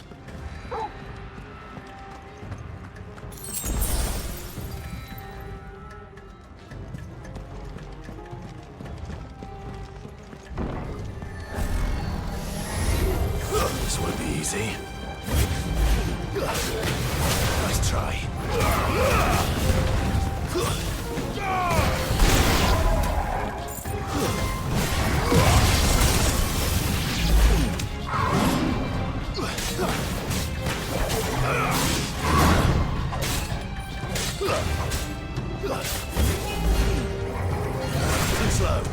This won't be easy. Nice try. Slow.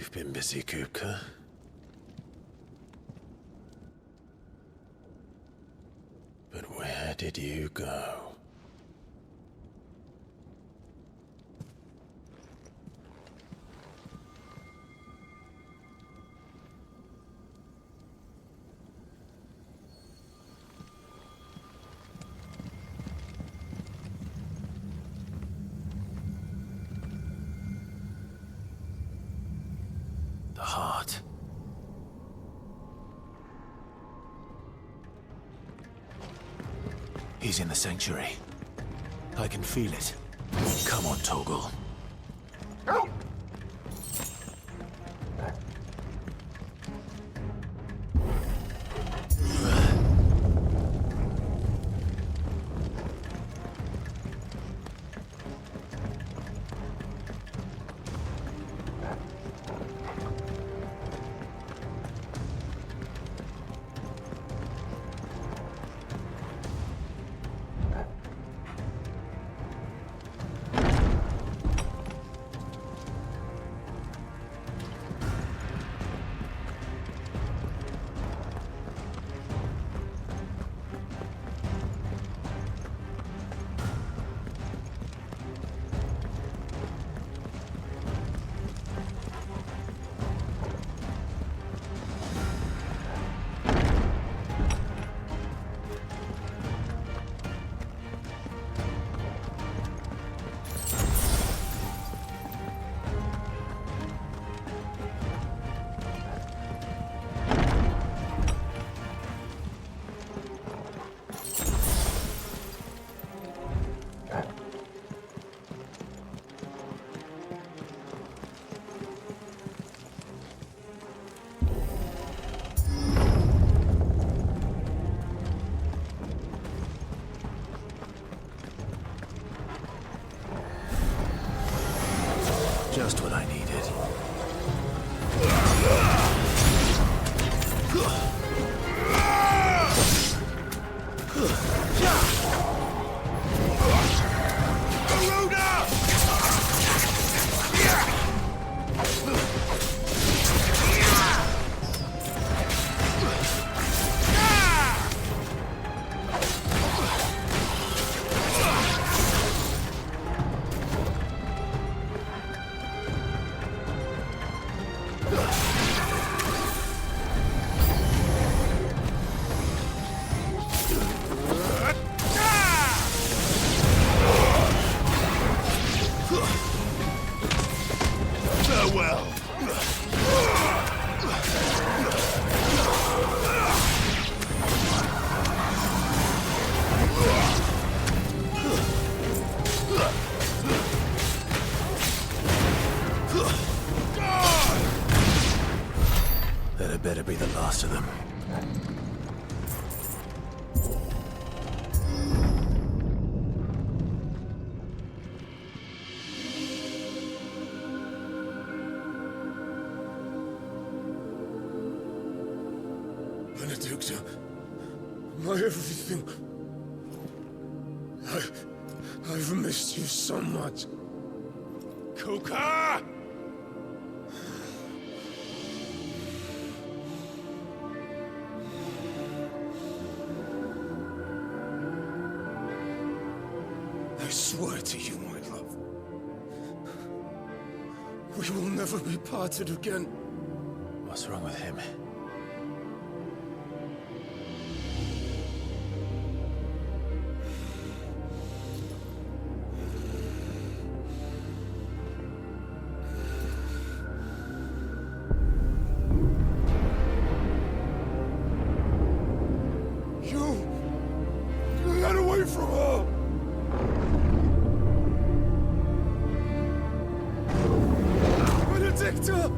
You've been busy, Kupka. But where did you go? The heart. He's in the sanctuary. I can feel it. Come on, Toggle. Just what I needed. That better be the last of them. Benedicta, my everything. I've missed you so much. Kuka! I swear to you, my love, we will never be parted again. What's wrong with him? You got away from her! Benedicta!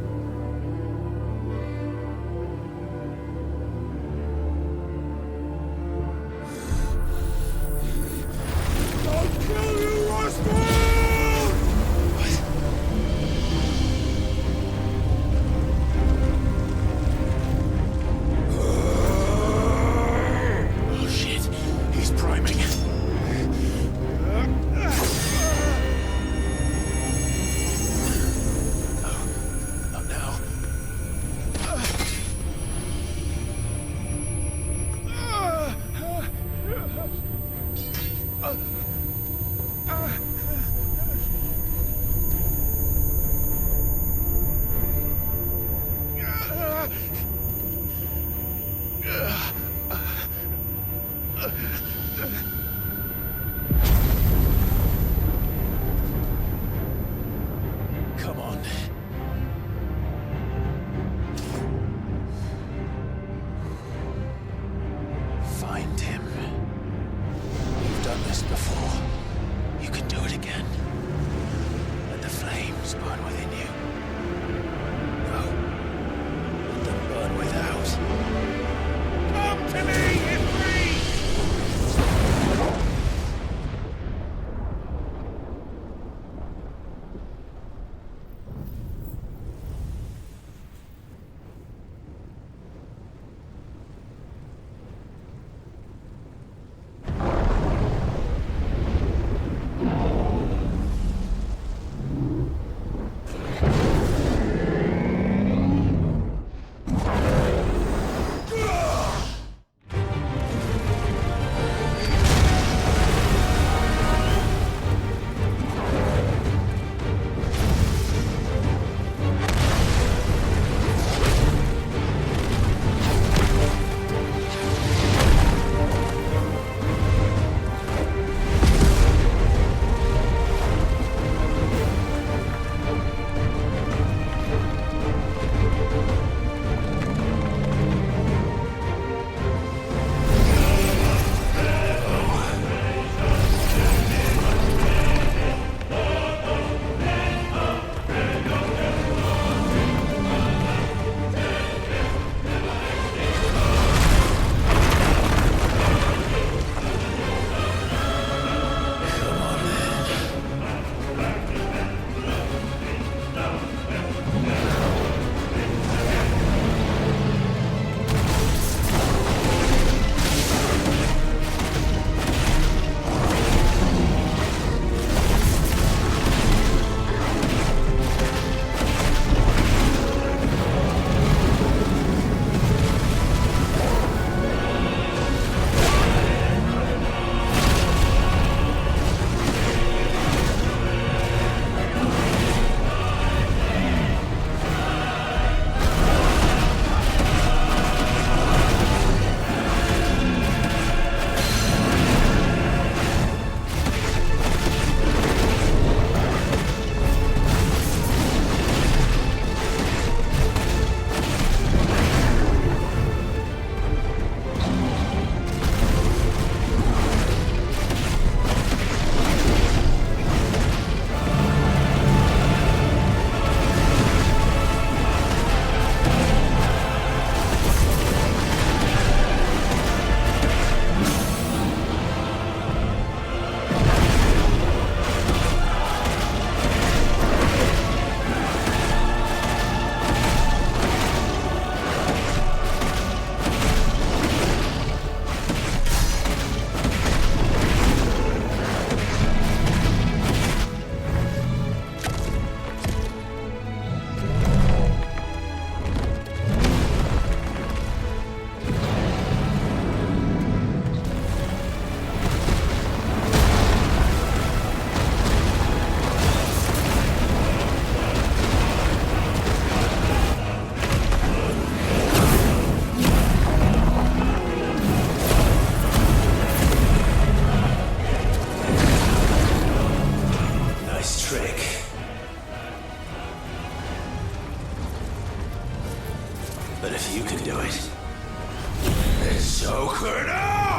But if you can do it, then so could I!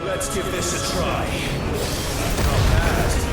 Let's give this a try. Not bad.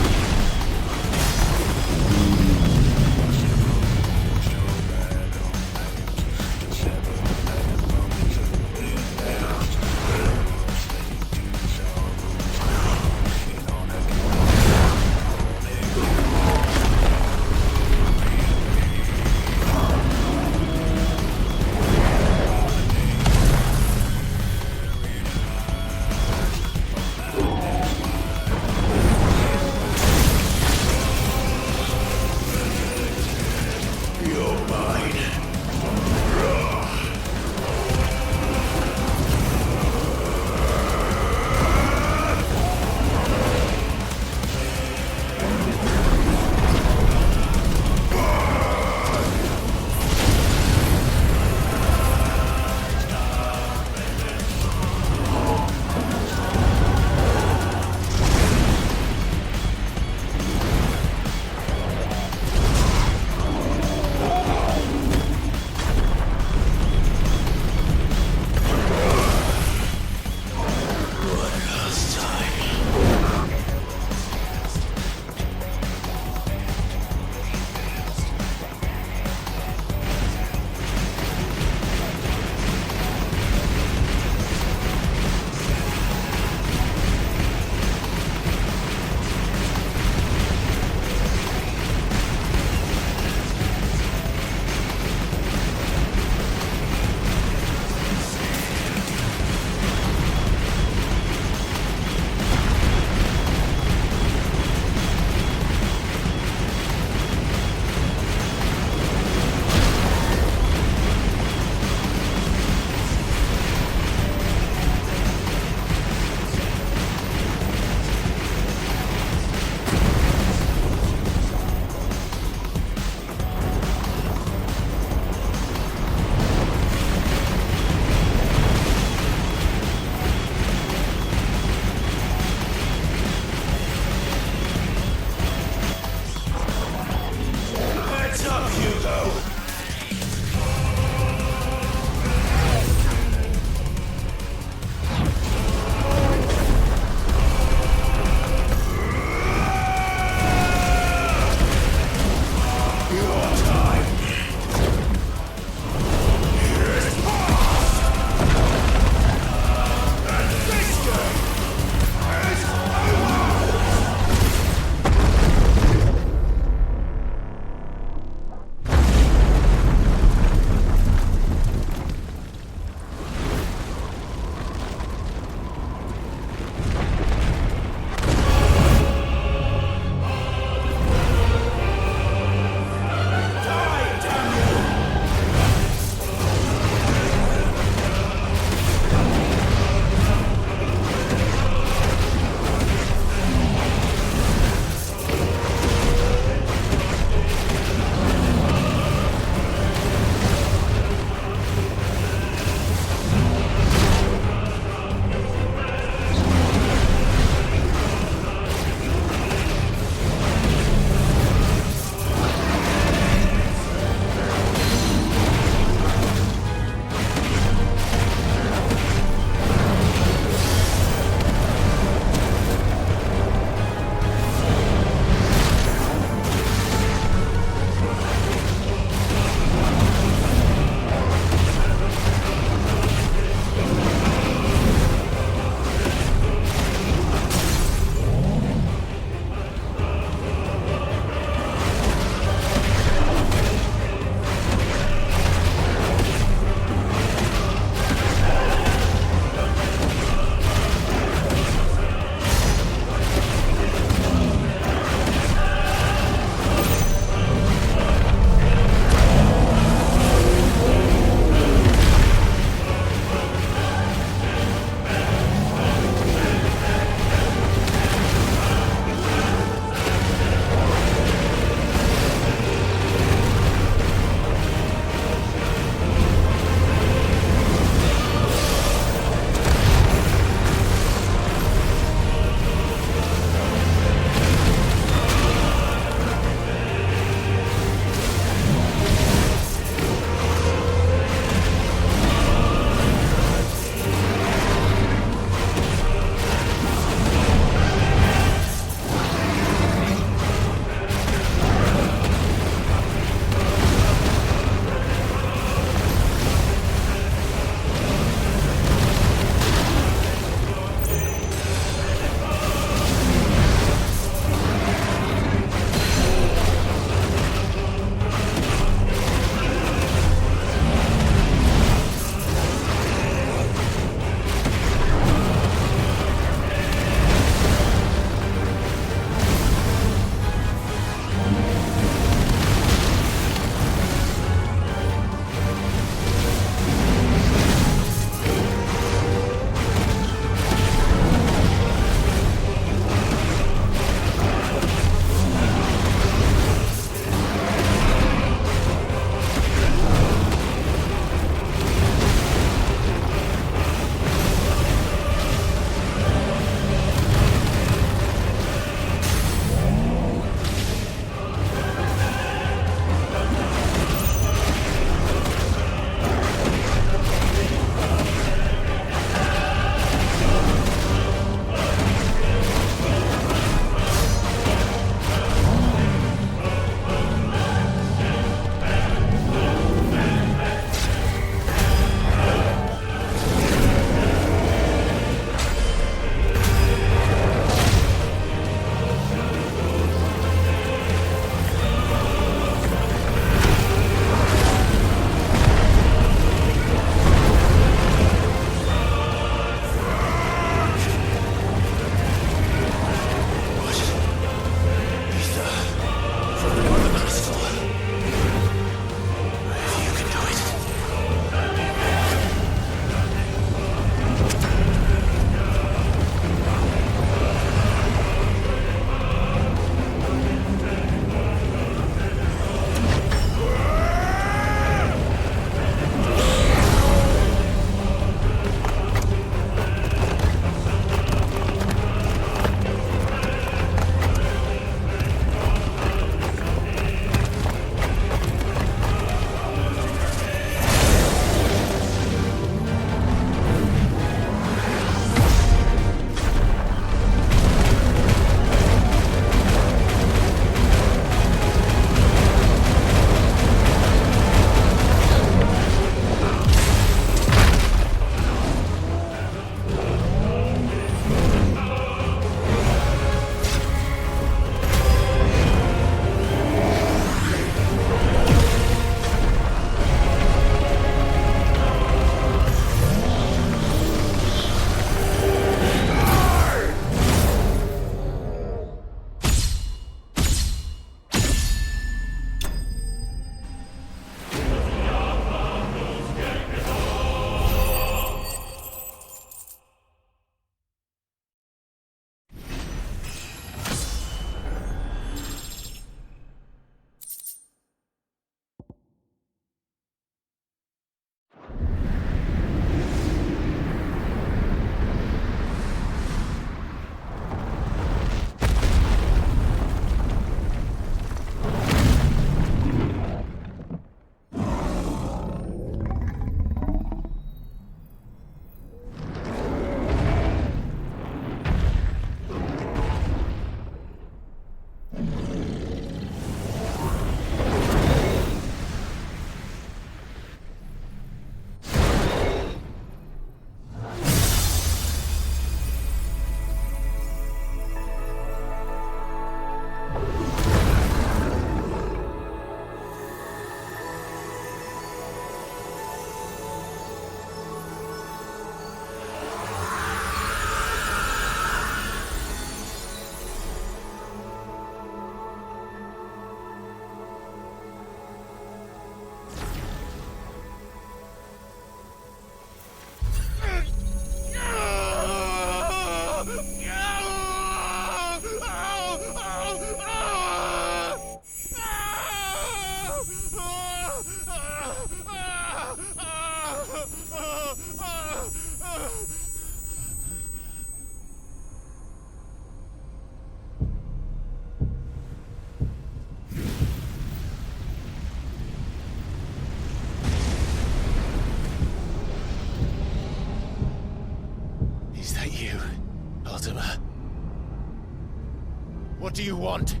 do you want?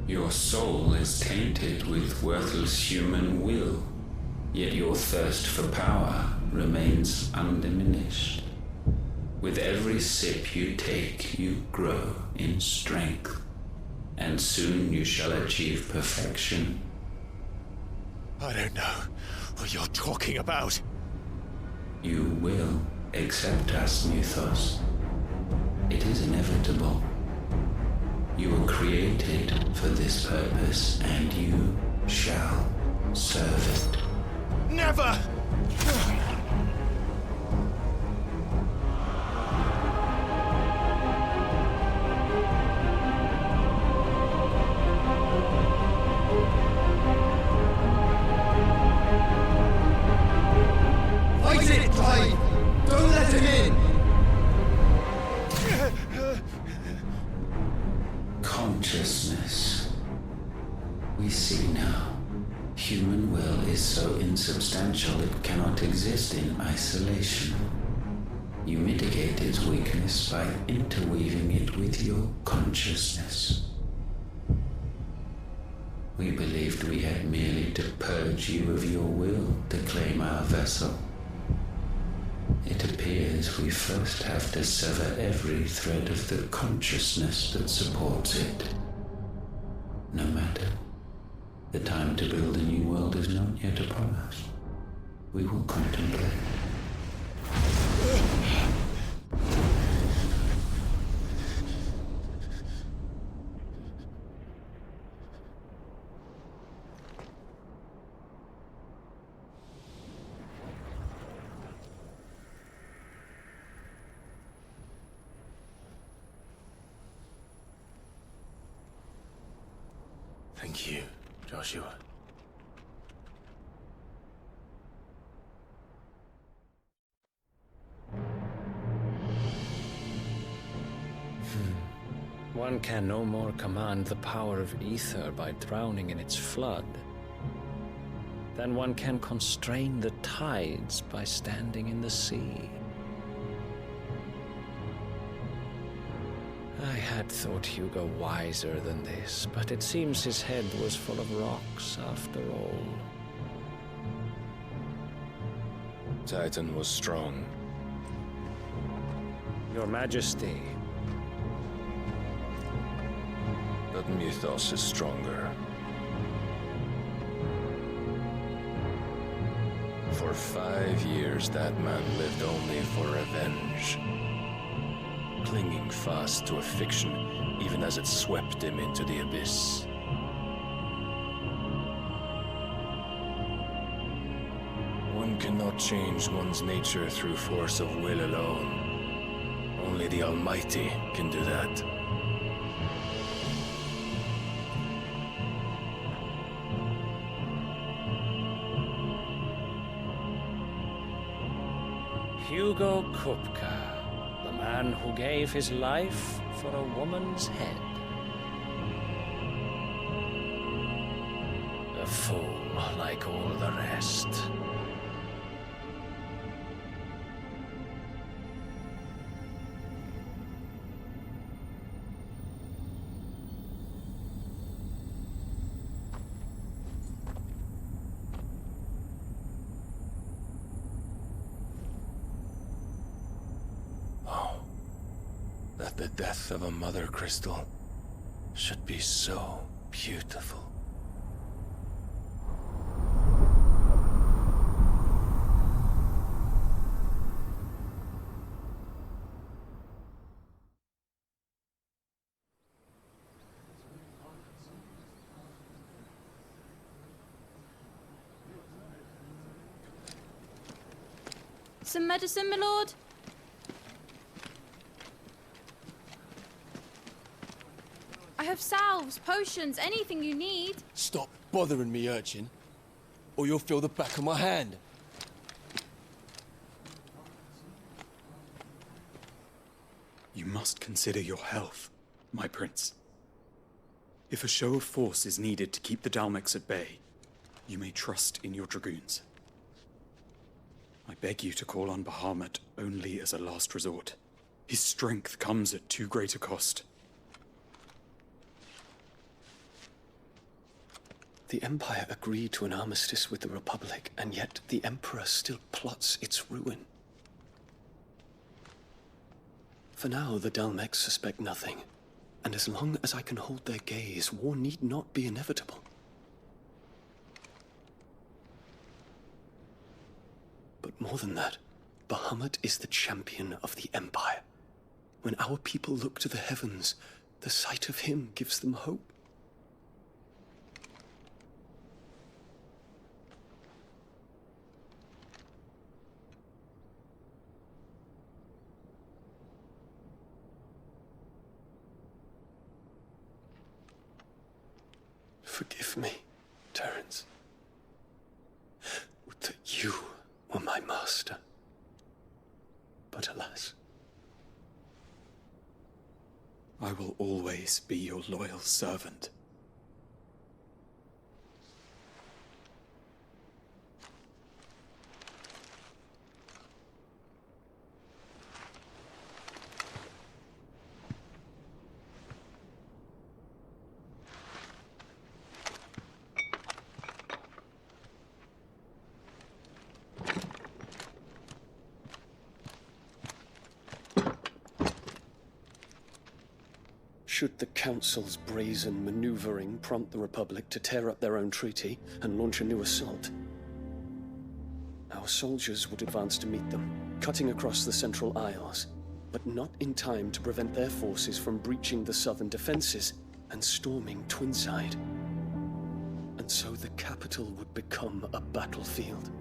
Your soul is tainted with worthless human will, yet your thirst for power remains undiminished. With every sip you take, you grow in strength, and soon you shall achieve perfection. I don't know what you're talking about. You will accept us, Mythos. It is inevitable. You were created for this purpose, and you shall serve it. Never! Fight it, Clive! Don't let him in! Consciousness. We see now. Human will is so insubstantial it cannot exist in isolation. You mitigate its weakness by interweaving it with your consciousness. We believed we had merely to purge you of your will to claim our vessel. It appears we first have to sever every thread of the consciousness that supports it. No matter. The time to build a new world is not yet upon us. We will contemplate. Thank you, Joshua. One can no more command the power of ether by drowning in its flood than one can constrain the tides by standing in the sea. I had thought Hugo wiser than this, but it seems his head was full of rocks after all. Titan was strong. Your Majesty. But Mythos is stronger. For 5 years, that man lived only for revenge. Clinging fast to a fiction, even as it swept him into the abyss. One cannot change one's nature through force of will alone. Only the Almighty can do that. Hugo Kupka, the man who gave his life for a woman's head. A fool like all the rest. That the death of a mother crystal should be so beautiful. Some medicine, my lord? I have salves, potions, anything you need. Stop bothering me, urchin, or you'll feel the back of my hand. You must consider your health, my prince. If a show of force is needed to keep the Dalmex at bay, you may trust in your dragoons. I beg you to call on Bahamut only as a last resort. His strength comes at too great a cost. The Empire agreed to an armistice with the Republic, and yet the Emperor still plots its ruin. For now, the Dalmex suspect nothing, and as long as I can hold their gaze, war need not be inevitable. But more than that, Bahamut is the champion of the Empire. When our people look to the heavens, the sight of him gives them hope. Forgive me, Terence. Would that you were my master. But alas. I will always be your loyal servant. Should the Council's brazen maneuvering prompt the Republic to tear up their own treaty and launch a new assault, our soldiers would advance to meet them, cutting across the Central Isles, but not in time to prevent their forces from breaching the southern defenses and storming Twinside. And so the capital would become a battlefield.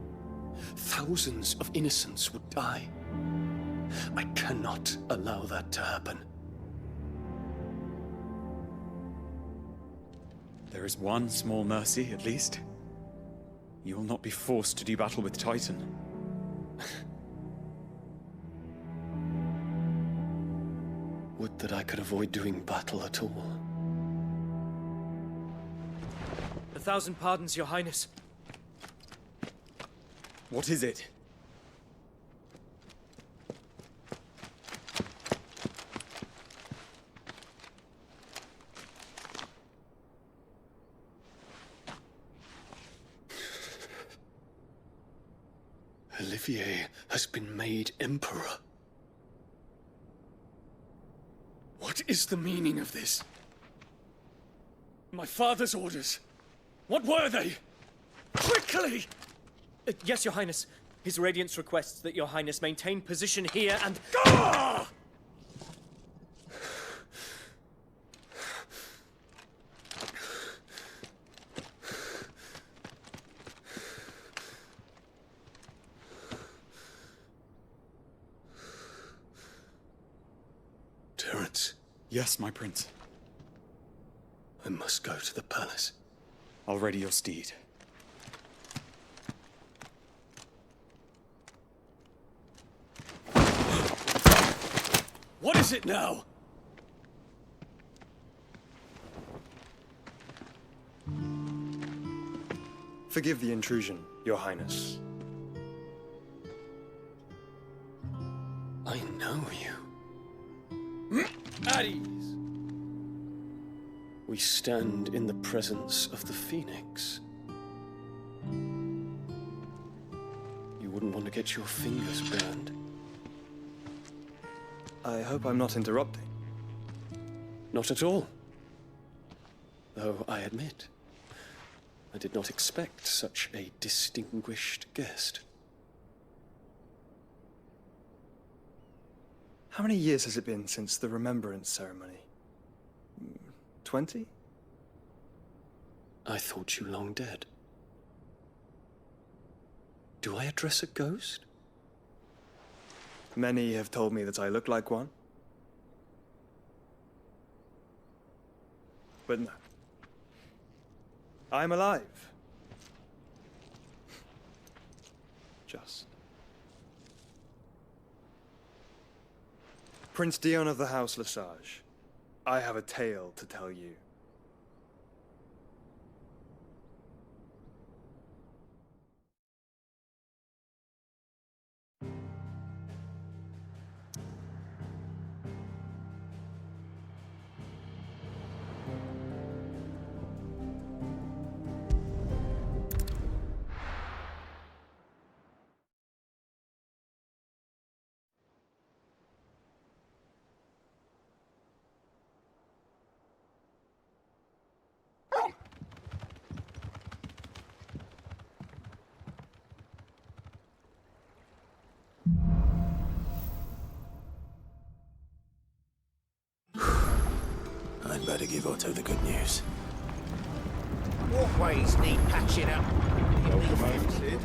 Thousands of innocents would die. I cannot allow that to happen. There is one small mercy, at least. You will not be forced to do battle with Titan. Would that I could avoid doing battle at all. 1,000 pardons, Your Highness. What is it? Olivier has been made Emperor. What is the meaning of this? My father's orders. What were they? Quickly! Yes, Your Highness. His Radiance requests that Your Highness maintain position here and... Ah! Terence. Yes, my prince. I must go to the palace. I'll ready your steed. What is it now? Forgive the intrusion, Your Highness. I know you. At ease. We stand in the presence of the Phoenix. You wouldn't want to get your fingers burned. I hope I'm not interrupting. Not at all. Though I admit, I did not expect such a distinguished guest. How many years has it been since the Remembrance ceremony? 20? I thought you long dead. Do I address a ghost? Many have told me that I look like one. But no. I'm alive. Just. Prince Dion of the House Lesage, I have a tale to tell you. better give Otto the good news. Walkways need patching up. Welcome home, Sid.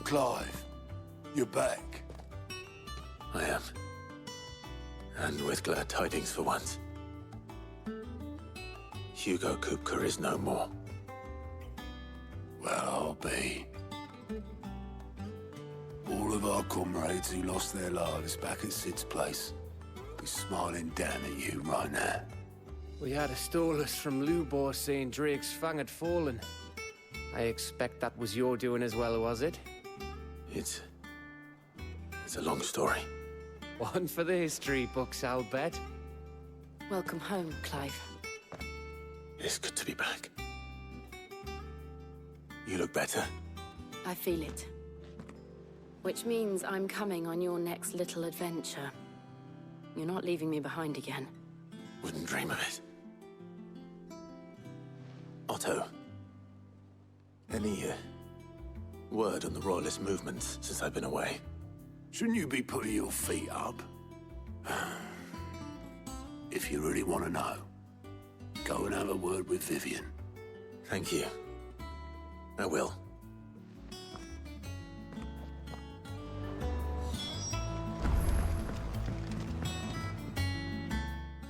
Clive, you're back. I am. And with glad tidings for once. Hugo Kupka is no more. Well, I'll be. All of our comrades who lost their lives back at Sid's place be smiling down at you right now. We had a stolus from Lubor saying Drake's fang had fallen. I expect that was your doing as well, was it? It's a long story. One for the history books, I'll bet. Welcome home, Clive. It's good to be back. You look better. I feel it. Which means I'm coming on your next little adventure. You're not leaving me behind again. Wouldn't dream of it. Otto. Any word on the Royalist movements since I've been away? Shouldn't you be putting your feet up? If you really want to know, go and have a word with Vivian. Thank you. I will.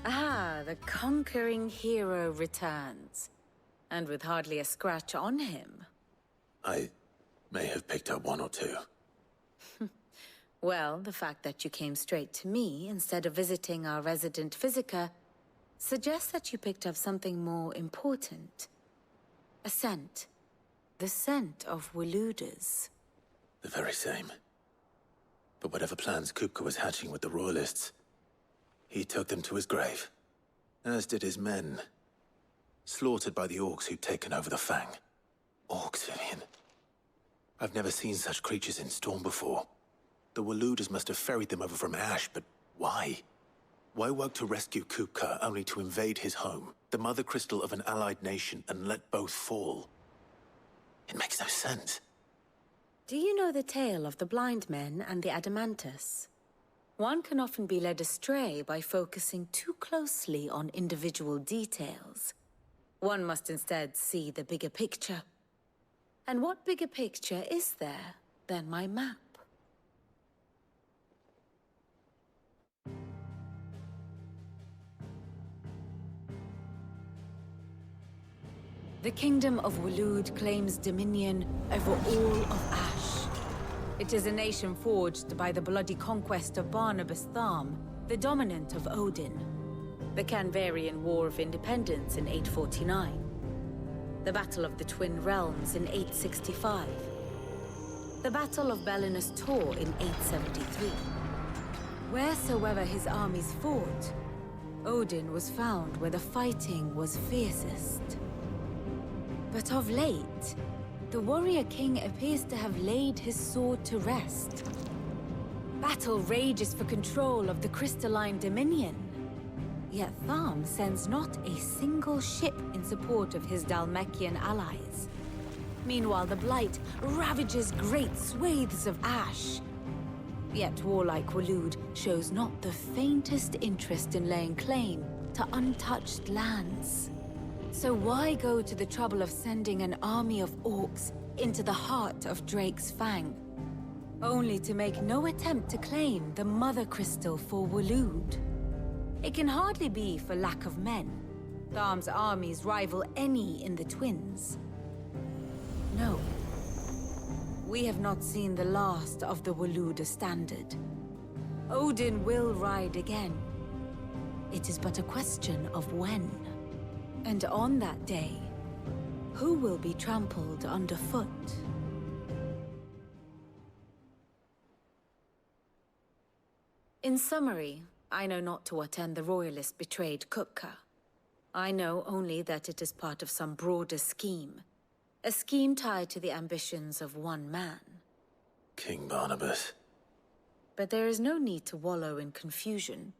Ah, the conquering hero returns. And with hardly a scratch on him. I may have picked up one or two. Well, the fact that you came straight to me instead of visiting our resident Physica suggests that you picked up something more important. A scent. The scent of Waludas. The very same. But whatever plans Kupka was hatching with the Royalists, he took them to his grave. As did his men. Slaughtered by the orcs who'd taken over the Fang. Orcs, Vivian. I've never seen such creatures in Storm before. The Waludas must have ferried them over from Ash, but why? Why work to rescue Kupka only to invade his home, the mother crystal of an allied nation, and let both fall? It makes no sense. Do you know the tale of the blind men and the Adamantus? One can often be led astray by focusing too closely on individual details. One must instead see the bigger picture. And what bigger picture is there than my map? The Kingdom of Waloed claims dominion over all of Ash. It is a nation forged by the bloody conquest of Barnabas Tharm, the dominant of Odin. The Canvarian War of Independence in 849. The Battle of the Twin Realms in 865. The Battle of Belinus Tor in 873. Wheresoever his armies fought, Odin was found where the fighting was fiercest. But of late, the warrior king appears to have laid his sword to rest. Battle rages for control of the crystalline dominion. Yet Tharm sends not a single ship in support of his Dhalmekian allies. Meanwhile, the Blight ravages great swathes of Ash. Yet warlike Waloed shows not the faintest interest in laying claim to untouched lands. So why go to the trouble of sending an army of orcs into the heart of Drake's Fang, only to make no attempt to claim the Mother Crystal for Waloed? It can hardly be for lack of men. Tharm's armies rival any in the Twins. No. We have not seen the last of the Waluda standard. Odin will ride again. It is but a question of when. And on that day, who will be trampled underfoot? In summary, I know not to what end the Royalists betrayed Kupka. I know only that it is part of some broader scheme. A scheme tied to the ambitions of one man. King Barnabas. But there is no need to wallow in confusion.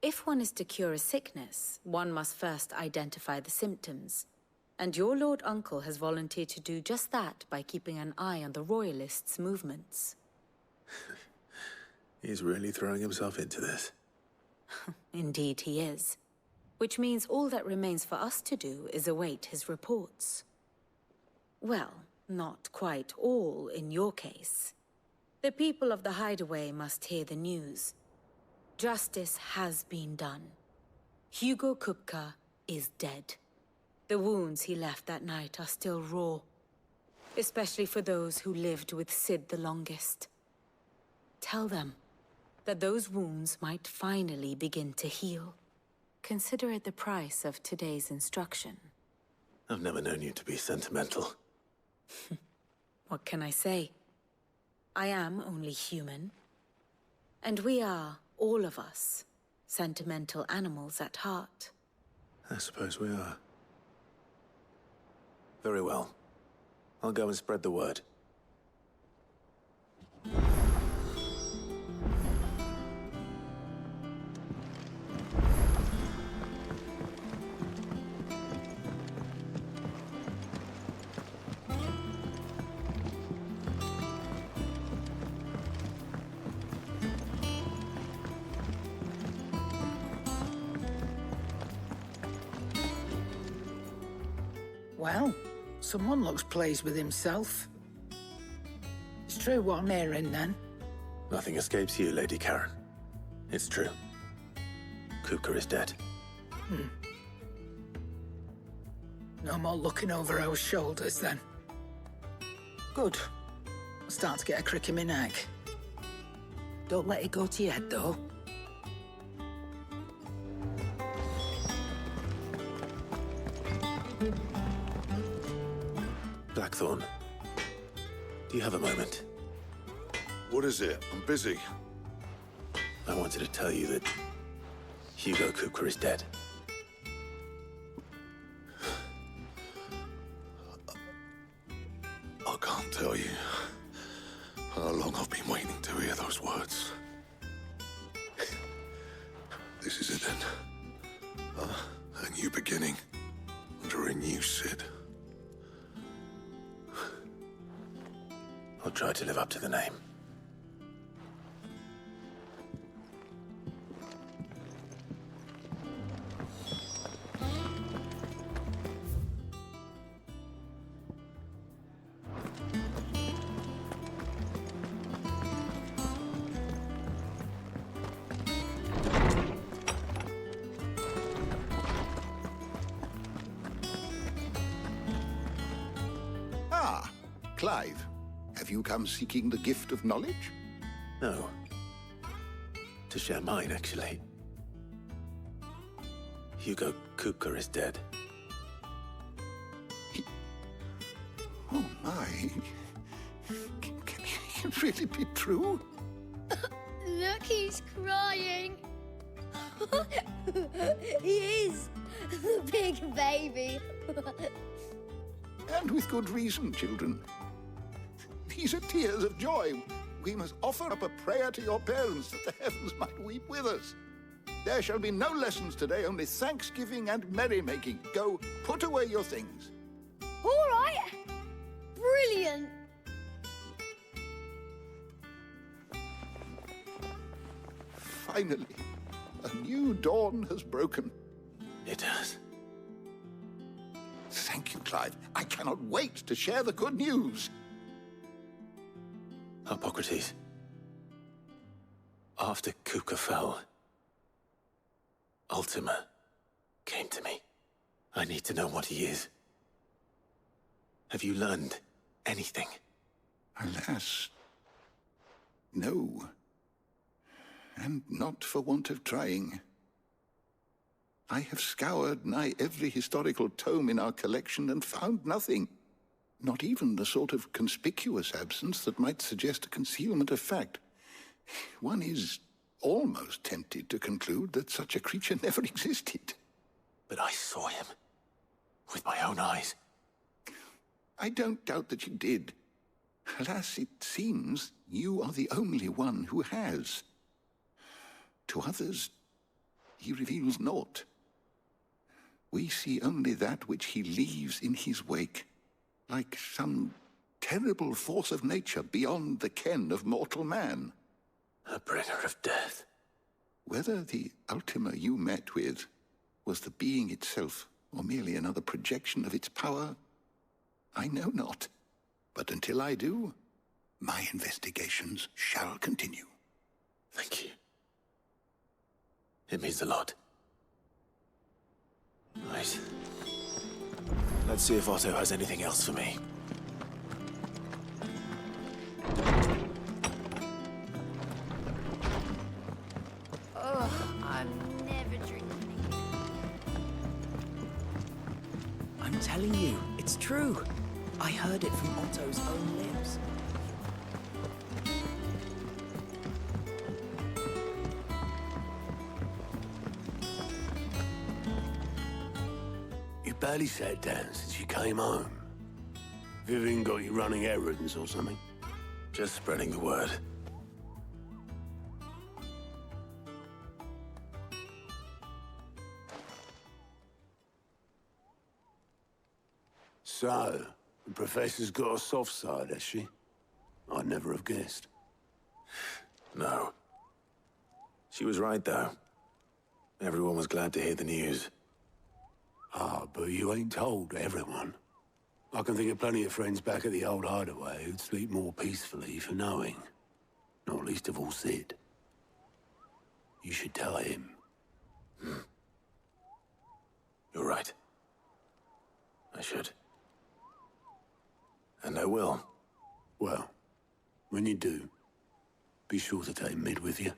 If one is to cure a sickness, one must first identify the symptoms. And your Lord Uncle has volunteered to do just that by keeping an eye on the Royalists' movements. He's really throwing himself into this. Indeed he is. Which means all that remains for us to do is await his reports. Well, not quite all in your case. The people of the Hideaway must hear the news. Justice has been done. Hugo Kupka is dead. The wounds he left that night are still raw. Especially for those who lived with Sid the longest. Tell them that those wounds might finally begin to heal. Consider it the price of today's instruction. I've never known you to be sentimental. What can I say? I am only human. And we are, all of us, sentimental animals at heart. I suppose we are. Very well. I'll go and spread the word. Well, someone looks pleased with himself. It's true what I'm hearing, then. Nothing escapes you, Lady Karen. It's true. Kupka is dead. No more looking over our shoulders, then. Good. I'm starting to get a crick in my neck. Don't let it go to your head, though. Blackthorn, do you have a moment? What is it? I'm busy. I wanted to tell you that Hugo Kupka is dead. I can't tell you how long I've been waiting to hear those words. This is it then. A new beginning under a new Sid. I'll try to live up to the name. Ah, Clive. Have you come seeking the gift of knowledge? No. To share mine, actually. Hugo Kupka is dead. Oh, my. Can it really be true? Look, he's crying. He is. The big baby. And with good reason, children. These are tears of joy. We must offer up a prayer to your parents that the heavens might weep with us. There shall be no lessons today, only thanksgiving and merrymaking. Go, put away your things. All right. Brilliant. Finally, a new dawn has broken. It has. Thank you, Clive. I cannot wait to share the good news. Hippocrates. After Kupka fell, Ultima came to me. I need to know what he is. Have you learned anything? Alas, no. And not for want of trying. I have scoured nigh every historical tome in our collection and found nothing. Not even the sort of conspicuous absence that might suggest a concealment of fact. One is almost tempted to conclude that such a creature never existed. But I saw him. With my own eyes. I don't doubt that you did. Alas, it seems you are the only one who has. To others, he reveals naught. We see only that which he leaves in his wake, like some terrible force of nature beyond the ken of mortal man. A bringer of death. Whether the Ultima you met with was the being itself, or merely another projection of its power, I know not. But until I do, my investigations shall continue. Thank you. It means a lot. Right. Let's see if Otto has anything else for me. Oh, I'm never drinking again. I'm telling you, it's true. I heard it from Otto's own lips. You barely sat down since you came home. Vivian got you running errands or something? Just spreading the word. So, the Professor's got a soft side, has she? I'd never have guessed. No. She was right, though. Everyone was glad to hear the news. Ah, but you ain't told everyone. I can think of plenty of friends back at the old hideaway who'd sleep more peacefully for knowing. Not least of all Sid. You should tell him. You're right. I should. And I will. Well, when you do, be sure to take Mid with you.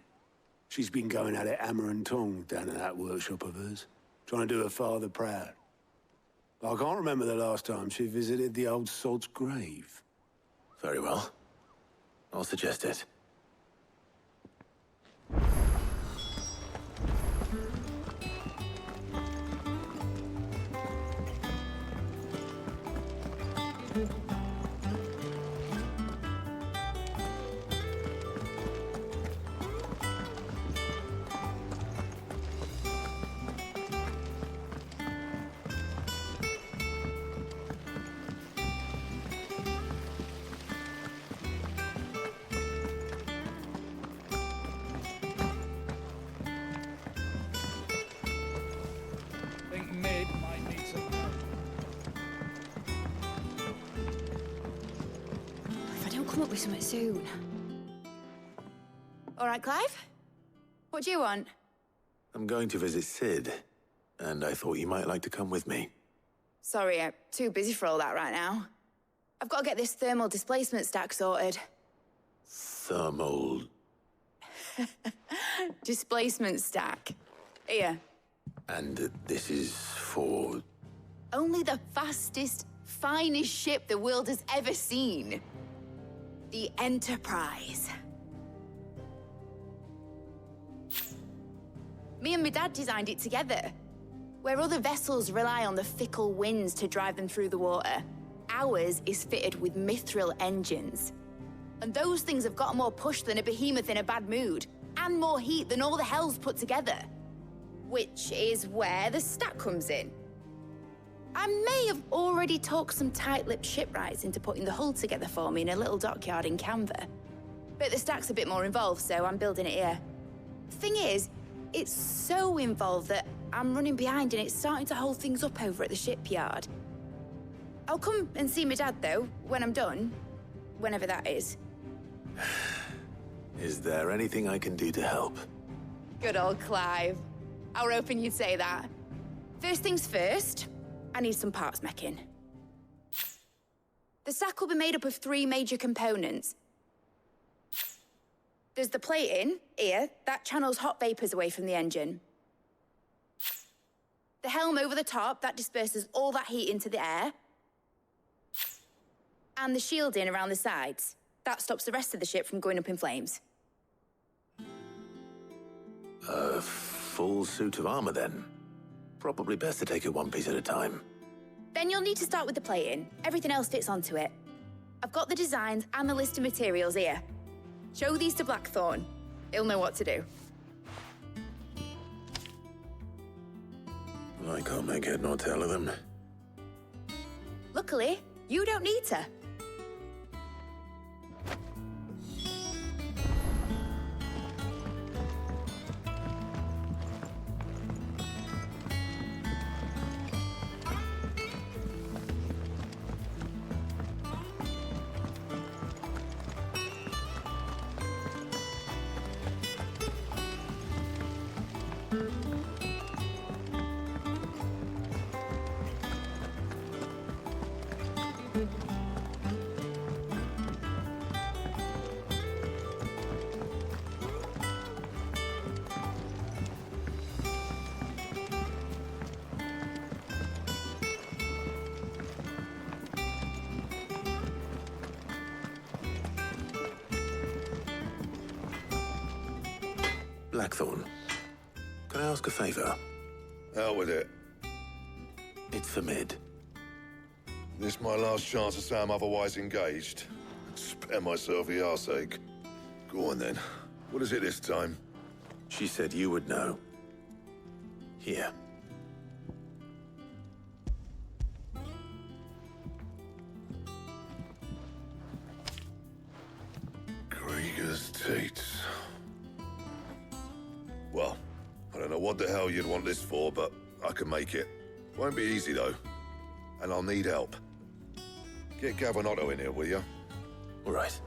She's been going at it hammer and tong down in that workshop of hers, trying to do her father proud. I can't remember the last time she visited the old sod's grave. Very well. I'll suggest it. Come up with something soon. All right, Clive? What do you want? I'm going to visit Sid, and I thought you might like to come with me. Sorry, I'm too busy for all that right now. I've got to get this thermal displacement stack sorted. Thermal... Displacement stack. Here. And this is for... Only the fastest, finest ship the world has ever seen. The Enterprise. Me and my dad designed it together. Where other vessels rely on the fickle winds to drive them through the water, ours is fitted with mithril engines. And those things have got more push than a behemoth in a bad mood, and more heat than all the hells put together. Which is where the stack comes in. I may have already talked some tight-lipped shipwrights into putting the hull together for me in a little dockyard in Canva. But the stack's a bit more involved, so I'm building it here. Thing is, it's so involved that I'm running behind and it's starting to hold things up over at the shipyard. I'll come and see my dad, though, when I'm done. Whenever that is. Is there anything I can do to help? Good old Clive. I were hoping you'd say that. First things first, I need some parts making. The stack will be made up of 3 major components. There's the plating, here, that channels hot vapors away from the engine. The helm over the top, that disperses all that heat into the air. And the shielding around the sides. That stops the rest of the ship from going up in flames. A full suit of armor, then? Probably best to take it one piece at a time. Then you'll need to start with the plating. Everything else fits onto it. I've got the designs and the list of materials here. Show these to Blackthorn. He'll know what to do. I can't make head nor tail of them. Luckily, you don't need to. Blackthorn, can I ask a favor? Out with it. It's for Mid. This my last chance to say I'm otherwise engaged. Spare myself the arseache. Go on then. What is it this time? She said you would know. Here. Krieger's Tates. Well, I don't know what the hell you'd want this for, but I can make it. Won't be easy, though. And I'll need help. Get Gavinotto in here, will you? All right.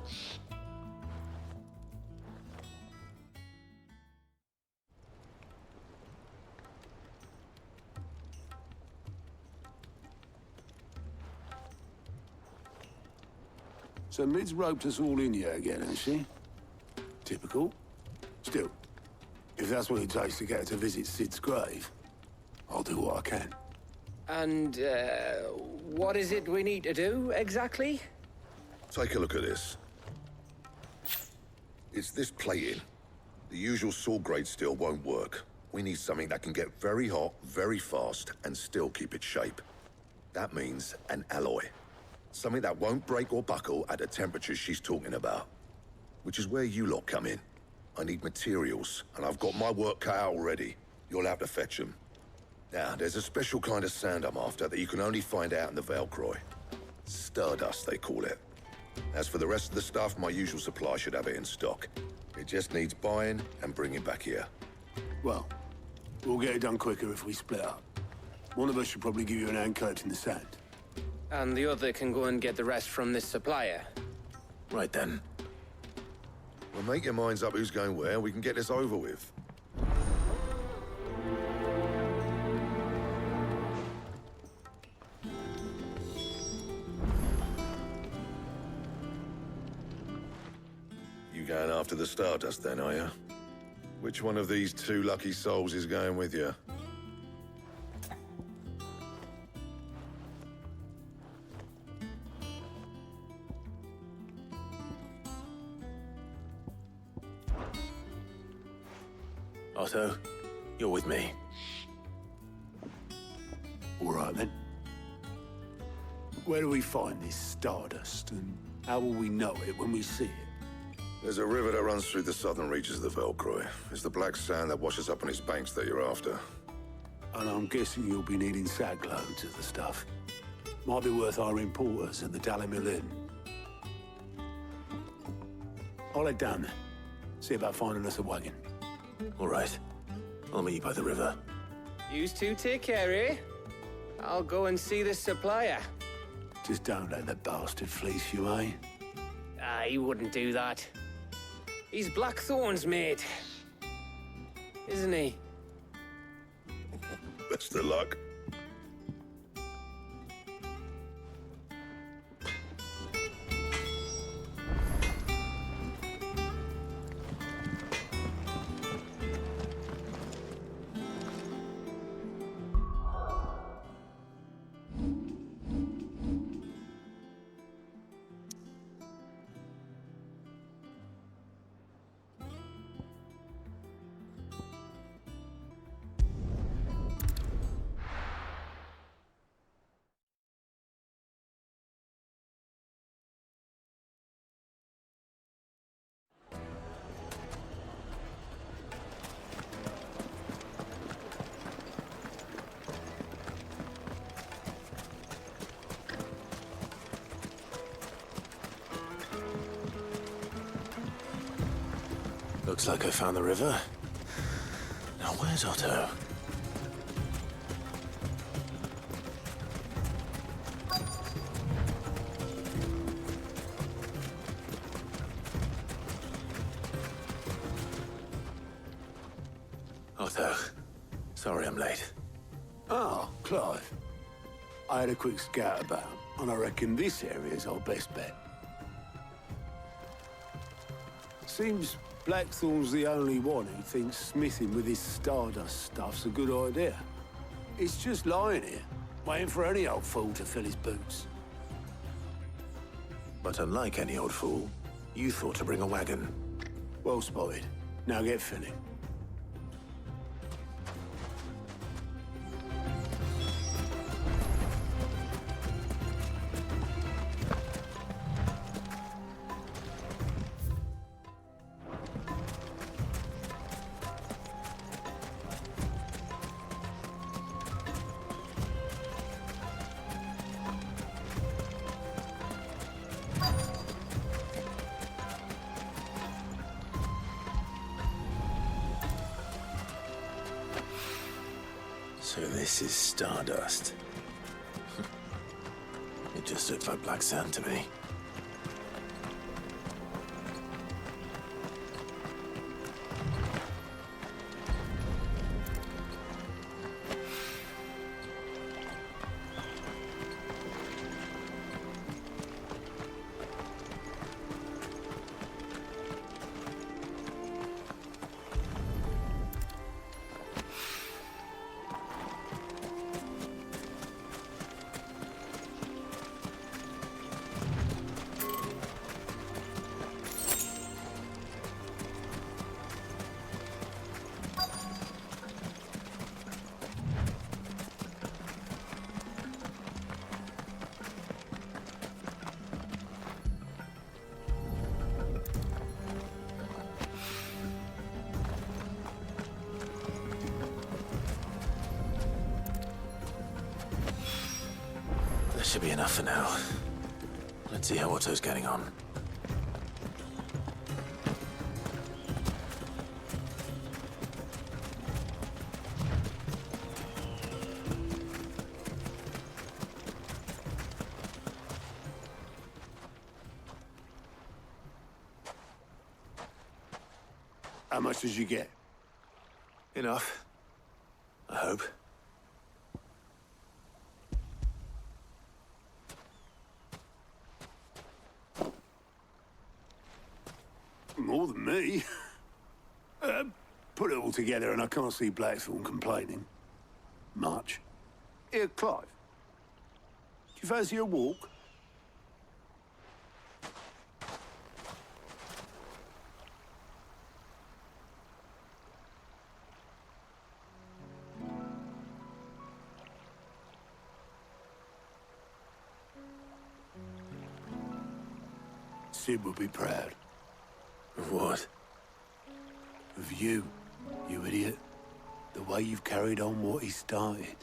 So Mid's roped us all in here again, hasn't she? Typical. Still, if that's what it takes to get her to visit Sid's grave, I'll do what I can. And, what is it we need to do, exactly? Take a look at this. It's this plating. The usual sword grade steel won't work. We need something that can get very hot, very fast, and still keep its shape. That means an alloy. Something that won't break or buckle at the temperatures she's talking about. Which is where you lot come in. I need materials, and I've got my work cut out already. You'll have to fetch them. Now, there's a special kind of sand I'm after that you can only find out in the Velcroy. Stardust, they call it. As for the rest of the stuff, my usual supply should have it in stock. It just needs buying and bringing back here. Well, we'll get it done quicker if we split up. One of us should probably give you an hand coat in the sand. And the other can go and get the rest from this supplier. Right then. Well, make your minds up who's going where, and we can get this over with. You going after the Stardust then, are you? Which one of these two lucky souls is going with you? Otto, you're with me. All right, then. Where do we find this Stardust, and how will we know it when we see it? There's a river that runs through the southern reaches of the Velcroy. It's the black sand that washes up on its banks that you're after. And I'm guessing you'll be needing sack loads of the stuff. Might be worth our importers at the Dalimil Inn. I'll head down there. See about finding us a wagon. All right. I'll meet you by the river. Yous two take care, eh? I'll go and see this supplier. Just don't let the bastard fleece you, eh? He wouldn't do that. He's Blackthorn's mate. Isn't he? Best of luck. Looks like I found the river. Now where's Otto? Otto, sorry I'm late. Oh, Clive. I had a quick scout about, and I reckon this area's our best bet. Seems Blackthorn's the only one who thinks smithing with his Stardust stuff's a good idea. It's just lying here, waiting for any old fool to fill his boots. But unlike any old fool, you thought to bring a wagon. Well spotted. Now get filling. So this is Stardust. It just looks like black sand to me. That should be enough for now. Let's see how Otto's getting on. How much did you get? Enough. I hope. More than me. Put it all together and I can't see Blackthorn complaining. Much. Here, Clive. Do you fancy a walk? Sid will be proud. Of what? Of you, you idiot. The way you've carried on what he started.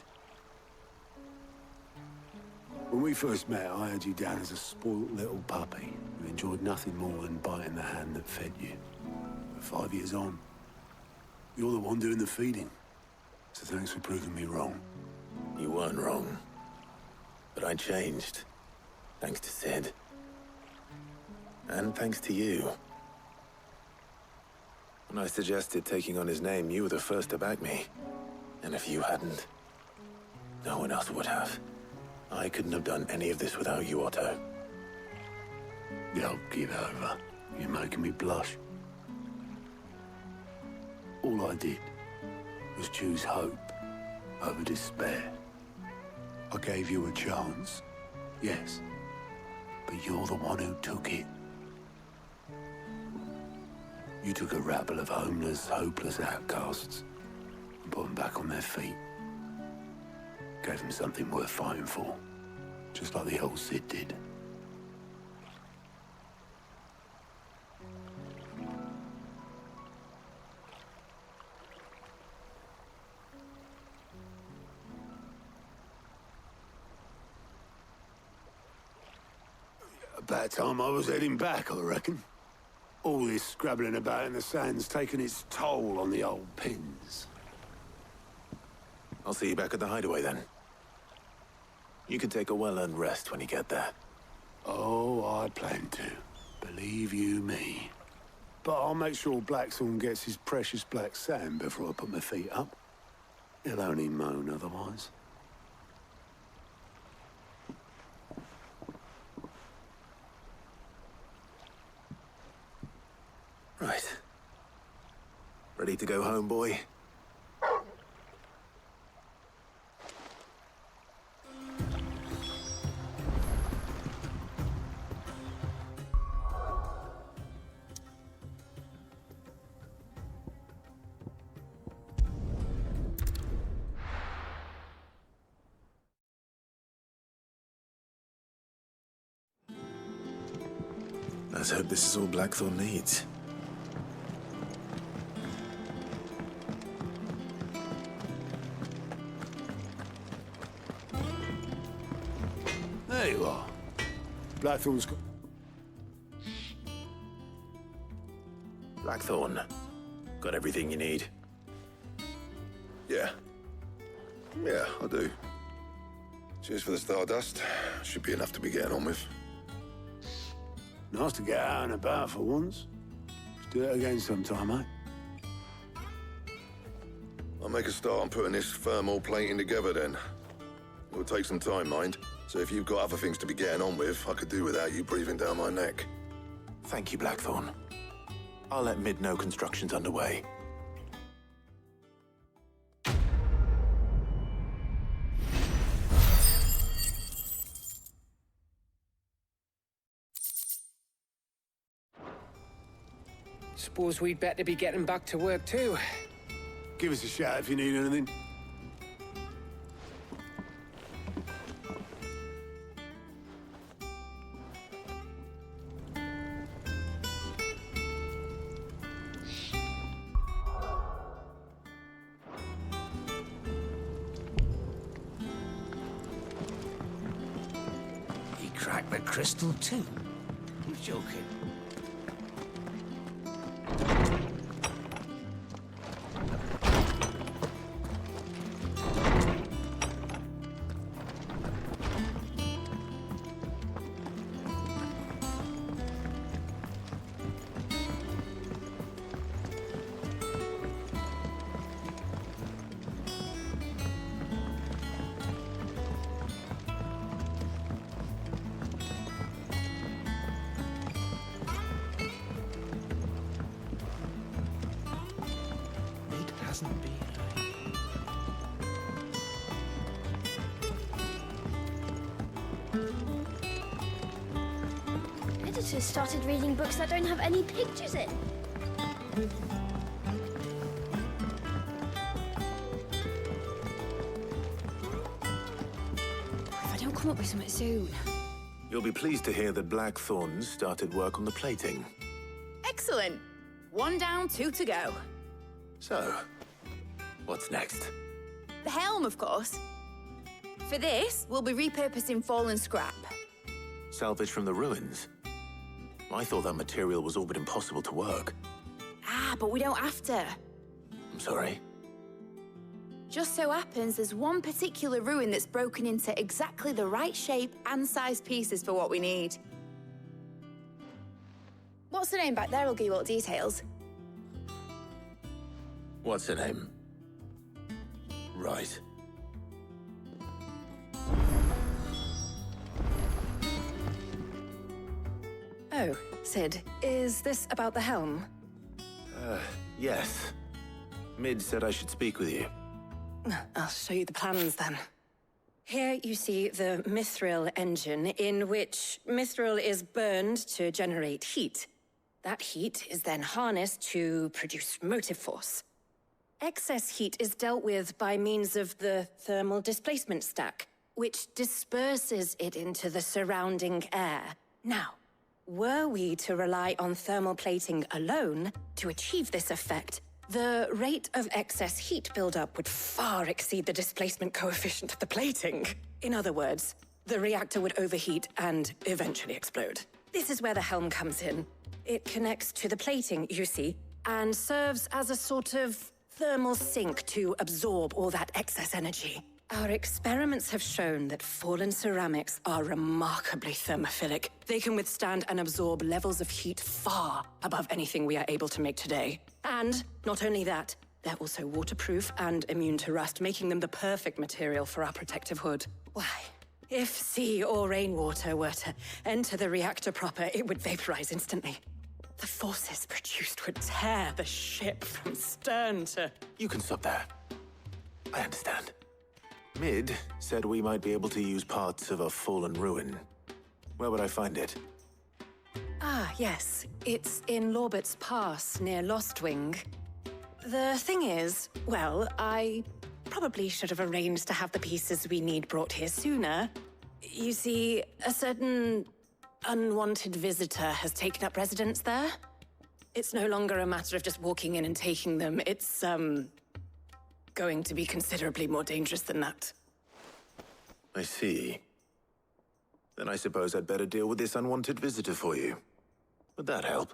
When we first met, I had you down as a spoilt little puppy who enjoyed nothing more than biting the hand that fed you. But 5 years on, you're the one doing the feeding. So thanks for proving me wrong. You weren't wrong. But I changed. Thanks to Sid. And thanks to you. When I suggested taking on his name, you were the first to back me. And if you hadn't, no one else would have. I couldn't have done any of this without you, Otto. Don't give over. You're making me blush. All I did was choose hope over despair. I gave you a chance, yes, but you're the one who took it. You took a rabble of homeless, hopeless outcasts and put them back on their feet. Gave them something worth fighting for, just like the old Sid did. About time I was heading back, I reckon. All this scrabbling about in the sand's taken its toll on the old pins. I'll see you back at the hideaway then. You can take a well-earned rest when you get there. Oh, I plan to. Believe you me. But I'll make sure Blackthorn gets his precious black sand before I put my feet up. He'll only moan otherwise. Right. Ready to go home, boy? Let's hope this is all Blackthorn needs. There you are. Blackthorn's got... Blackthorn, got everything you need? Yeah. Yeah, I do. Cheers for the stardust. Should be enough to be getting on with. Nice to get out and about for once. Let's do it again sometime, eh? I'll make a start on putting this thermal plating together then. It'll take some time, mind. So if you've got other things to be getting on with, I could do without you breathing down my neck. Thank you, Blackthorn. I'll let Mid know construction's underway. Suppose we'd better be getting back to work too. Give us a shout if you need anything. He cracked the crystal too. You're joking. Editors started reading books that don't have any pictures in. If I don't come up with something soon. You'll be pleased to hear that Blackthorn started work on the plating. Excellent. 1 down, 2 to go. So, what's next? The helm, of course. For this, we'll be repurposing fallen scrap. Salvage from the ruins? I thought that material was all but impossible to work. Ah, but we don't have to. I'm sorry. Just so happens there's one particular ruin that's broken into exactly the right shape and size pieces for what we need. What's the name back there? I'll give you all the details. What's her name? Right. Oh, Sid, is this about the helm? Yes. Mid said I should speak with you. I'll show you the plans then. Here you see the mithril engine, in which mithril is burned to generate heat. That heat is then harnessed to produce motive force. Excess heat is dealt with by means of the thermal displacement stack, which disperses it into the surrounding air. Now, were we to rely on thermal plating alone to achieve this effect, the rate of excess heat buildup would far exceed the displacement coefficient of the plating. In other words, the reactor would overheat and eventually explode. This is where the helm comes in. It connects to the plating, you see, and serves as a sort of thermal sink to absorb all that excess energy. Our experiments have shown that fallen ceramics are remarkably thermophilic. They can withstand and absorb levels of heat far above anything we are able to make today. And not only that, they're also waterproof and immune to rust, making them the perfect material for our protective hood. Why, if sea or rainwater were to enter the reactor proper, it would vaporize instantly. The forces produced would tear the ship from stern to... You can stop there. I understand. Mid said we might be able to use parts of a fallen ruin. Where would I find it? Ah, yes. It's in Lorbert's Pass, near Lostwing. The thing is, well, I probably should have arranged to have the pieces we need brought here sooner. You see, a certain unwanted visitor has taken up residence there. It's no longer a matter of just walking in and taking them. It's, going to be considerably more dangerous than that. I see. Then I suppose I'd better deal with this unwanted visitor for you. Would that help?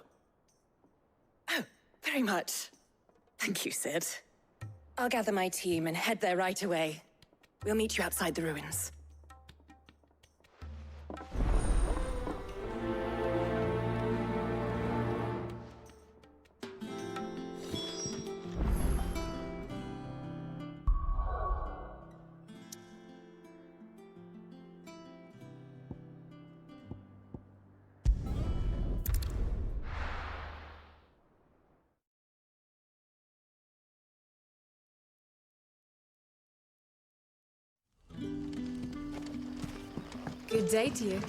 Oh, very much. Thank you, Sid. I'll gather my team and head there right away. We'll meet you outside the ruins. Good day to you.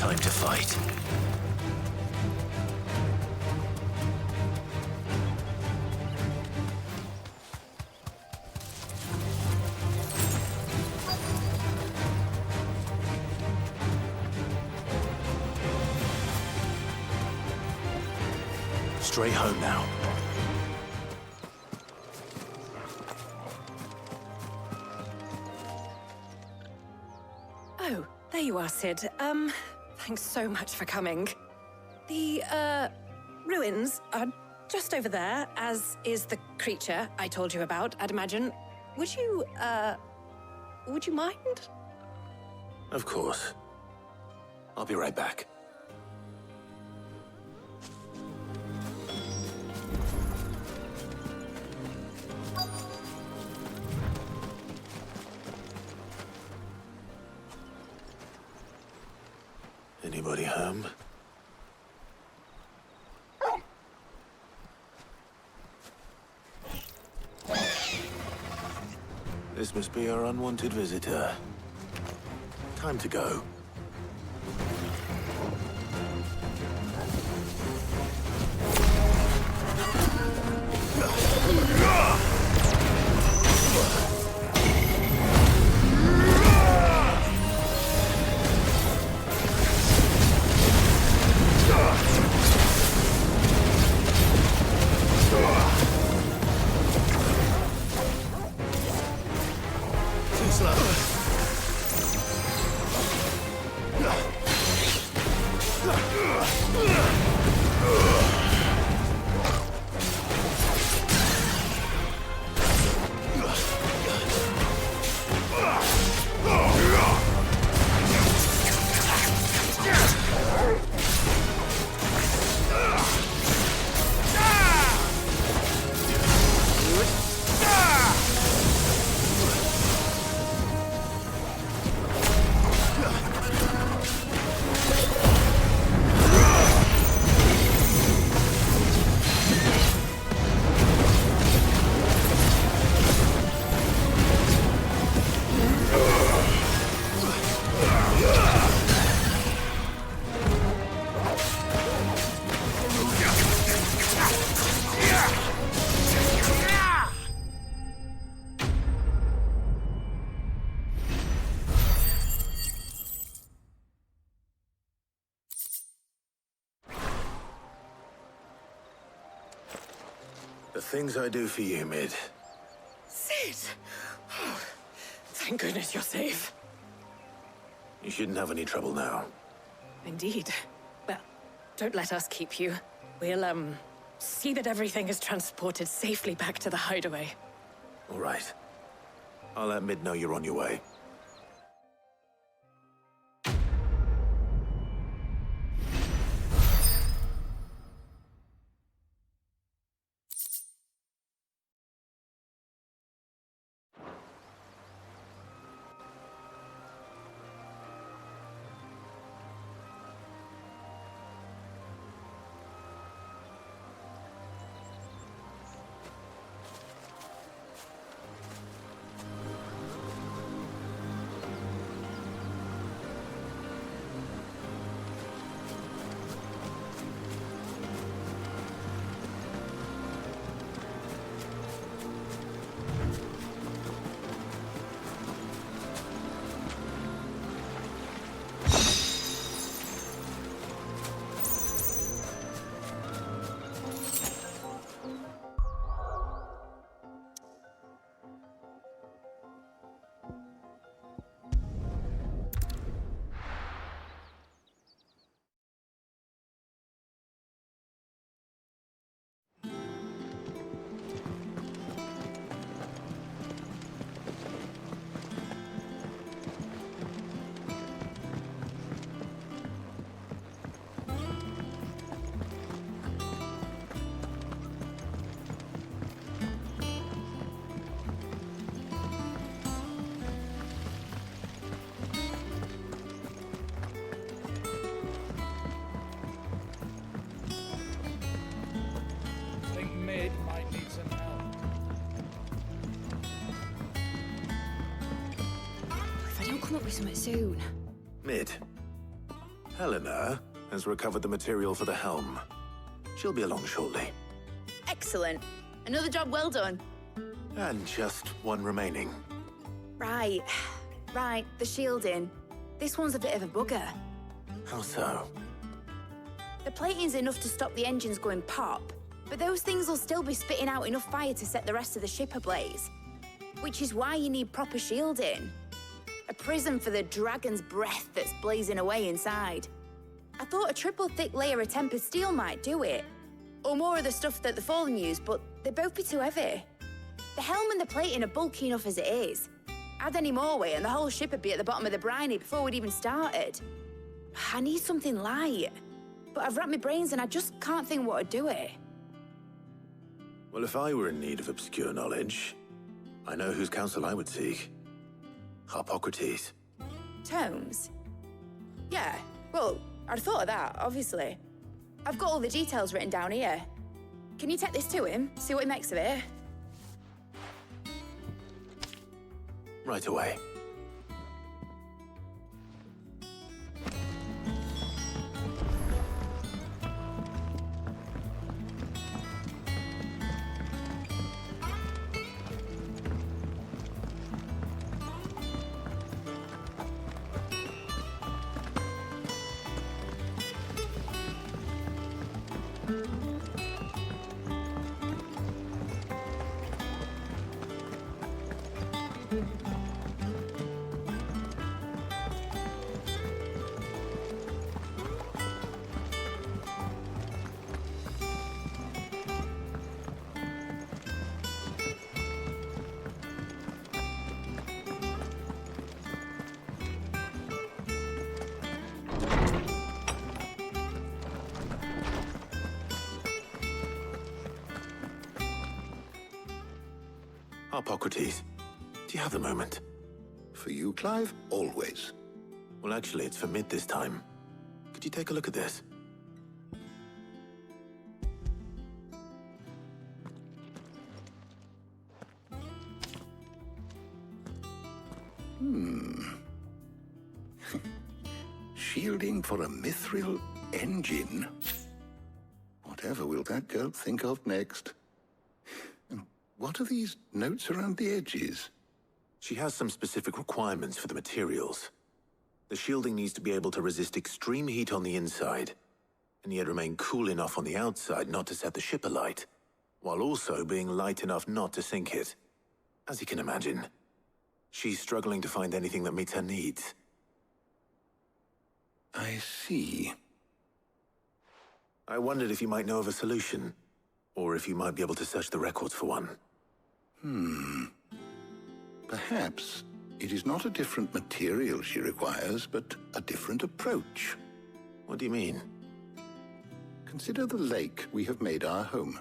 Time to fight. Straight home now. Oh, there you are, Sid. Thanks so much for coming. The, ruins are just over there, as is the creature I told you about, I'd imagine. Would you mind? Of course. I'll be right back. Anybody home? This must be our unwanted visitor. Time to go. Too slow. The things I do for you, Mid. Sid! Oh, thank goodness you're safe. You shouldn't have any trouble now. Indeed. Well, don't let us keep you. We'll, see that everything is transported safely back to the hideaway. All right. I'll let Mid know you're on your way. Come up with something soon. Mid. Helena has recovered the material for the helm. She'll be along shortly. Excellent. Another job well done. And just one remaining. Right. Right, the shielding. This one's a bit of a bugger. How so? The plating's enough to stop the engines going pop, but those things will still be spitting out enough fire to set the rest of the ship ablaze. Which is why you need proper shielding. A prism for the dragon's breath that's blazing away inside. I thought a triple thick layer of tempered steel might do it. Or more of the stuff that the Fallen use, but they'd both be too heavy. The helm and the plating are bulky enough as it is. Add any more weight and the whole ship would be at the bottom of the briny before we'd even started. I need something light. But I've racked my brains and I just can't think what would do it. Well, if I were in need of obscure knowledge, I know whose counsel I would seek. Hippocrates. Tomes? Yeah, well, I'd thought of that, obviously. I've got all the details written down here. Can you take this to him, see what he makes of it? Right away. Hippocrates, do you have a moment? For you, Clive? Always. Well, actually, it's for Mid this time. Could you take a look at this? Shielding for a mithril engine? Whatever will that girl think of next? And what are these notes around the edges? She has some specific requirements for the materials. The shielding needs to be able to resist extreme heat on the inside, and yet remain cool enough on the outside not to set the ship alight. while also being light enough not to sink it. As you can imagine, she's struggling to find anything that meets her needs. I see. I wondered if you might know of a solution, or if you might be able to search the records for one. Perhaps it is not a different material she requires, but a different approach. What do you mean? Consider the lake we have made our home.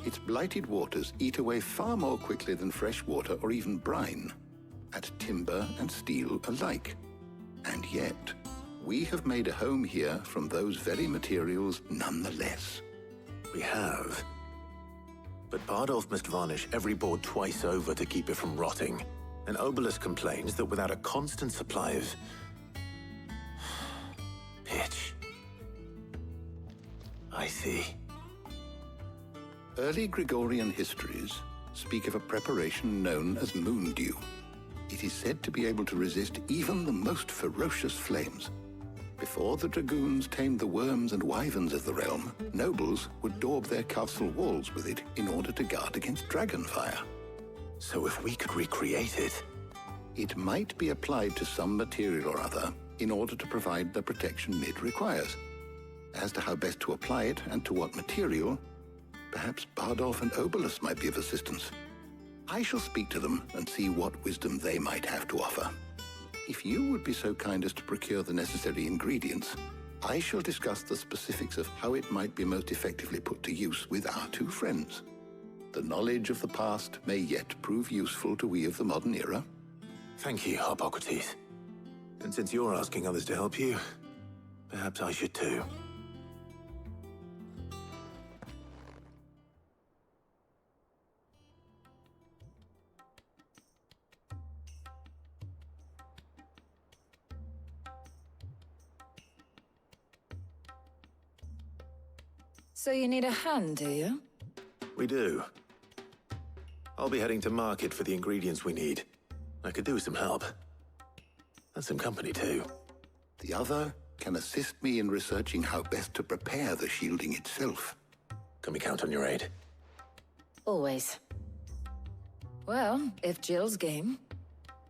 Its blighted waters eat away far more quickly than fresh water or even brine, at timber and steel alike. And yet, we have made a home here from those very materials nonetheless. We have. But Bardolph must varnish every board twice over to keep it from rotting. And Obelus complains that without a constant supply of pitch. I see. Early Gregorian histories speak of a preparation known as moon dew. It is said to be able to resist even the most ferocious flames. Before the dragoons tamed the worms and wyverns of the realm, nobles would daub their castle walls with it in order to guard against dragon fire. So if we could recreate it... It might be applied to some material or other in order to provide the protection Mid requires. As to how best to apply it and to what material, perhaps Bardolph and Obelus might be of assistance. I shall speak to them and see what wisdom they might have to offer. If you would be so kind as to procure the necessary ingredients, I shall discuss the specifics of how it might be most effectively put to use with our two friends. The knowledge of the past may yet prove useful to we of the modern era. Thank you, Hippocrates. And since you're asking others to help you, perhaps I should too. So you need a hand, do you? We do. I'll be heading to market for the ingredients we need. I could do with some help. And some company, too. The other can assist me in researching how best to prepare the shielding itself. Can we count on your aid? Always. Well, if Jill's game.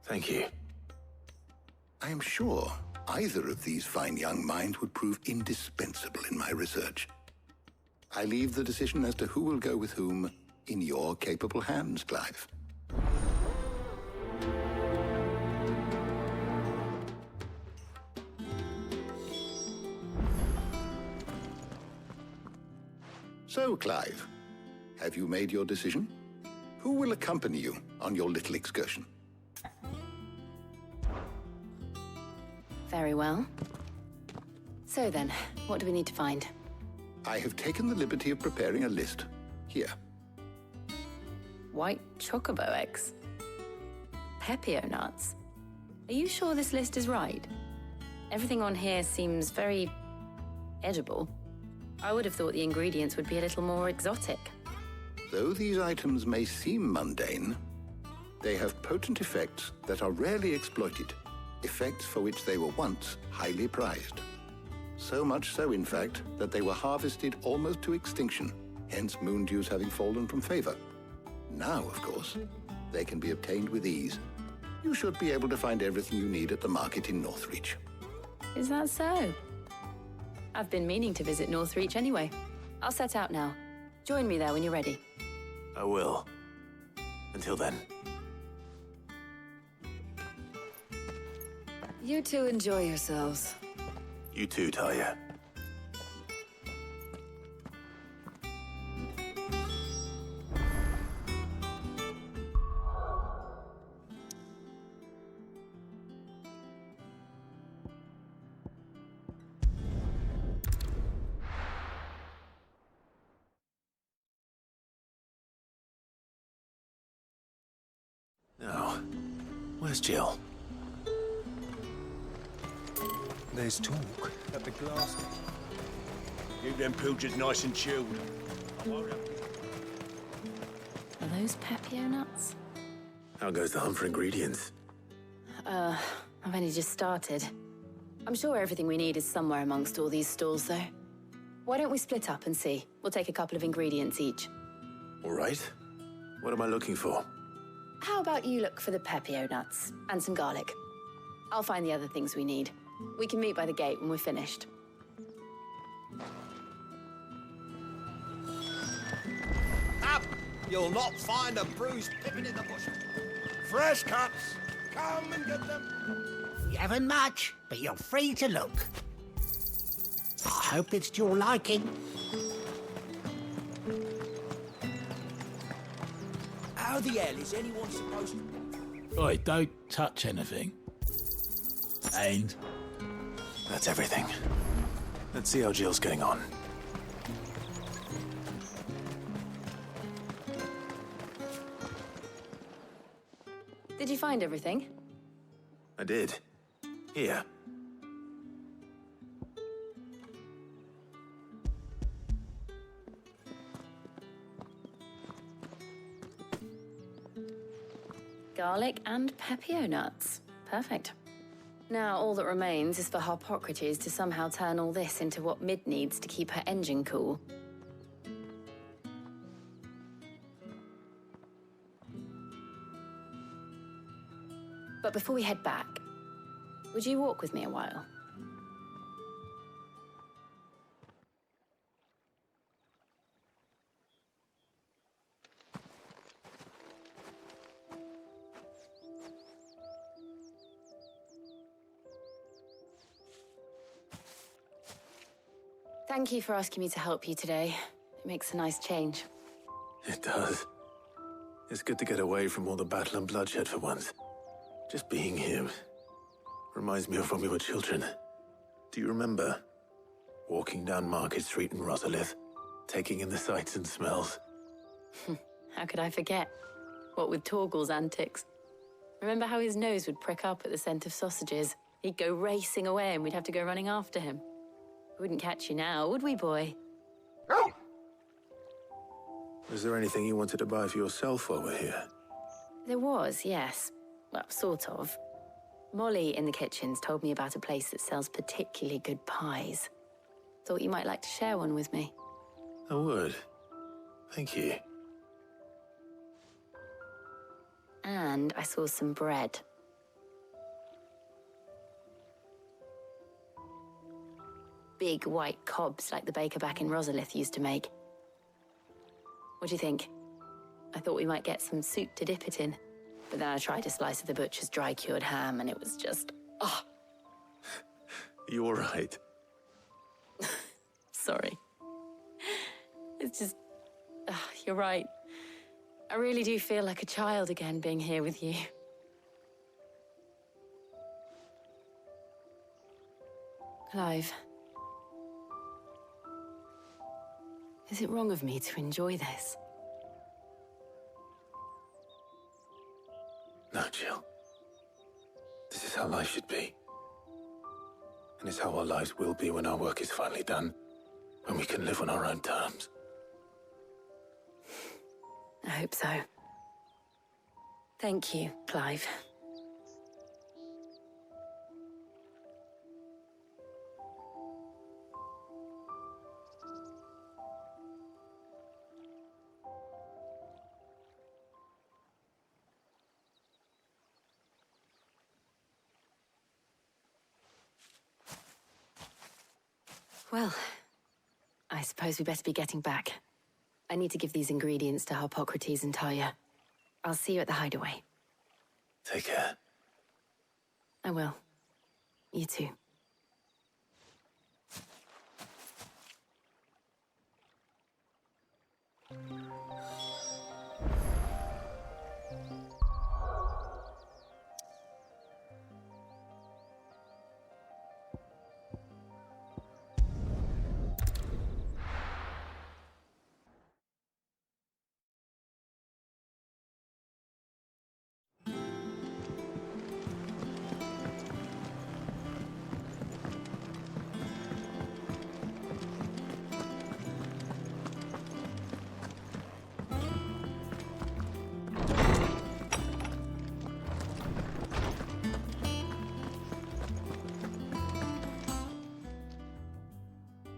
Thank you. I am sure either of these fine young minds would prove indispensable in my research. I leave the decision as to who will go with whom in your capable hands, Clive. So, Clive, have you made your decision? Who will accompany you on your little excursion? Very well. So then, what do we need to find? I have taken the liberty of preparing a list. Here. White chocobo eggs. Pepio nuts. Are you sure this list is right? Everything on here seems very edible. I would have thought the ingredients would be a little more exotic. Though these items may seem mundane, they have potent effects that are rarely exploited, effects for which they were once highly prized. So much so, in fact, that they were harvested almost to extinction, hence moon dews having fallen from favor. Now, of course, they can be obtained with ease. You should be able to find everything you need at the market in Northreach. Is that so? I've been meaning to visit Northreach anyway. I'll set out now. Join me there when you're ready. I will. Until then. You two enjoy yourselves. You too, Talia. Now, where's Jill? There's talk at the glass. Keep them pilchards nice and chilled. Are those Pepio nuts? How goes the hunt for ingredients? I've only just started. I'm sure everything we need is somewhere amongst all these stalls, though. Why don't we split up and see? We'll take a couple of ingredients each. All right. What am I looking for? How about you look for the pepio nuts and some garlic? I'll find the other things we need. We can meet by the gate when we're finished. Up! You'll not find a bruised pippin in the bush. Fresh cuts! Come and get them! You haven't much, but you're free to look. I hope it's to your liking. How the hell is anyone supposed to... Oi, don't touch anything. And? That's everything. Let's see how Jill's getting on. Did you find everything? I did. Here. Garlic and pepio nuts. Perfect. Now, all that remains is for Harpocrates to somehow turn all this into what Mid needs to keep her engine cool. But before we head back, would you walk with me a while? Thank you for asking me to help you today. It makes a nice change. It does. It's good to get away from all the battle and bloodshed for once. Just being here reminds me of when we were children. Do you remember? Walking down Market Street in Rosalith, taking in the sights and smells. How could I forget? What with Torgal's antics. Remember how his nose would prick up at the scent of sausages? He'd go racing away and we'd have to go running after him. We wouldn't catch you now, would we, boy? Was there anything you wanted to buy for yourself while we're here? There was, yes. Well, sort of. Molly in the kitchens told me about a place that sells particularly good pies. Thought you might like to share one with me. I would. Thank you. And I saw some bread. Big white cobs like the baker back in Rosalith used to make. What do you think? I thought we might get some soup to dip it in. But then I tried a slice of the butcher's dry-cured ham and it was just... oh. You all right? Sorry. It's just... you're right. I really do feel like a child again being here with you. Clive. Is it wrong of me to enjoy this? No, Jill. This is how life should be. And it's how our lives will be when our work is finally done. When we can live on our own terms. I hope so. Thank you, Clive. Well, I suppose we better be getting back. I need to give these ingredients to Harpocrates and Talia. I'll see you at the hideaway. Take care. I will. You too.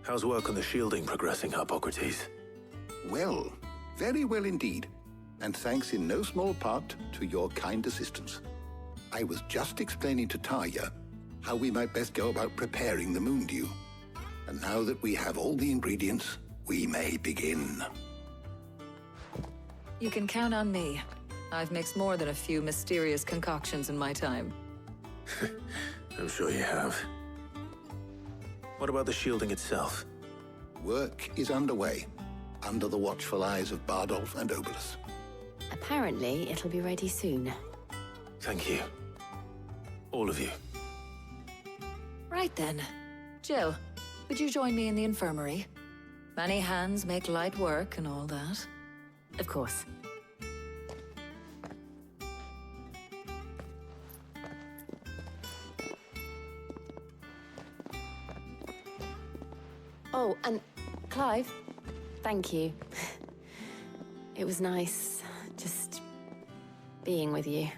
How's work on the shielding progressing, Harpocrates? Well, Very well indeed. And thanks in no small part to your kind assistance. I was just explaining to Tarja how we might best go about preparing the moon dew. And now that we have all the ingredients, we may begin. You can count on me. I've mixed more than a few mysterious concoctions in my time. I'm sure you have. What about the shielding itself? Work is underway, under the watchful eyes of Bardolph and Obolus. Apparently, it'll be ready soon. Thank you. All of you. Right then. Jill, would you join me in the infirmary? Many hands make light work and all that. Of course. Oh, and Clive, thank you. It was nice just being with you.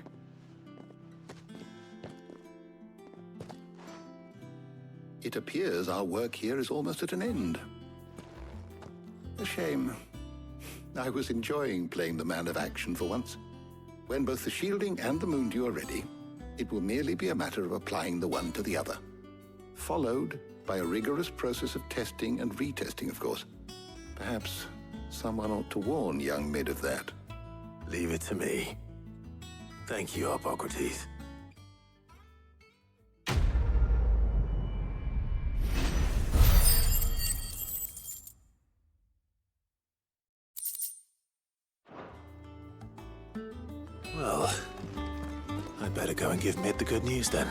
It appears our work here is almost at an end. A shame. I was enjoying playing the man of action for once. When both the shielding and the moon dew are ready, it will merely be a matter of applying the one to the other. Followed by a rigorous process of testing and retesting, of course. Perhaps someone ought to warn young Mid of that. Leave it to me. Thank you, Hippocrates. Well, I'd better go and give Mid the good news then.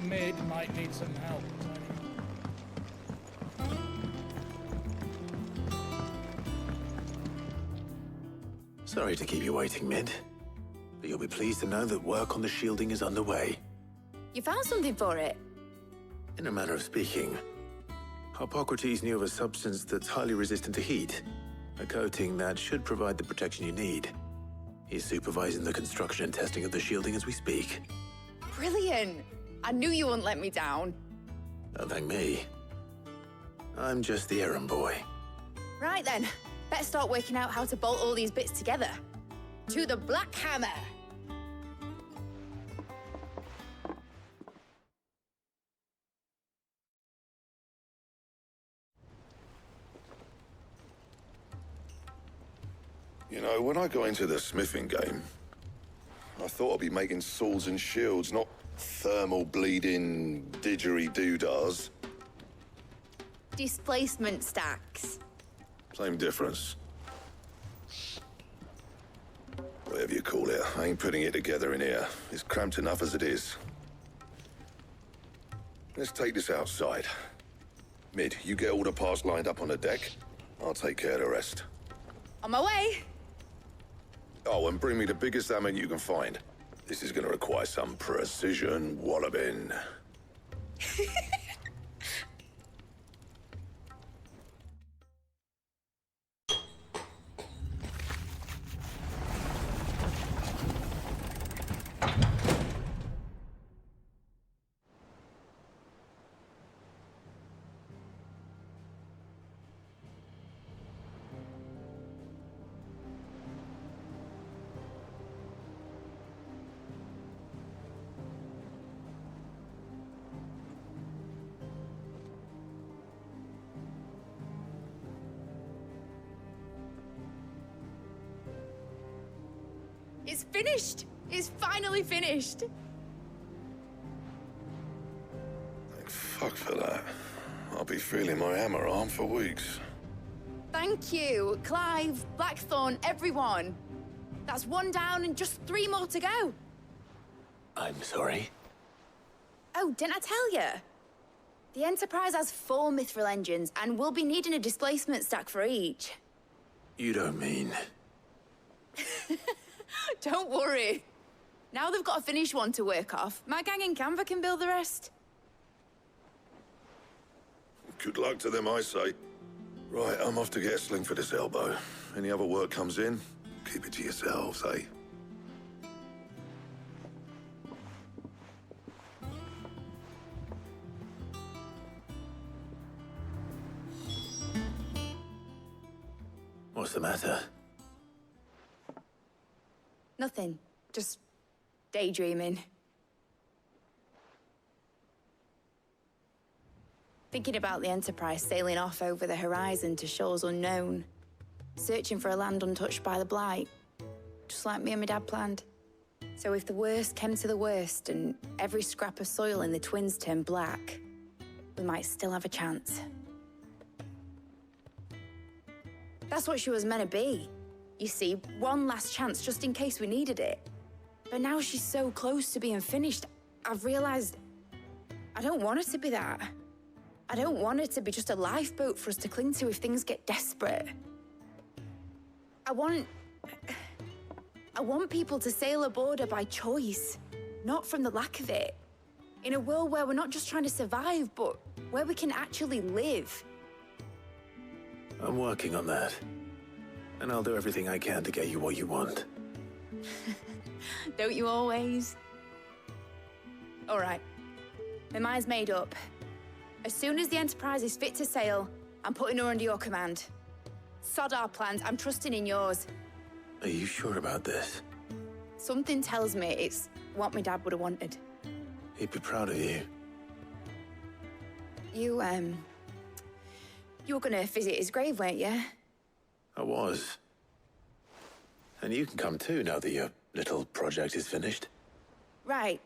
Mid might need some help. Sorry to keep you waiting, Mid. But you'll be pleased to know that work on the shielding is underway. You found something for it? In a manner of speaking, Hippocrates knew of a substance that's highly resistant to heat. A coating that should provide the protection you need. He's supervising the construction and testing of the shielding as we speak. Brilliant! I knew you wouldn't let me down. Don't thank me. I'm just the errand boy. Right then, better start working out how to bolt all these bits together. To the Black Hammer! You know, when I got into the smithing game, I thought I'd be making swords and shields, not thermal bleeding didgeridoo-dahs. Displacement stacks. Same difference. Whatever you call it, I ain't putting it together in here. It's cramped enough as it is. Let's take this outside. Mid, you get all the parts lined up on the deck. I'll take care of the rest. On my way! Oh, and bring me the biggest hammer you can find. This is gonna require some precision walloping. It's finished! It's finally finished! Thank fuck for that. I'll be feeling my hammer arm for weeks. Thank you, Clive, Blackthorn, everyone. That's one down and just 3 more to go. I'm sorry? Oh, didn't I tell you? The Enterprise has 4 mithril engines, and we'll be needing a displacement stack for each. You don't mean... Don't worry. Now they've got a finished one to work off. My gang in Canva can build the rest. Good luck to them, I say. Right, I'm off to get a sling for this elbow. Any other work comes in, keep it to yourselves, eh? What's the matter? Nothing. Just daydreaming. Thinking about the Enterprise sailing off over the horizon to shores unknown. Searching for a land untouched by the Blight. Just like me and my dad planned. So if the worst came to the worst and every scrap of soil in the Twins turned black, we might still have a chance. That's what she was meant to be. You see, one last chance just in case we needed it. But now she's so close to being finished, I've realized I don't want her to be that. I don't want her to be just a lifeboat for us to cling to if things get desperate. I want people to sail aboard her by choice, not from the lack of it. In a world where we're not just trying to survive, but where we can actually live. I'm working on that. And I'll do everything I can to get you what you want. Don't you always? All right. My mind's made up. As soon as the Enterprise is fit to sail, I'm putting her under your command. Sod our plans, I'm trusting in yours. Are you sure about this? Something tells me it's what my dad would have wanted. He'd be proud of you. You were gonna visit his grave, weren't you? I was. And you can come too now that your little project is finished. Right.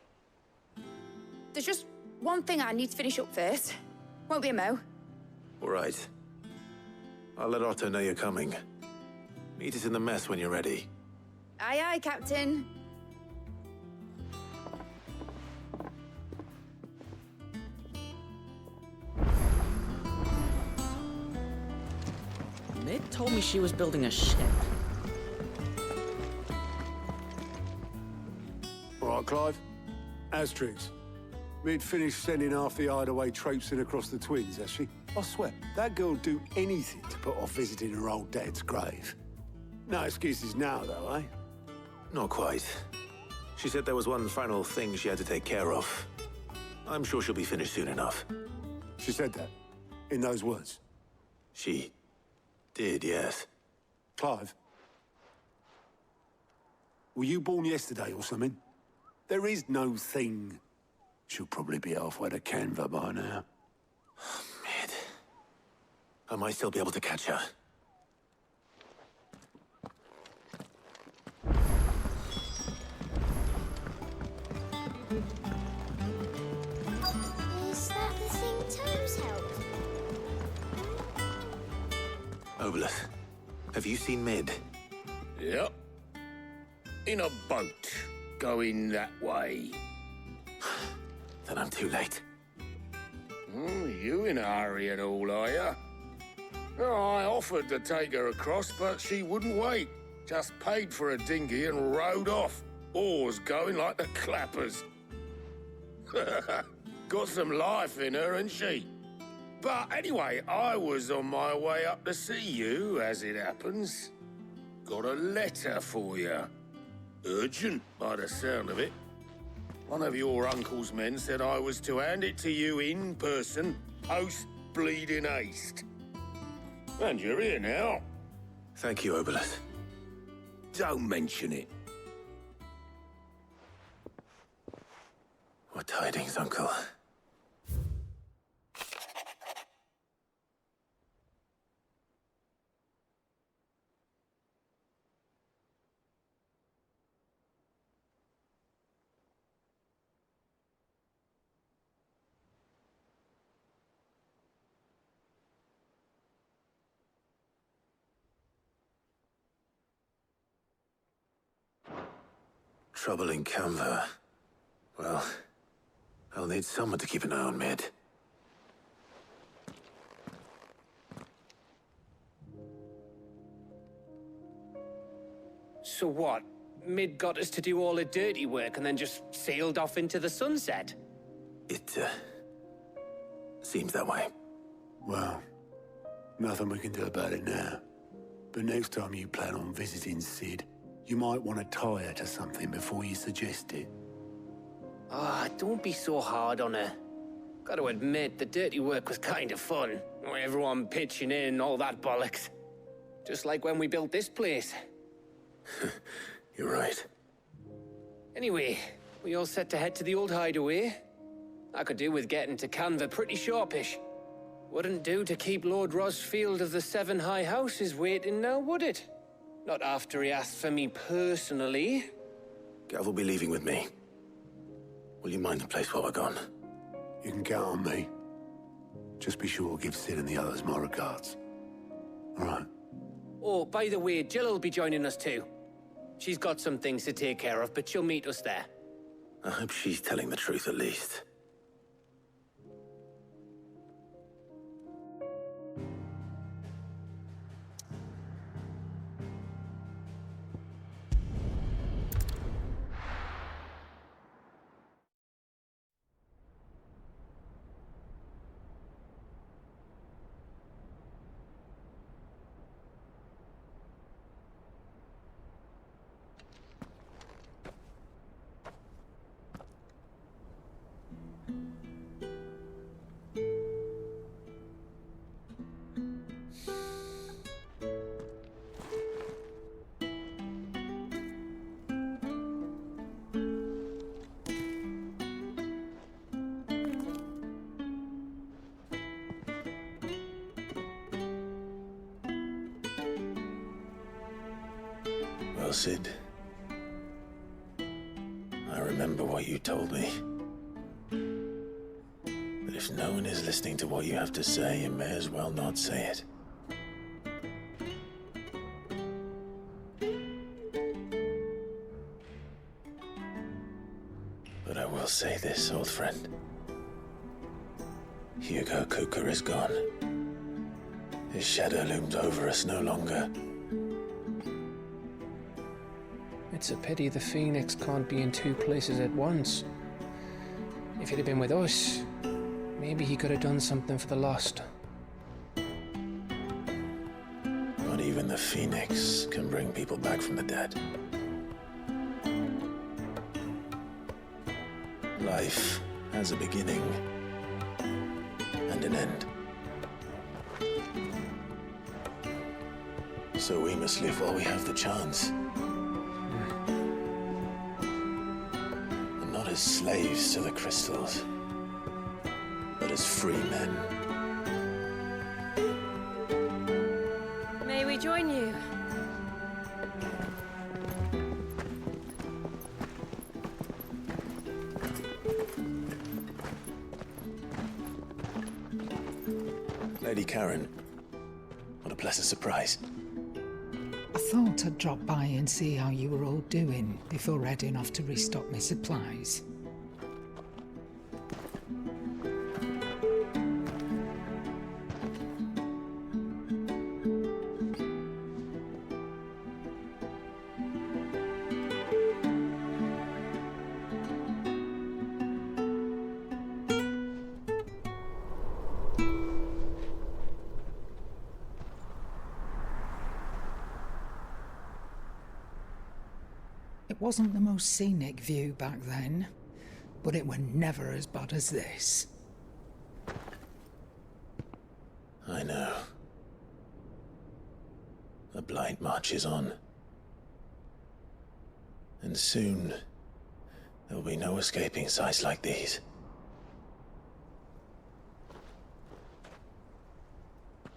There's just one thing I need to finish up first. Won't be a mo. All right. I'll let Otto know you're coming. Meet us in the mess when you're ready. Aye, aye, Captain. Mid told me she was building a ship. All right, Clive. Asterix. Mid finished sending half the hideaway traipsing across the Twins, has she? I swear, that girl'd do anything to put off visiting her old dad's grave. No excuses now, though, eh? Not quite. She said there was one final thing she had to take care of. I'm sure she'll be finished soon enough. She said that? In those words? She did, yes. Clive? Were you born yesterday or something? There is no thing. She'll probably be halfway to Canva by now. Mid. I might still be able to catch her. Is that the thing Toes helped? Obolus, have you seen Mid? Yep. In a boat, going that way. Then I'm too late. You in a hurry at all, are you? I offered to take her across, but she wouldn't wait. Just paid for a dinghy and rowed off. Oars going like the clappers. Got some life in her, ain't she? But anyway, I was on my way up to see you, as it happens. Got a letter for you. Urgent, by the sound of it. One of your uncle's men said I was to hand it to you in person, post-bleeding haste. And you're here now. Thank you, Obolus. Don't mention it. What tidings, Uncle? Trouble in Canva. Well, I'll need someone to keep an eye on Mid. So what? Mid got us to do all the dirty work and then just sailed off into the sunset? It, seems that way. Well, nothing we can do about it now. But next time you plan on visiting Sid, you might want to tie her to something before you suggest it. Ah, don't be so hard on her. Gotta admit, the dirty work was kind of fun. Everyone pitching in, all that bollocks. Just like when we built this place. You're right. Anyway, we all set to head to the old hideaway. I could do with getting to Canva pretty sharpish. Wouldn't do to keep Lord Rosfield of the Seven High Houses waiting now, would it? Not after he asked for me personally. Gav will be leaving with me. Will you mind the place while we're gone? You can count on me. Just be sure to give Sid and the others my regards. All right. Oh, by the way, Jill will be joining us too. She's got some things to take care of, but she'll meet us there. I hope she's telling the truth at least. Well, Sid, I remember what you told me. But if no one is listening to what you have to say, you may as well not say it. But I will say this, old friend. Hugo Kuka is gone. His shadow looms over us no longer. It's a pity the Phoenix can't be in two places at once. If he'd have been with us, maybe he could have done something for the lost. Not even the Phoenix can bring people back from the dead. Life has a beginning and an end. So we must live while we have the chance. And not as slaves to the crystals, but as free men. May we join you? Lady Karen, what a pleasant surprise. I thought I'd drop by and see how you were all doing before heading off to restock my supplies. It wasn't the most scenic view back then, but it were never as bad as this. I know. The blight marches on. And soon, there will be no escaping sights like these.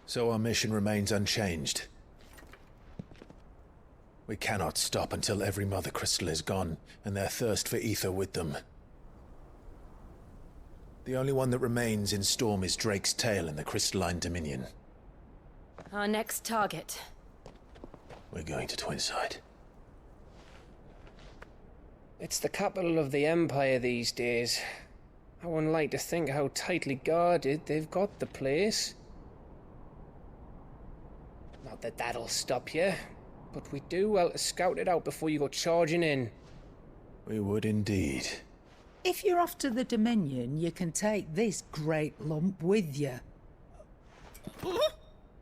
So our mission remains unchanged. We cannot stop until every Mother Crystal is gone, and their thirst for ether with them. The only one that remains in Storm is Drake's tail in the Crystalline Dominion. Our next target. We're going to Twinside. It's the capital of the Empire these days. I wouldn't like to think how tightly guarded they've got the place. Not that that'll stop you, but we do well to scout it out before you go charging in. We would indeed. If you're off to the Dominion, you can take this great lump with you.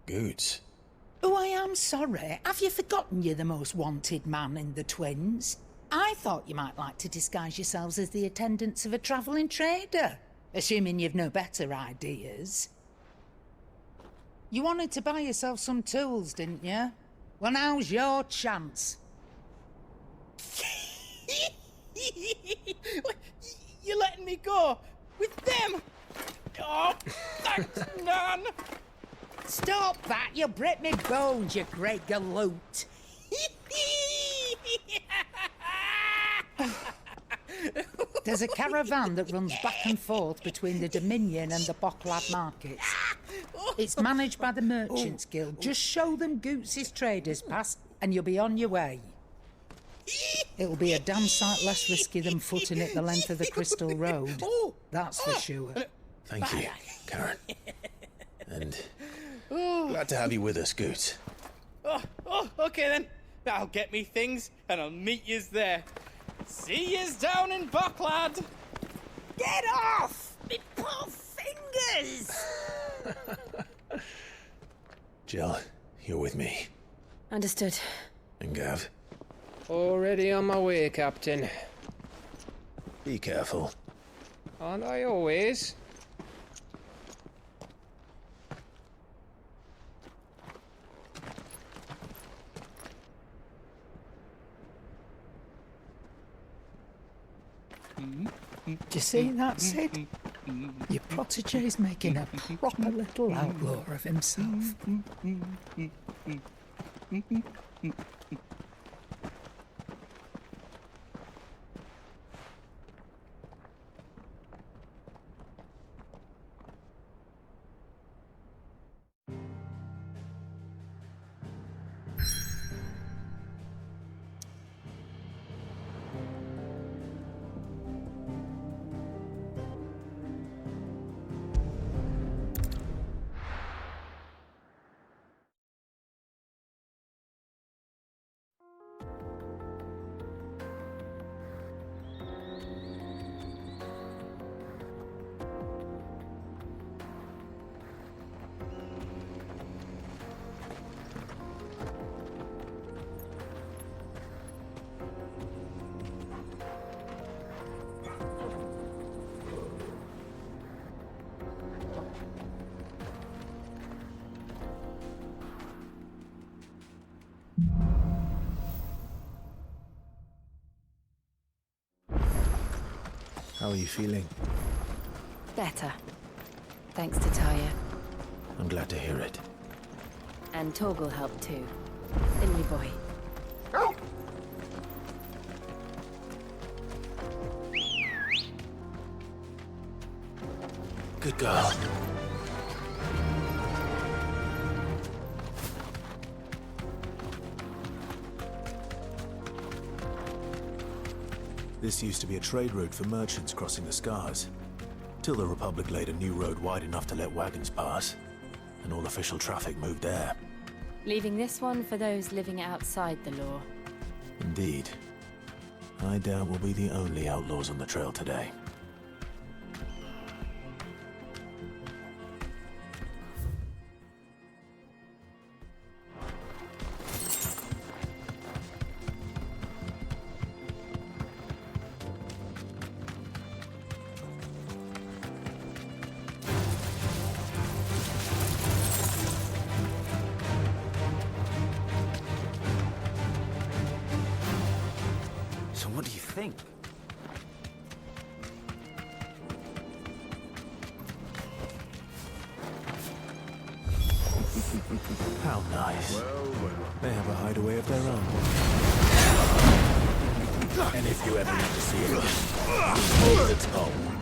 Goods. Oh, I am sorry. Have you forgotten you're the most wanted man in the Twins? I thought you might like to disguise yourselves as the attendants of a travelling trader, assuming you've no better ideas. You wanted to buy yourself some tools, didn't you? Well, now's your chance. You're letting me go? With them? Oh, thanks, Nan! Stop that! You'll break me bones, you great galoot! There's a caravan that runs back and forth between the Dominion and the Bocklad markets. It's managed by the Merchants Guild. Just show them Goots' traders pass and you'll be on your way. It'll be a damn sight less risky than footing it the length of the Crystal Road. That's for sure. Thank you, Karen. And glad to have you with us, Goots. Okay then. I'll get me things and I'll meet yous there. See yous down in Bocklad. Get off! Me poor fingers! Jill, you're with me. Understood. And Gav. Already on my way, Captain. Be careful. Aren't I always? Do you see that, Sid? Your protege's making a proper little outlaw of himself. How are you feeling? Better. Thanks to Taya. I'm glad to hear it. And Torgal helped too. Didn't you, boy? Good girl. This used to be a trade route for merchants crossing the Scars, till the Republic laid a new road wide enough to let wagons pass, and all official traffic moved there. Leaving this one for those living outside the law. Indeed. I doubt we'll be the only outlaws on the trail today. So what do you think? How nice. They have a hideaway of their own. And if you ever need to see it, hold its home.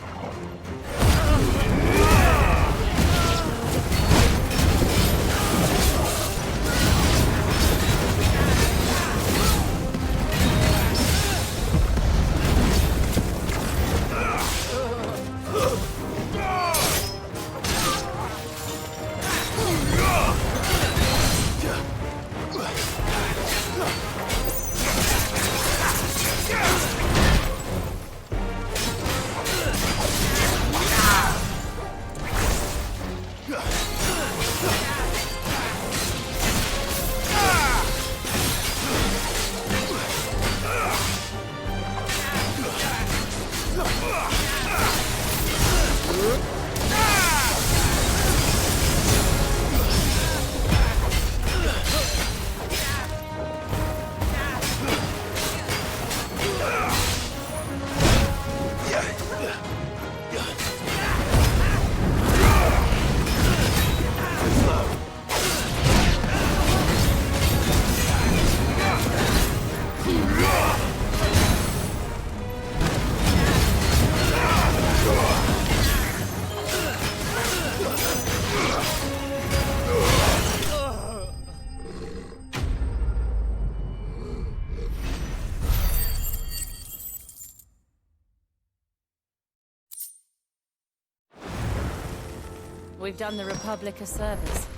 We've done the Republic a service.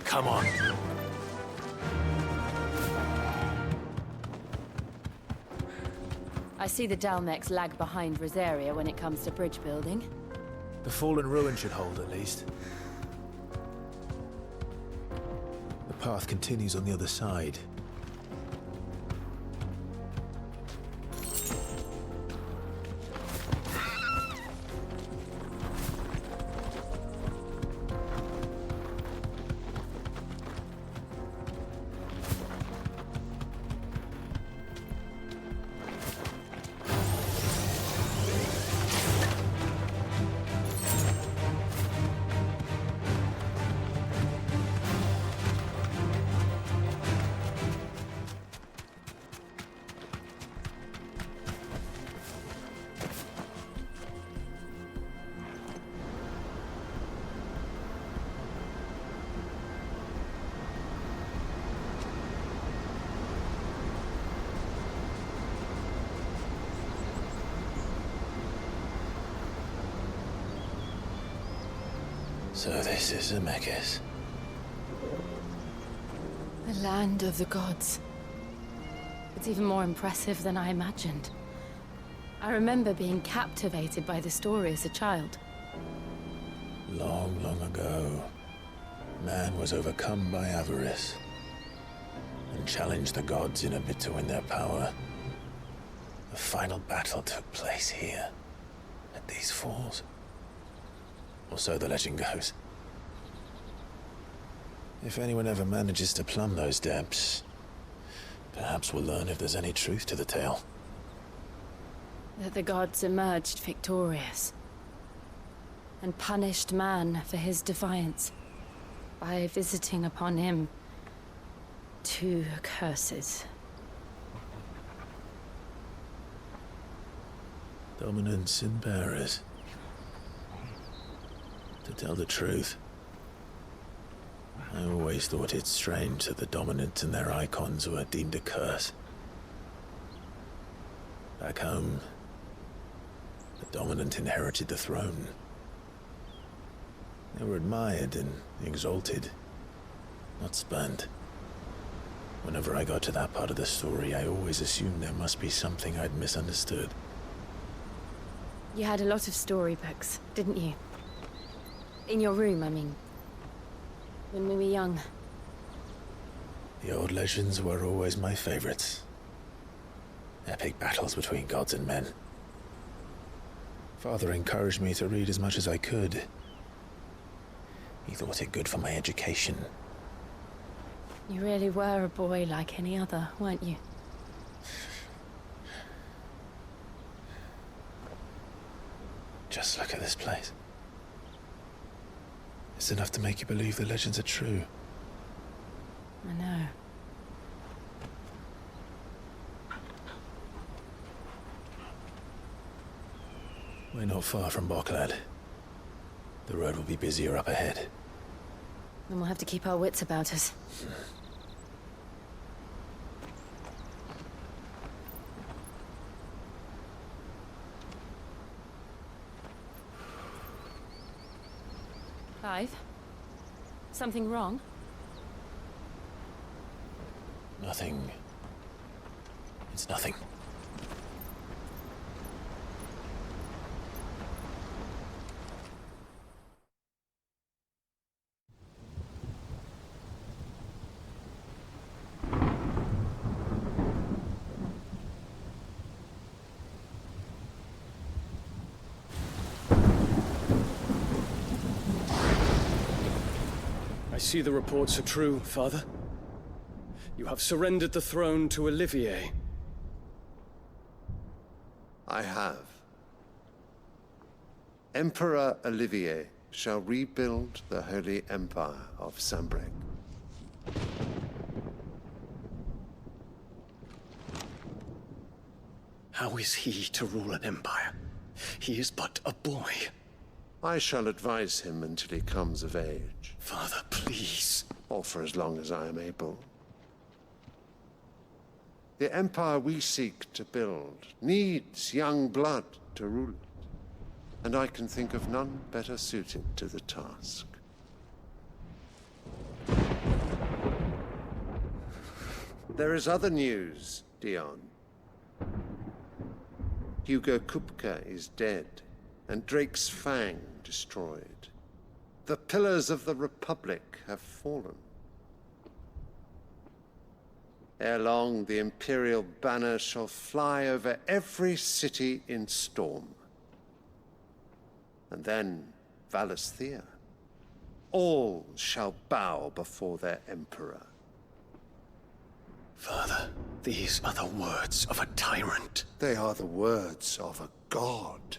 Come on. I see the Dalmex lag behind Rosaria when it comes to bridge building. The fallen ruin should hold, at least. The path continues on the other side. So this is Zemeckis. The land of the gods. It's even more impressive than I imagined. I remember being captivated by the story as a child. Long, long ago, man was overcome by avarice and challenged the gods in a bid to win their power. The final battle took place here, at these falls. Or so the legend goes. If anyone ever manages to plumb those depths, perhaps we'll learn if there's any truth to the tale. That the gods emerged victorious and punished man for his defiance by visiting upon him 2 curses. Dominance and bearers. To tell the truth, I always thought it strange that the dominant and their icons were deemed a curse. Back home, the dominant inherited the throne. They were admired and exalted, not spurned. Whenever I got to that part of the story, I always assumed there must be something I'd misunderstood. You had a lot of storybooks, didn't you? In your room, I mean. When we were young. The old legends were always my favorites. Epic battles between gods and men. Father encouraged me to read as much as I could. He thought it good for my education. You really were a boy like any other, weren't you? Just look at this place. It's enough to make you believe the legends are true. I know. We're not far from Boklad. The road will be busier up ahead. Then we'll have to keep our wits about us. Clive? Something wrong? Nothing. It's nothing. I see the reports are true, Father. You have surrendered the throne to Olivier. I have. Emperor Olivier shall rebuild the Holy Empire of Sanbreque. How is he to rule an empire? He is but a boy. I shall advise him until he comes of age. Father, please. Or for as long as I am able. The empire we seek to build needs young blood to rule it, and I can think of none better suited to the task. There is other news, Dion. Hugo Kupka is dead, and Drake's Fang destroyed. The pillars of the Republic have fallen. Ere long, the Imperial banner shall fly over every city in Storm. And then, Valisthea. All shall bow before their Emperor. Father, these are the words of a tyrant. They are the words of a god.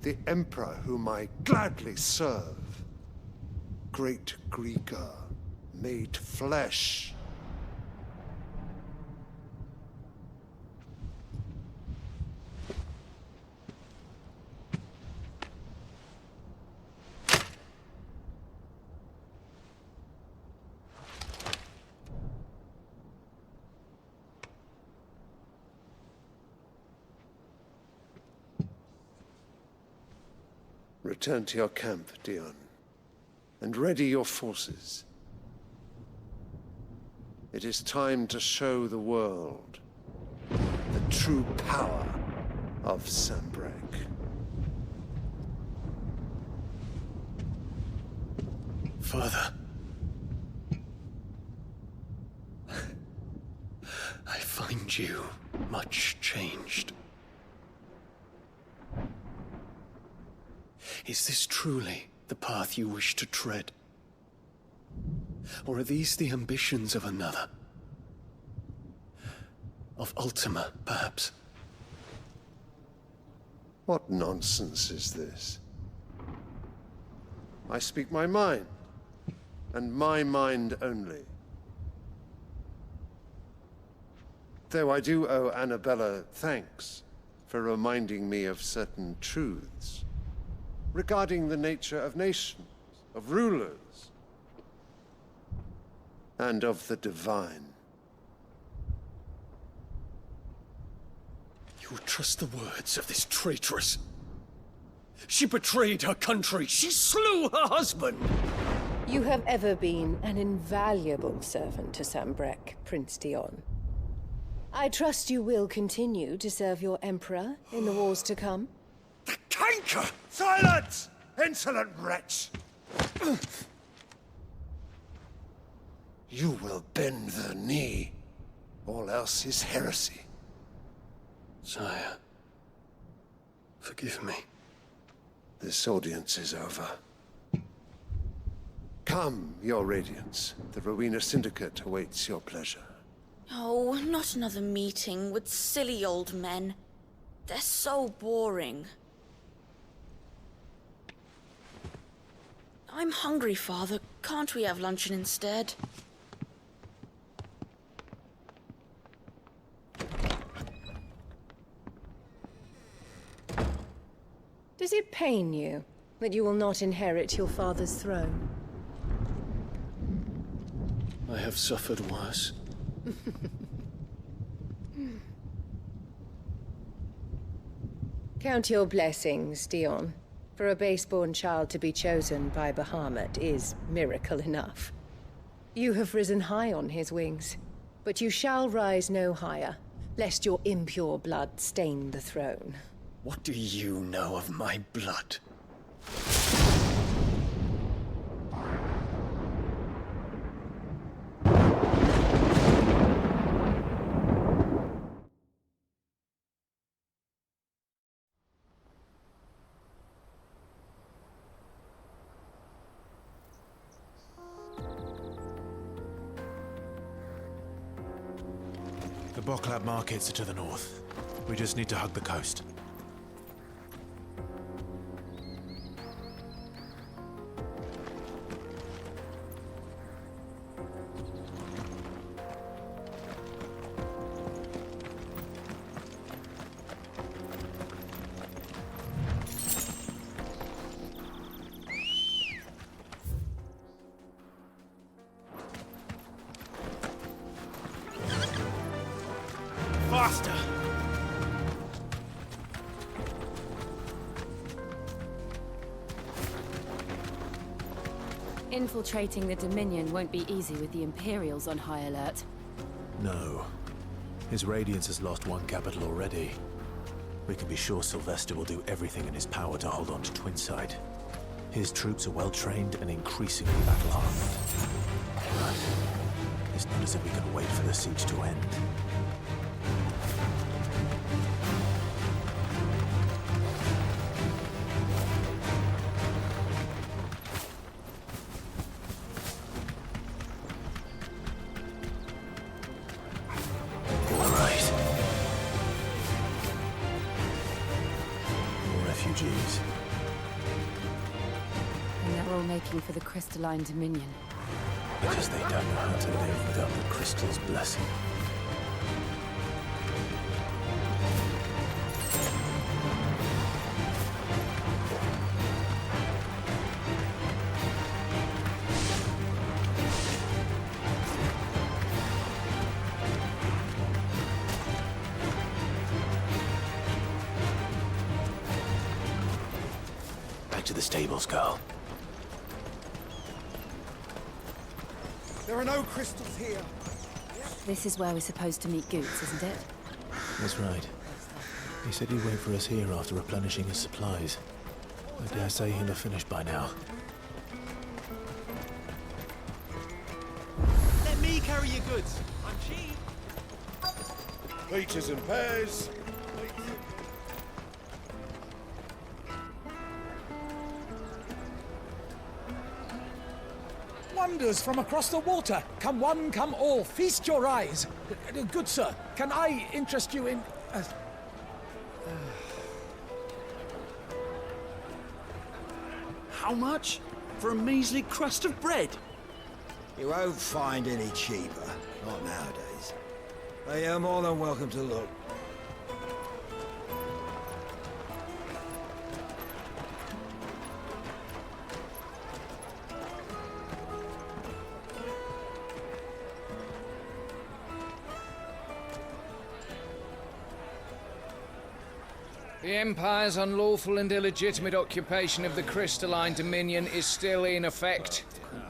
The Emperor whom I gladly serve. Great Greeker, made flesh. Return to your camp, Dion, and ready your forces. It is time to show the world the true power of Sanbreque. Father. I find you much changed. Is this truly the path you wish to tread? Or are these the ambitions of another? Of Ultima, perhaps? What nonsense is this? I speak my mind, and my mind only. Though I do owe Annabella thanks for reminding me of certain truths regarding the nature of nations, of rulers, and of the divine. You trust the words of this traitress? She betrayed her country. She slew her husband. You have ever been an invaluable servant to Sanbreque, Prince Dion. I trust you will continue to serve your Emperor in the wars to come. The canker! Silence! Insolent wretch! You will bend the knee. All else is heresy. Sire, forgive me. This audience is over. Come, your Radiance. The Rowena Syndicate awaits your pleasure. Oh, not another meeting with silly old men. They're so boring. I'm hungry, Father. Can't we have luncheon instead? Does it pain you that you will not inherit your father's throne? I have suffered worse. Count your blessings, Dion. For a base-born child to be chosen by Bahamut is miracle enough. You have risen high on his wings, but you shall rise no higher, lest your impure blood stain the throne. What do you know of my blood? The Boklab markets are to the north. We just need to hug the coast. Infiltrating the Dominion won't be easy with the Imperials on high alert. No. His Radiance has lost one capital already. We can be sure Sylvester will do everything in his power to hold on to Twinside. His troops are well-trained and increasingly battle-hardened. But it's not as if we can wait for the siege to end. For the Crystalline Dominion. Because they don't know how to live without the Crystal's blessing. Back to the stables, girl. There are no crystals here. This is where we're supposed to meet Goots, isn't it? That's right. He said he'd wait for us here after replenishing his supplies. I dare say he'll have finished by now. Let me carry your goods. I'm cheap. Peaches and pears. Wonders from across the water. Come one, come all. Feast your eyes. Good sir, can I interest you in... How much? For a measly crust of bread? You won't find any cheaper. Not nowadays. But you're more than welcome to look. The Empire's unlawful and illegitimate occupation of the Crystalline Dominion is still in effect.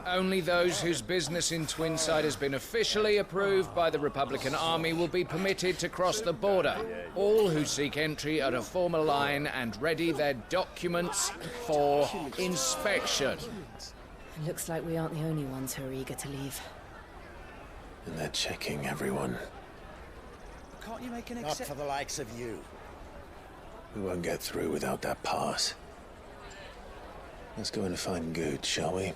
Only those whose business in Twinside has been officially approved by the Republican Army will be permitted to cross the border. All who seek entry are to form a line and ready their documents for inspection. It looks like we aren't the only ones who are eager to leave. And they're checking everyone. Can't you make an Not for the likes of you. We won't get through without that pass. Let's go and find Good, shall we?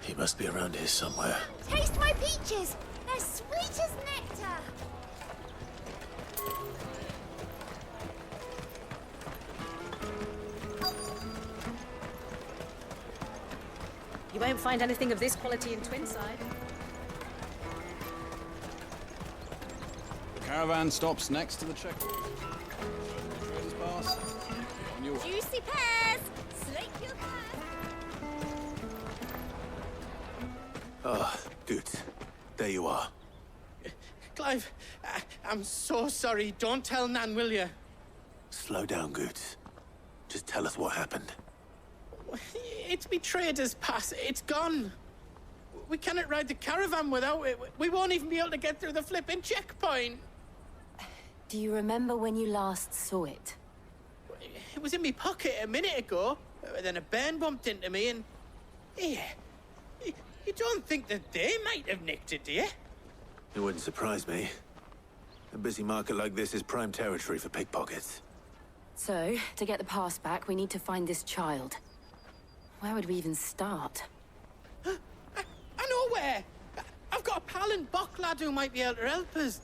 He must be around here somewhere. Taste my peaches! They're sweet as nectar! You won't find anything of this quality in Twinside. The caravan stops next to the checkpoint. Trader's pass. On your way. Juicy pears! Slake your thirst! Ah, good. There you are. Clive, I'm so sorry. Don't tell Nan, will you? Slow down, Goots. Just tell us what happened. It's me trader's pass. It's gone. We cannot ride the caravan without it. We won't even be able to get through the flipping checkpoint. Do you remember when you last saw it? It was in my pocket a minute ago. Then a bairn bumped into me and... Yeah. You don't think that they might have nicked it, do you? It wouldn't surprise me. A busy market like this is prime territory for pickpockets. So, to get the pass back, we need to find this child. Where would we even start? I know where! I've got a pal in Bock lad who might be able to help us.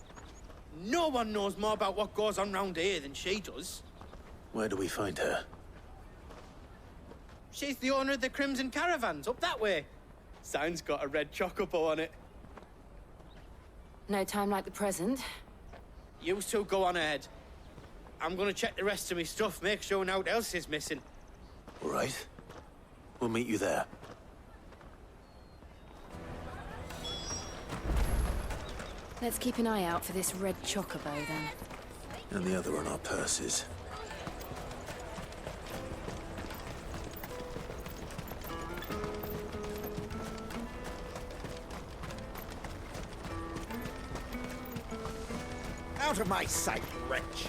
No one knows more about what goes on round here than she does. Where do we find her? She's the owner of the Crimson Caravans, up that way. Sign's got a red chocobo on it. No time like the present. You two go on ahead. I'm gonna check the rest of my stuff, make sure naught else is missing. All right. We'll meet you there. Let's keep an eye out for this red chocobo, then. and the other on our purses. Out of my sight, wretch!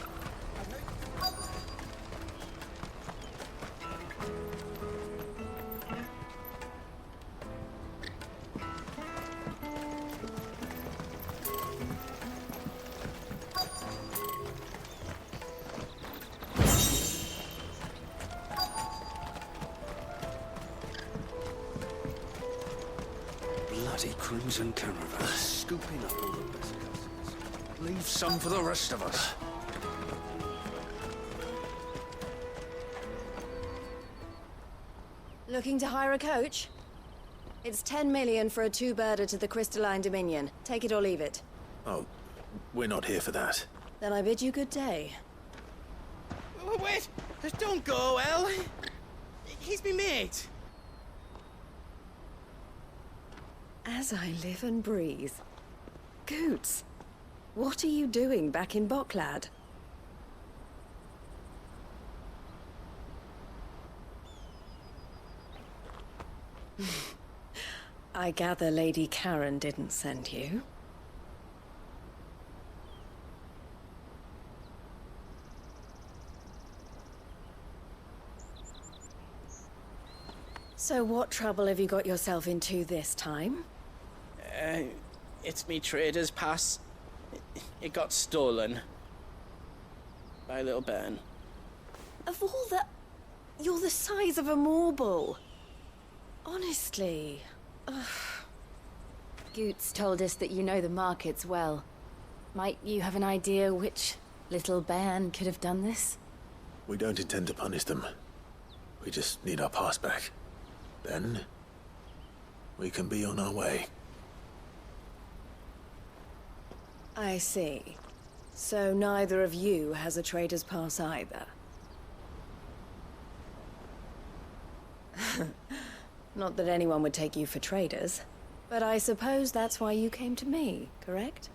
Bloody crimson caravan, scooping up all the best customers. Leave some for the rest of us. Looking to hire a coach? It's 10 million for a two-birder to the Crystalline Dominion. Take it or leave it. Oh, we're not here for that. Then I bid you good day. Wait! Don't go, El! He's me mate! As I live and breathe. Goots, what are you doing back in Boklad? I gather Lady Karen didn't send you. So what trouble have you got yourself into this time? It's me trader's pass. It got stolen. By little Ben. Of all the... You're the size of a marble. Honestly. Ugh. Goots told us that you know the markets well. Might you have an idea which little bairn could have done this? We don't intend to punish them. We just need our pass back. Then, we can be on our way. I see. So neither of you has a trader's pass either. Not that anyone would take you for traders, but I suppose that's why you came to me, correct?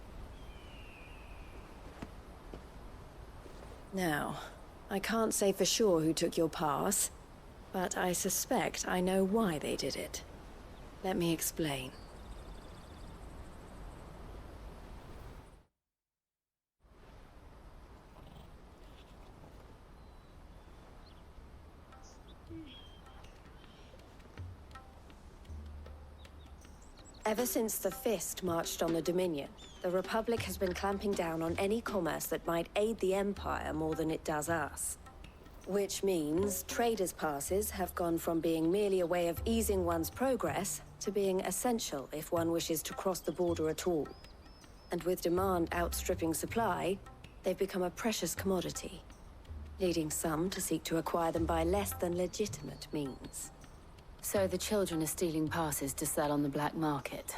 Now, I can't say for sure who took your pass, but I suspect I know why they did it. Let me explain. Ever since the Fist marched on the Dominion, the Republic has been clamping down on any commerce that might aid the Empire more than it does us. Which means traders' passes have gone from being merely a way of easing one's progress to being essential if one wishes to cross the border at all. And with demand outstripping supply, they've become a precious commodity, leading some to seek to acquire them by less than legitimate means. So the children are stealing passes to sell on the black market?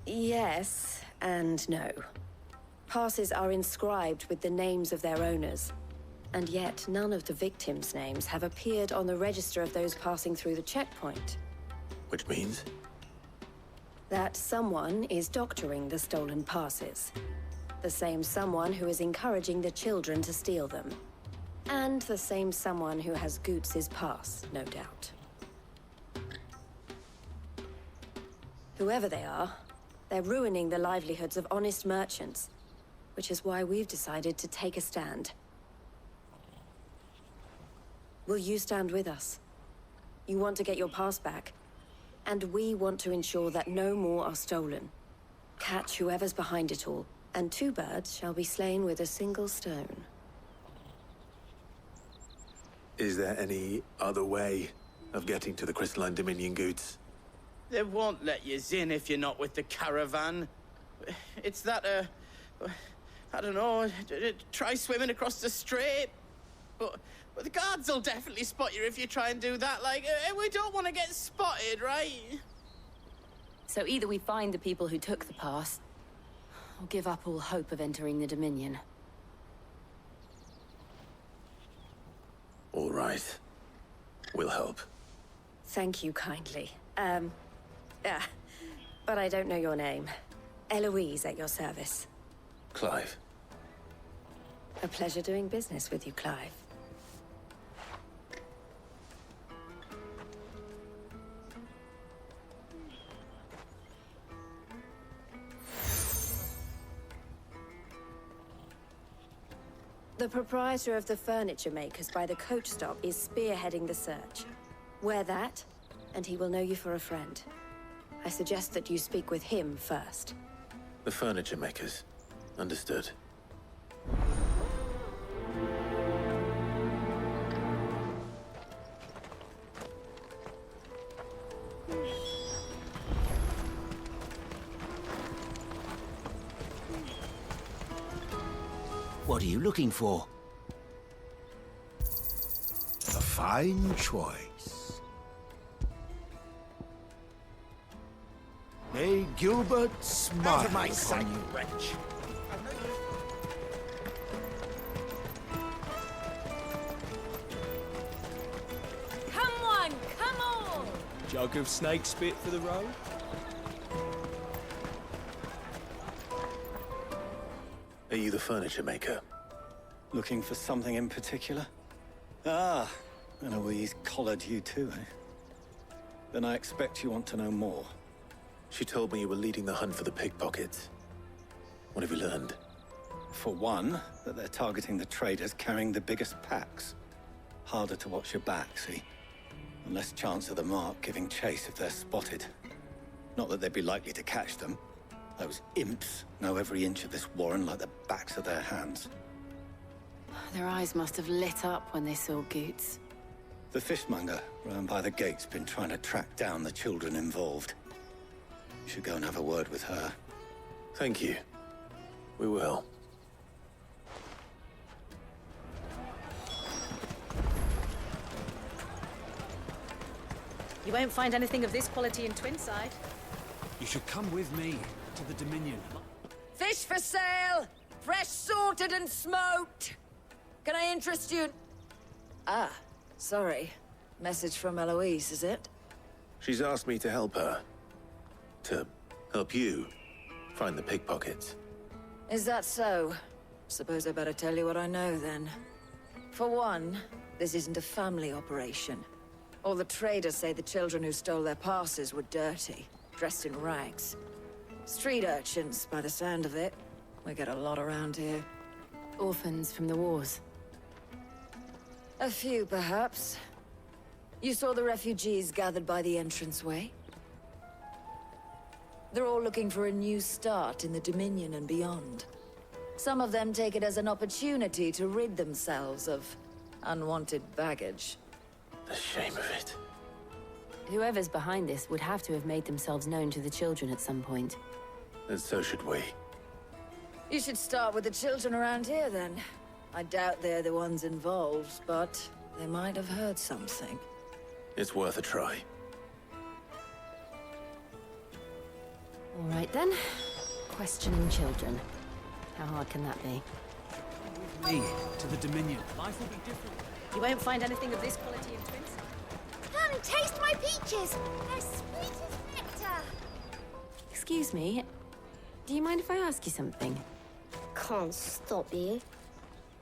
Yes, and no. Passes are inscribed with the names of their owners, and yet none of the victims' names have appeared on the register of those passing through the checkpoint. Which means? That someone is doctoring the stolen passes. The same someone who is encouraging the children to steal them. And the same someone who has Goots' pass, no doubt. Whoever they are, they're ruining the livelihoods of honest merchants, which is why we've decided to take a stand. Will you stand with us? You want to get your pass back, and we want to ensure that no more are stolen. Catch whoever's behind it all, and two birds shall be slain with a single stone. Is there any other way of getting to the Crystalline Dominion, Goots? They won't let you in if you're not with the caravan. It's that, I don't know, try swimming across the strait. But the guards will definitely spot you if you try and do that. Like, we don't want to get spotted, right? So either we find the people who took the pass, or give up all hope of entering the Dominion. All right. We'll help. Thank you kindly. But I don't know your name. Eloise at your service. Clive. A pleasure doing business with you, Clive. The proprietor of the furniture makers by the coach stop is spearheading the search. Wear that, and he will know you for a friend. I suggest that you speak with him first. The furniture makers. Understood. What are you looking for? A fine choice. May Gilbert smile Out of my sight, on you. wretch! Come on, come on! Jug of snake spit for the road? Are you the furniture maker? Looking for something in particular? Ah, and Eloise collared you too, eh? Then I expect you want to know more. She told me you were leading the hunt for the pickpockets. What have you learned? For one, that they're targeting the traders carrying the biggest packs. Harder to watch your back, see? And less chance of the mark giving chase if they're spotted. Not that they'd be likely to catch them. Those imps know every inch of this warren like the backs of their hands. Their eyes must have lit up when they saw Goots. The fishmonger round by the gate's been trying to track down the children involved. You should go and have a word with her. Thank you. We will. You won't find anything of this quality in Twinside. You should come with me to the Dominion. Fish for sale! Fresh salted and smoked! Can I interest you? Ah, sorry. Message from Eloise, is it? She's asked me to help her. To help you find the pickpockets. Is that so? Suppose I better tell you what I know, then. For one, this isn't a family operation. All the traders say the children who stole their passes were dirty, dressed in rags. Street urchins, by the sound of it. We get a lot around here. Orphans from the wars. A few, perhaps. You saw the refugees gathered by the entranceway? They're all looking for a new start in the Dominion and beyond. Some of them take it as an opportunity to rid themselves of unwanted baggage. The shame of it. Whoever's behind this would have to have made themselves known to the children at some point. And so should we. You should start with the children around here, then. I doubt they're the ones involved, but they might have heard something. It's worth a try. All right then. Questioning children. How hard can that be? Me to the Dominion. Life will be different. You won't find anything of this quality in Twinside. Come, taste my peaches! They're sweet as nectar! Excuse me. Do you mind if I ask you something? Can't stop you.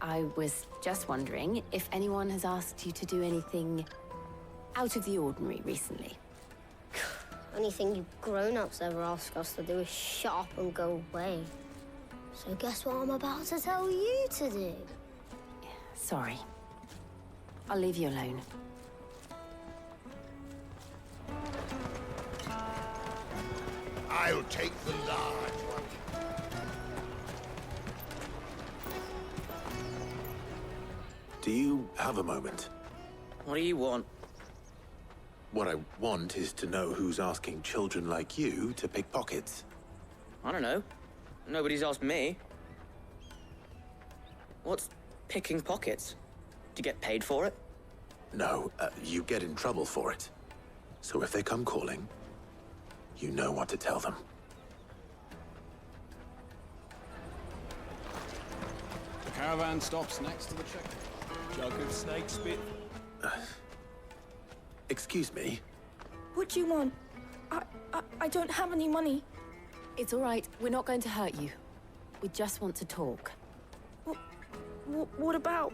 I was just wondering if anyone has asked you to do anything out of the ordinary recently. Anything you grown-ups ever ask us to do is shut up and go away. So guess what I'm about to tell you to do? Sorry. I'll leave you alone. I'll take the large one. Do you have a moment? What do you want? What I want is to know who's asking children like you to pick pockets. I don't know. Nobody's asked me. What's picking pockets? Do you get paid for it? No, you get in trouble for it. So if they come calling, you know what to tell them. The caravan stops next to the checkpoint. Jug of snake spit. Excuse me? What do you want? I don't have any money. It's all right. We're not going to hurt you. We just want to talk. What about?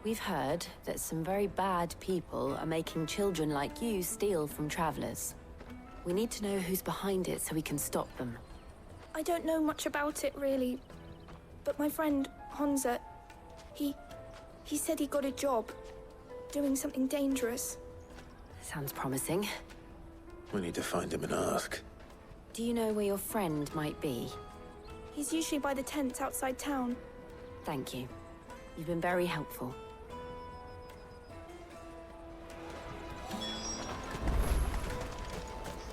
We've heard that some very bad people are making children like you steal from travelers. We need to know who's behind it so we can stop them. I don't know much about it, really. But my friend, Hansa, he said he got a job. Doing something dangerous. Sounds promising. We need to find him and ask. Do you know where your friend might be? He's usually by the tents outside town. Thank you. You've been very helpful.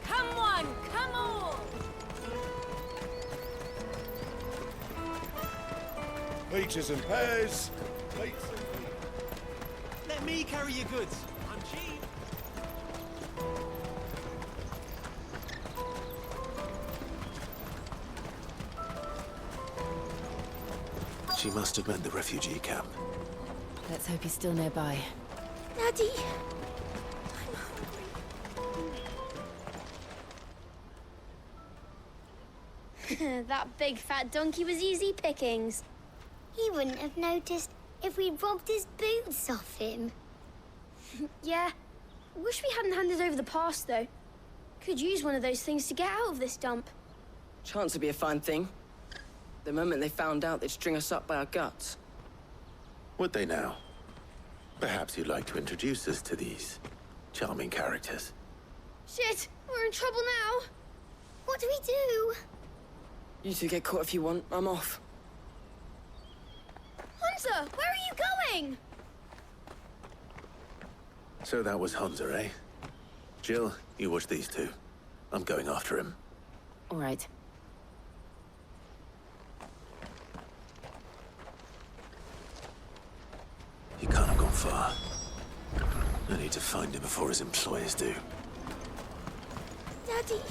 Come on, come on! Peaches and pears. Let me carry your goods. I'm cheap. She must have meant the refugee camp. Let's hope he's still nearby. Daddy! That big fat donkey was easy pickings. He wouldn't have noticed if we'd robbed his boots off him. Yeah. Wish we hadn't handed over the pass, though. Could use one of those things to get out of this dump. Chance would be a fine thing. The moment they found out, they'd string us up by our guts. Would they now? Perhaps you'd like to introduce us to these charming characters. Shit! We're in trouble now! What do we do? You two get caught if you want. I'm off. Hunter! Where are you going? So that was Hansa, eh? Jill, you watch these two. I'm going after him. All right. He can't have gone far. I need to find him before his employers do. Daddy!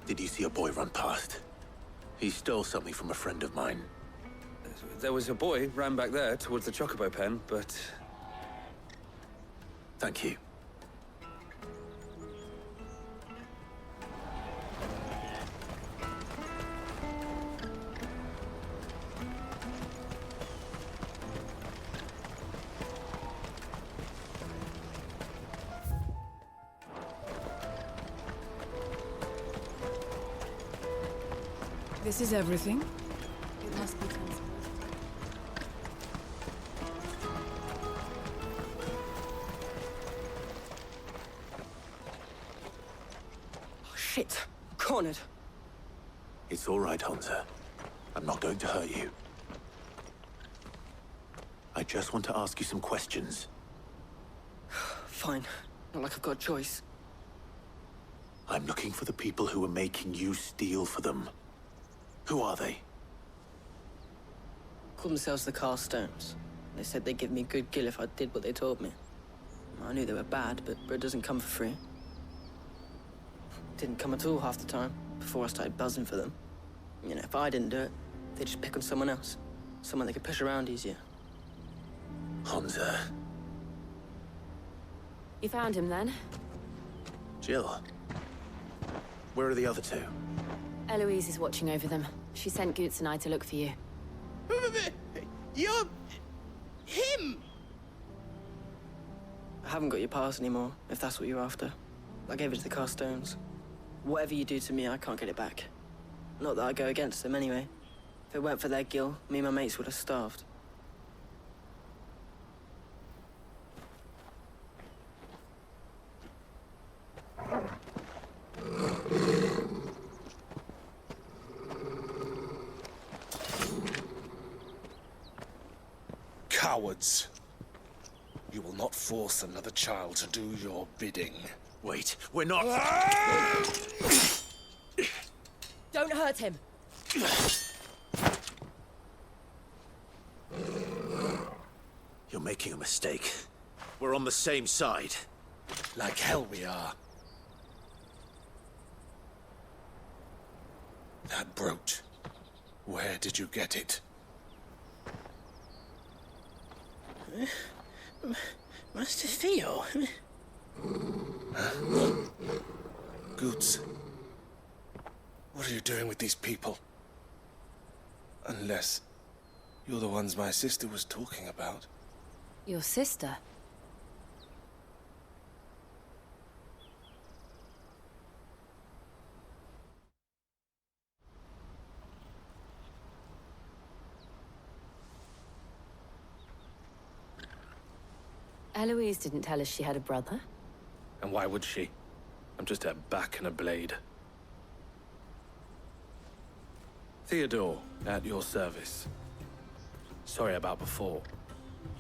Did you see a boy run past? He stole something from a friend of mine. There was a boy ran back there towards the Chocobo pen, but... Thank you. This is everything. It must be transported. Oh, shit. Cornered. It's all right, Hansa. I'm not going to hurt you. I just want to ask you some questions. Fine. Not like I've got a choice. I'm looking for the people who are making you steal for them. Who are they? Called themselves the Carstones. They said they'd give me a good gill if I did what they told me. I knew they were bad, but bread doesn't come for free. Didn't come at all half the time, before I started buzzing for them. You know, if I didn't do it, they'd just pick on someone else. Someone they could push around easier. Hansa. You found him then? Jill. Where are the other two? Eloise is watching over them. She sent Goots and I to look for you. You're... him! I haven't got your pass anymore, if that's what you're after. I gave it to the Carstones. Whatever you do to me, I can't get it back. Not that I go against them anyway. If it weren't for their gill, me and my mates would have starved. Cowards. You will not force another child to do your bidding. Wait, we're not... Don't hurt him. You're making a mistake. We're on the same side. Like hell we are. That brooch. Where did you get it? Master Theo? Goots. What are you doing with these people? Unless you're the ones my sister was talking about. Your sister? Eloise didn't tell us she had a brother. And why would she? I'm just her back and a blade. Theodore, at your service. Sorry about before.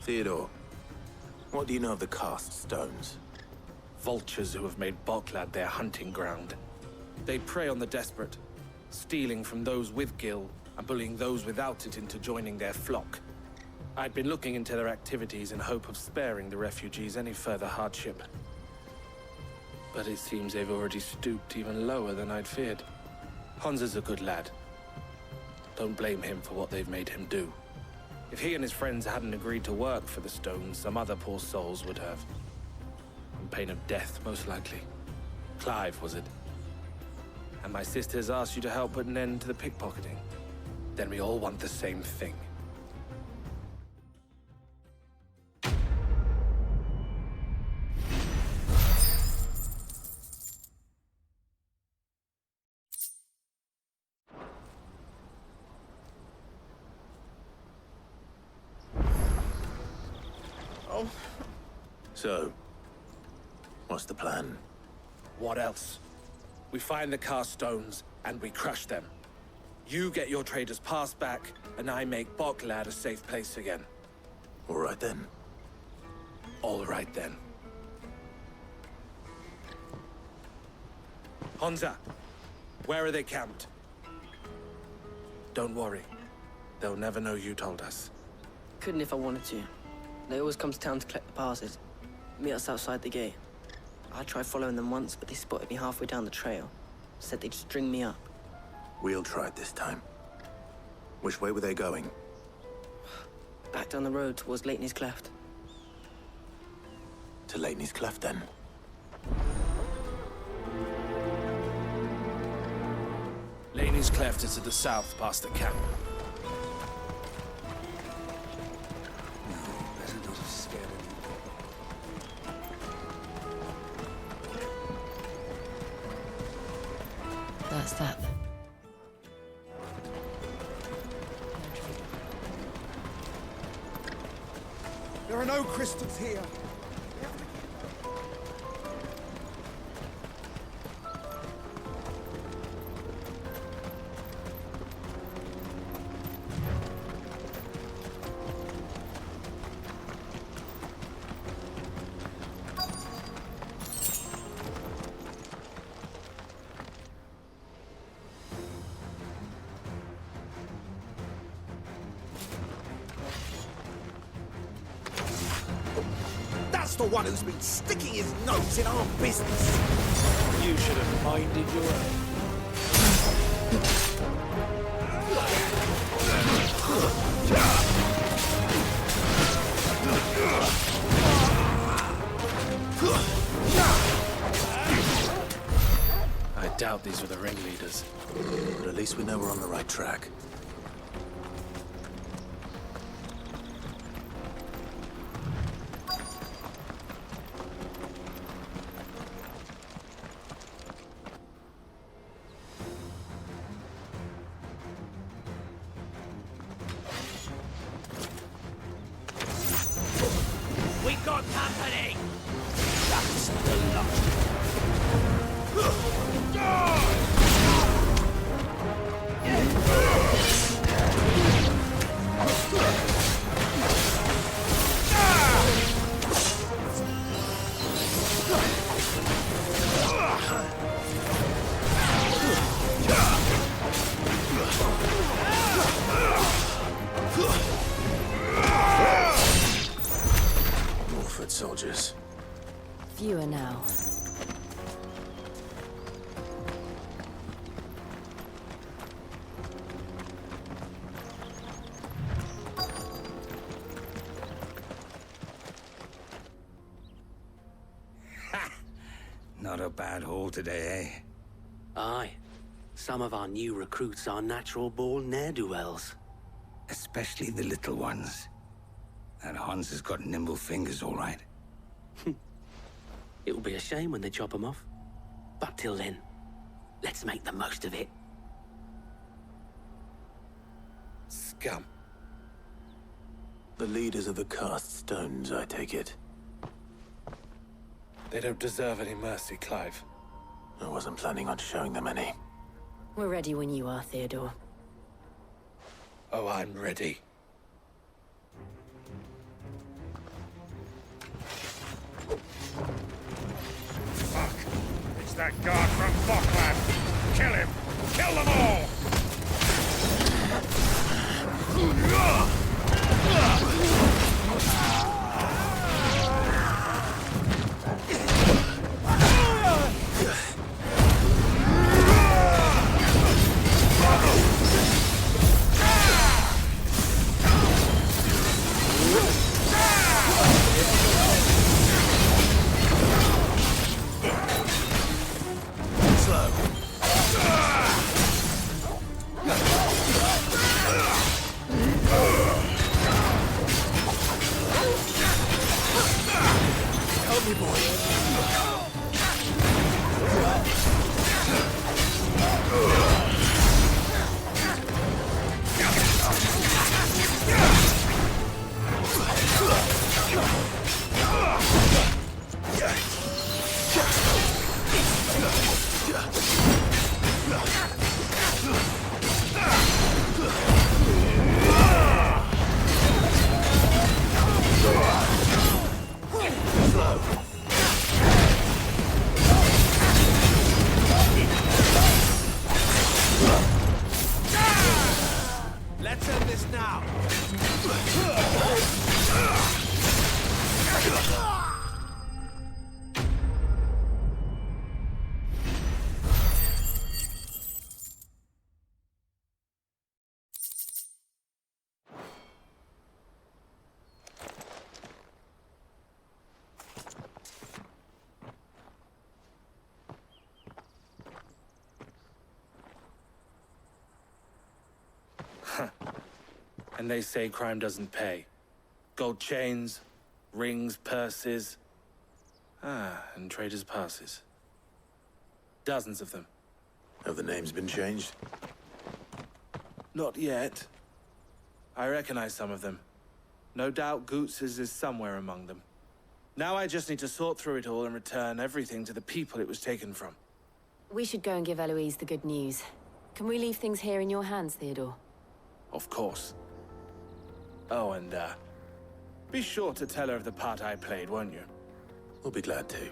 Theodore, what do you know of the cast stones? Vultures who have made Boklad their hunting ground. They prey on the desperate, stealing from those with gil and bullying those without it into joining their flock. I'd been looking into their activities in hope of sparing the refugees any further hardship. But it seems they've already stooped even lower than I'd feared. Hansa's a good lad. Don't blame him for what they've made him do. If he and his friends hadn't agreed to work for the stones, some other poor souls would have. On pain of death, most likely. Clive, was it? And my sisters asked you to help put an end to the pickpocketing. Then we all want the same thing. So, what's the plan? What else? We find the cast stones, and we crush them. You get your trader's pass back, and I make Boklad a safe place again. All right then. All right then. Hansa, where are they camped? Don't worry. They'll never know you told us. Couldn't if I wanted to. They always come to town to collect the passes. Meet us outside the gate. I tried following them once, but they spotted me halfway down the trail. Said they'd string me up. We'll try it this time. Which way were they going? Back down the road towards Leitney's Cleft. To Leitney's Cleft, then? Leitney's Cleft is to the south, past the camp. That's that. There are no crystals here. That's the one who's been sticking his nose in our business. You should have minded your own. I doubt these were the ringleaders. But at least we know we're on the right track. We got company! That's the lot. More foot soldiers. Fewer now. Not a bad haul today, eh? Aye. Some of our new recruits are natural-born ne'er-do-wells. Especially the little ones. That Hans has got nimble fingers, all right. It'll be a shame when they chop them off. But till then, let's make the most of it. Scum. The leaders of the cast stones, I take it. They don't deserve any mercy, Clive. I wasn't planning on showing them any. We're ready when you are, Theodore. Oh, I'm ready. Fuck! It's that guard from Bockland! Kill him! Kill them all! Let's end this now. And they say crime doesn't pay. Gold chains, rings, purses. And traders' passes. Dozens of them. Have the names been changed? Not yet. I recognize some of them. No doubt Goots's is somewhere among them. Now I just need to sort through it all and return everything to the people it was taken from. We should go and give Eloise the good news. Can we leave things here in your hands, Theodore? Of course. Oh, and, be sure to tell her of the part I played, won't you? We'll be glad to.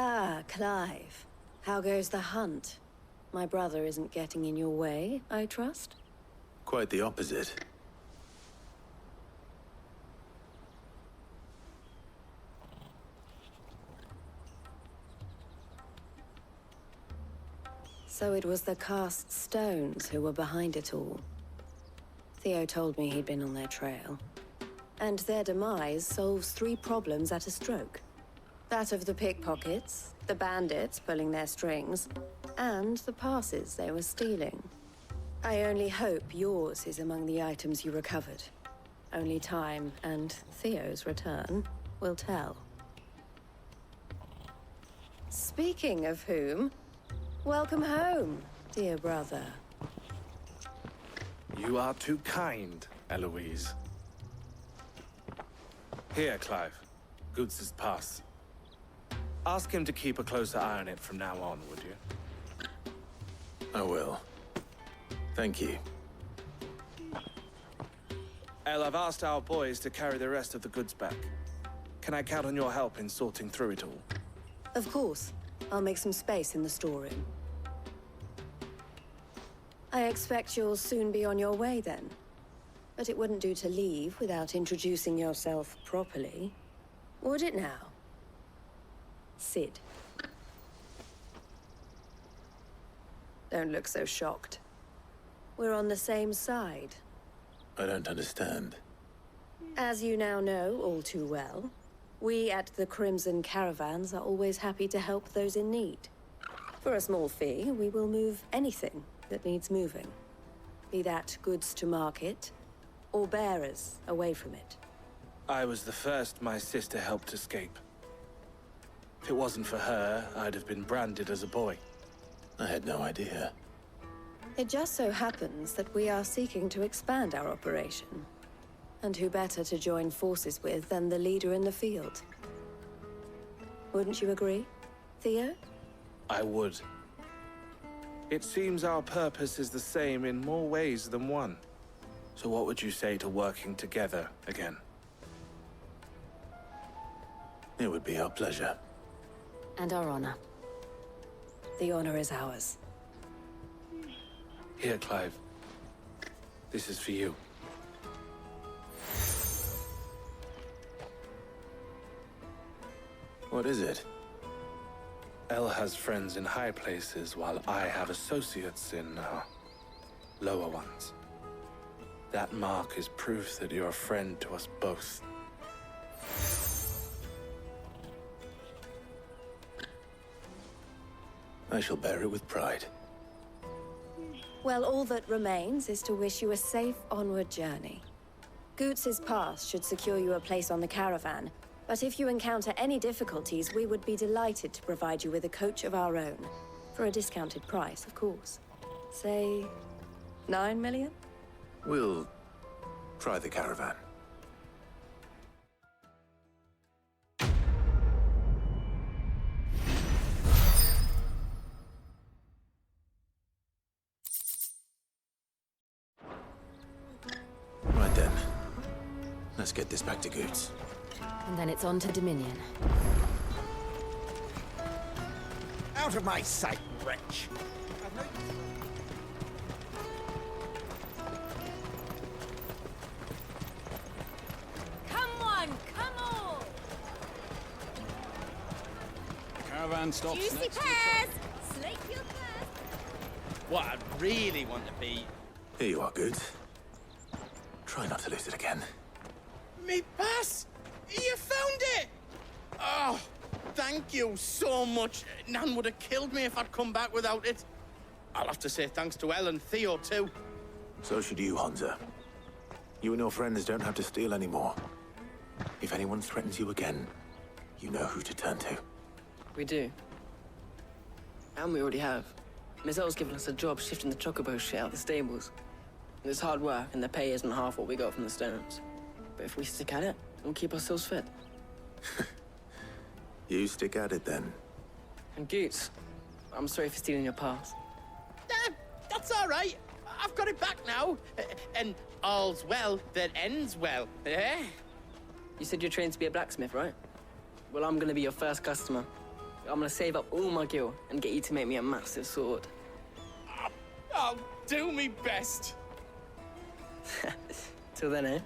Ah, Clive. How goes the hunt? My brother isn't getting in your way, I trust? Quite the opposite. So it was the cast stones who were behind it all. Theo told me he'd been on their trail. And their demise solves 3 problems at a stroke. That of the pickpockets, the bandits pulling their strings, and the passes they were stealing. I only hope yours is among the items you recovered. Only time and Theo's return will tell. Speaking of whom, welcome home, dear brother. You are too kind, Eloise. Here, Clive. Goots's pass. Ask him to keep a closer eye on it from now on, would you? I will. Thank you. El, I've asked our boys to carry the rest of the goods back. Can I count on your help in sorting through it all? Of course. I'll make some space in the storeroom. I expect you'll soon be on your way, then. But it wouldn't do to leave without introducing yourself properly. Would it now? Cid. Don't look so shocked. We're on the same side. I don't understand. As you now know all too well, we at the Crimson Caravans are always happy to help those in need. For a small fee, we will move anything that needs moving. Be that goods to market, or bearers away from it. I was the first my sister helped escape. If it wasn't for her, I'd have been branded as a boy. I had no idea. It just so happens that we are seeking to expand our operation. And who better to join forces with than the leader in the field? Wouldn't you agree, Theo? I would. It seems our purpose is the same in more ways than one. So what would you say to working together again? It would be our pleasure. And our honor. The honor is ours. Here, Clive. This is for you. What is it? Elle has friends in high places, while I have associates in, lower ones. That mark is proof that you're a friend to us both. I shall bear it with pride. Well, all that remains is to wish you a safe onward journey. Goots's pass should secure you a place on the caravan, but if you encounter any difficulties, we would be delighted to provide you with a coach of our own. For a discounted price, of course. Say, 9 million? We'll try the caravan. Right then. Let's get this back to Goots. And then it's on to Dominion. Out of my sight, wretch! Come on, come on! Caravan stops Juicy next to pears! Slate your pears! What I really want to be... Here you are, Goots. Try not to lose it again. Me pass! You found it! Oh, thank you so much. Nan would have killed me if I'd come back without it. I'll have to say thanks to Elle and Theo, too. So should you, Hansa. You and your friends don't have to steal anymore. If anyone threatens you again, you know who to turn to. We do. And we already have. Miss Elle's given us a job shifting the chocobo shit out of the stables. It's hard work, and the pay isn't half what we got from the stones. But if we stick at it, we'll keep ourselves fed. You stick at it, then. And Goots, I'm sorry for stealing your pass. That's all right. I've got it back now. And all's well that ends well, eh? You said you're trained to be a blacksmith, right? Well, I'm gonna be your first customer. I'm gonna save up all my gil and get you to make me a massive sword. I'll do me best. Till then, eh?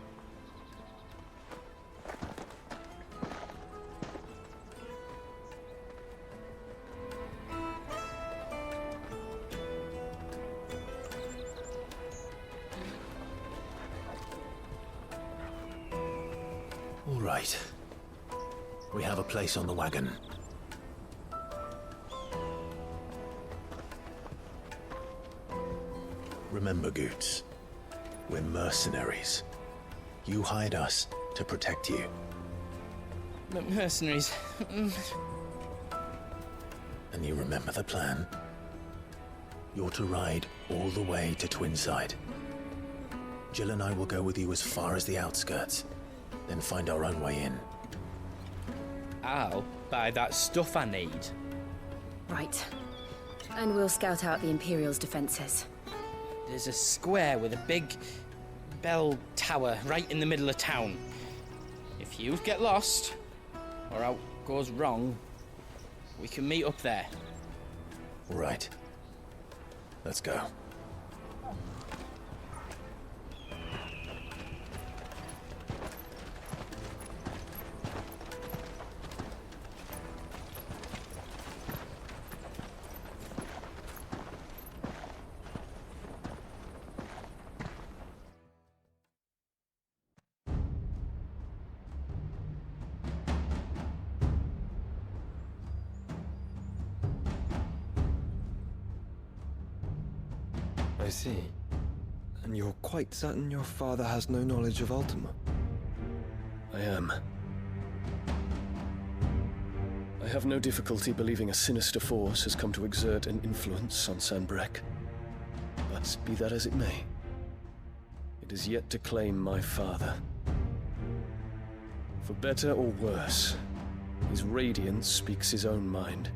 All right. We have a place on the wagon. Remember, Goots, we're mercenaries. You hired us to protect you. Mercenaries. And you remember the plan? You're to ride all the way to Twinside. Jill and I will go with you as far as the outskirts, then find our own way in. I'll buy that stuff I need. Right. And we'll scout out the Imperial's defenses. There's a square with a big bell tower right in the middle of town. If you get lost, or out goes wrong, we can meet up there. All right. Let's go. I see. And you're quite certain your father has no knowledge of Ultima? I am. I have no difficulty believing a sinister force has come to exert an influence on Sanbreque. But be that as it may, it is yet to claim my father. For better or worse, his radiance speaks his own mind.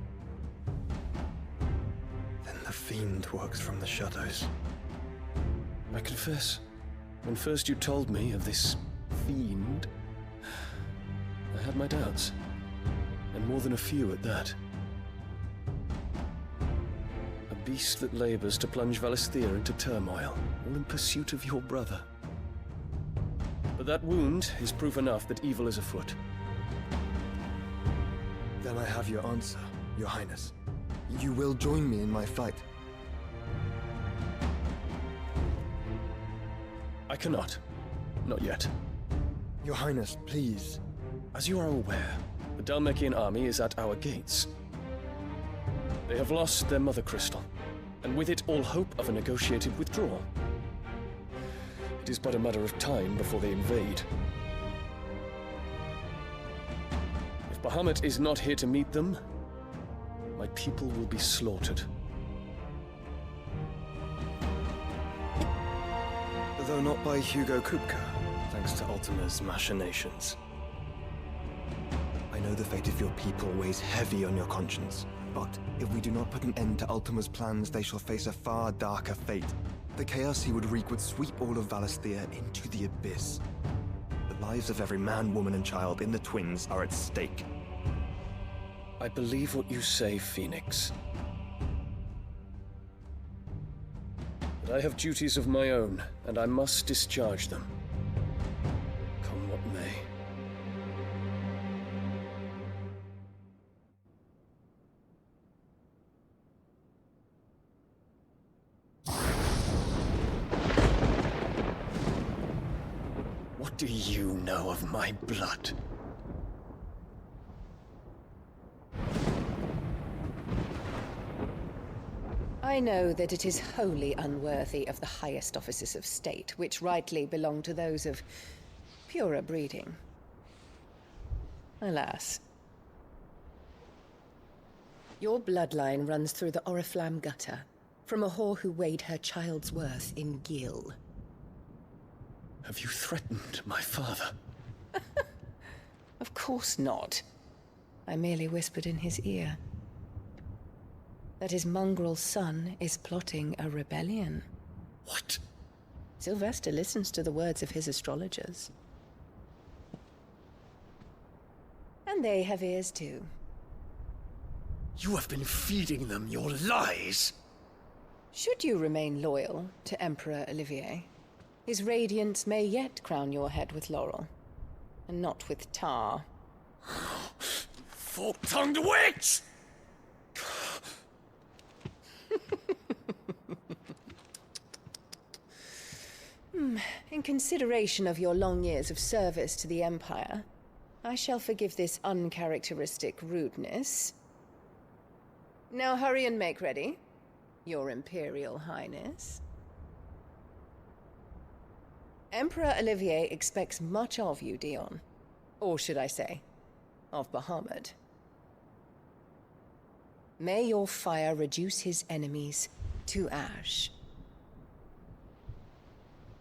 Then the fiend works from the shadows. I confess, when first you told me of this fiend, I had my doubts. And more than a few at that. A beast that labors to plunge Valisthea into turmoil, all in pursuit of your brother. But that wound is proof enough that evil is afoot. Then I have your answer, Your Highness. You will join me in my fight. I cannot. Not yet. Your Highness, please. As you are aware, the Dhalmekian army is at our gates. They have lost their mother crystal, and with it all hope of a negotiated withdrawal. It is but a matter of time before they invade. If Bahamut is not here to meet them, my people will be slaughtered. Though not by Hugo Kupka, thanks to Ultima's machinations. I know the fate of your people weighs heavy on your conscience, but if we do not put an end to Ultima's plans, they shall face a far darker fate. The chaos he would wreak would sweep all of Valisthea into the abyss. The lives of every man, woman, and child in the Twins are at stake. I believe what you say, Phoenix. But I have duties of my own, and I must discharge them. Come what may. What do you know of my blood? I know that it is wholly unworthy of the highest offices of state, which rightly belong to those of purer breeding. Alas. Your bloodline runs through the Oriflamme gutter, from a whore who weighed her child's worth in gil. Have you threatened my father? Of course not. I merely whispered in his ear that his mongrel son is plotting a rebellion. What? Sylvester listens to the words of his astrologers. And they have ears too. You have been feeding them your lies! Should you remain loyal to Emperor Olivier, his radiance may yet crown your head with laurel, and not with tar. Fork-tongued witch! In consideration of your long years of service to the Empire, I shall forgive this uncharacteristic rudeness. Now hurry and make ready, Your Imperial Highness. Emperor Olivier expects much of you, Dion. Or should I say, of Bahamut. May your fire reduce his enemies to ash,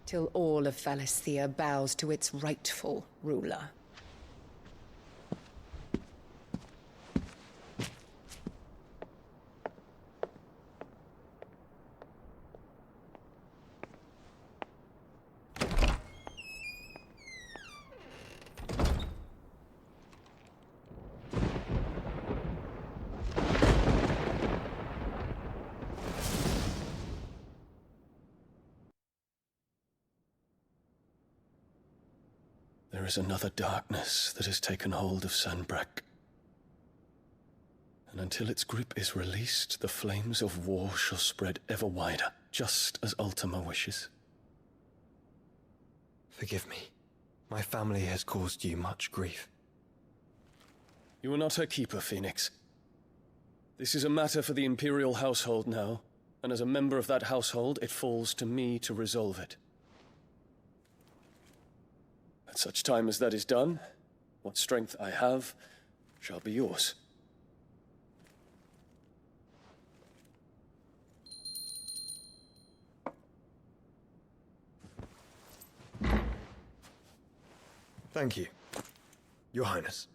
till all of Valisthea bows to its rightful ruler. There is another darkness that has taken hold of Sanbreque. And until its grip is released, the flames of war shall spread ever wider, just as Ultima wishes. Forgive me. My family has caused you much grief. You are not her keeper, Phoenix. This is a matter for the Imperial household now, And as a member of that household, it falls to me to resolve it. At such time as that is done, what strength I have shall be yours. Thank you, Your Highness.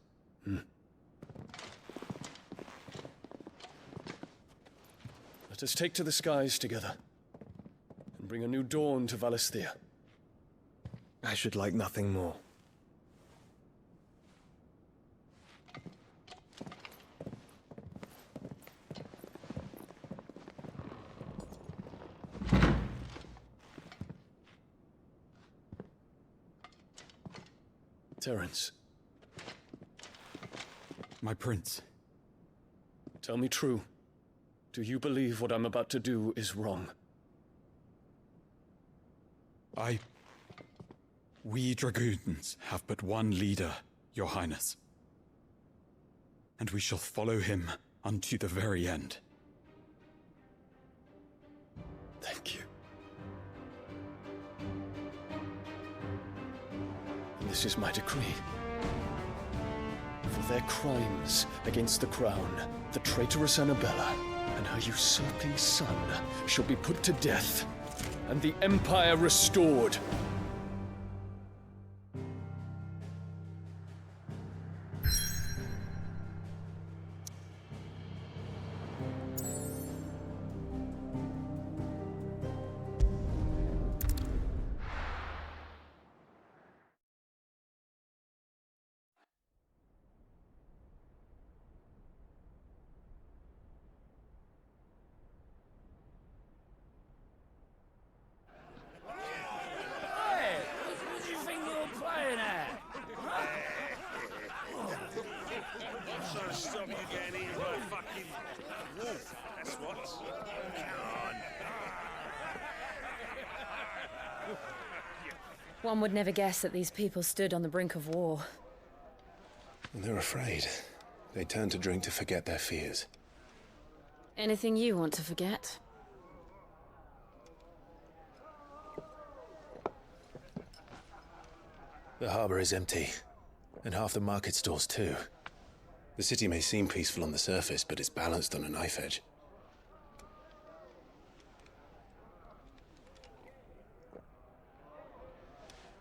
Let us take to the skies together, and bring a new dawn to Valisthea. I should like nothing more. Terence. My prince. Tell me true. Do you believe what I'm about to do is wrong? We dragoons have but one leader, Your Highness. And we shall follow him unto the very end. Thank you. And this is my decree. For their crimes against the crown, the traitorous Annabella and her usurping son shall be put to death, and the Empire restored. One would never guess that these people stood on the brink of war. And they're afraid. They turn to drink to forget their fears. Anything you want to forget? The harbor is empty, and half the market stalls too. The city may seem peaceful on the surface, but it's balanced on a knife edge.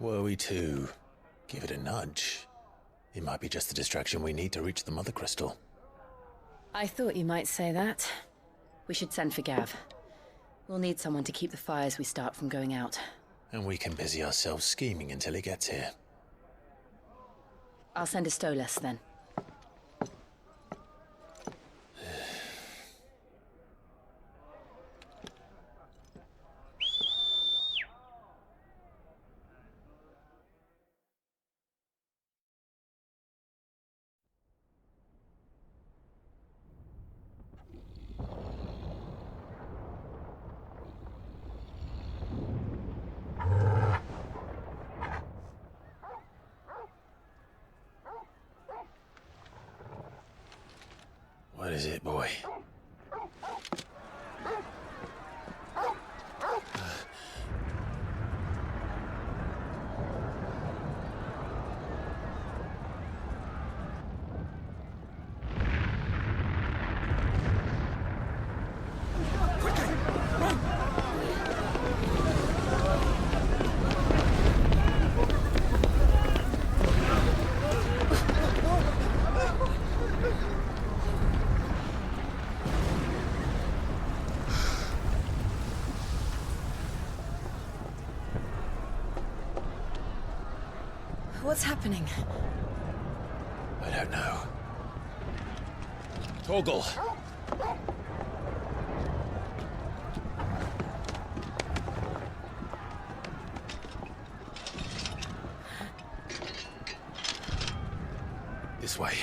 Were we to give it a nudge, it might be just the distraction we need to reach the Mother Crystal. I thought you might say that. We should send for Gav. We'll need someone to keep the fires we start from going out. And we can busy ourselves scheming until he gets here. I'll send a Stolas then. What is it, boy? What's happening? I don't know. Torgal! This way.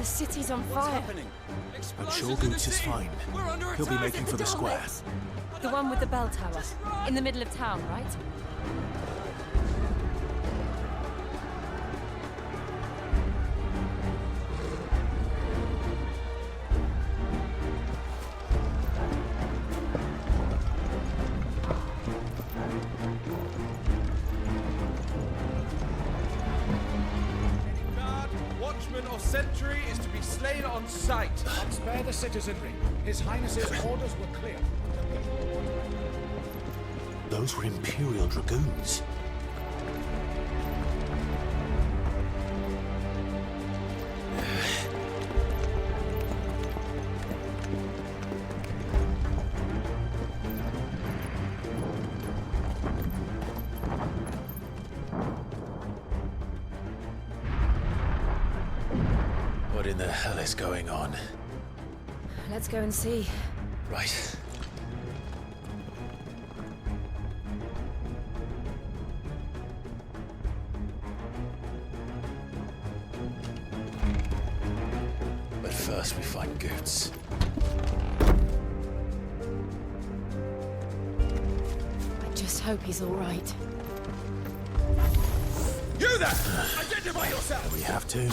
The city's on fire. I'm sure Goots is fine. He'll be making for the square. The one with the bell tower. In the middle of town, right? Watchman or sentry is to be slain on sight. Spare the citizenry. His Highness's orders were clear. Those were Imperial Dragoons. What in the hell is going on? Let's go and see. Right. But first we find Goots. I just hope he's all right. You there! Identify yourself! We have to.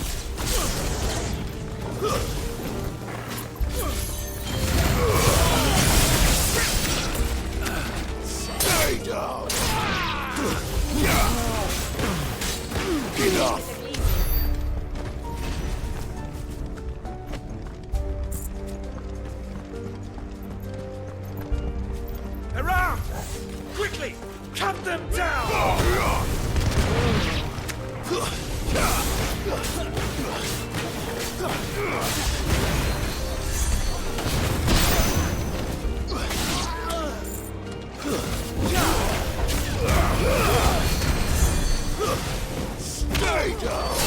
Stay down! Enough! Around! Quickly! Cut them down! Stay down!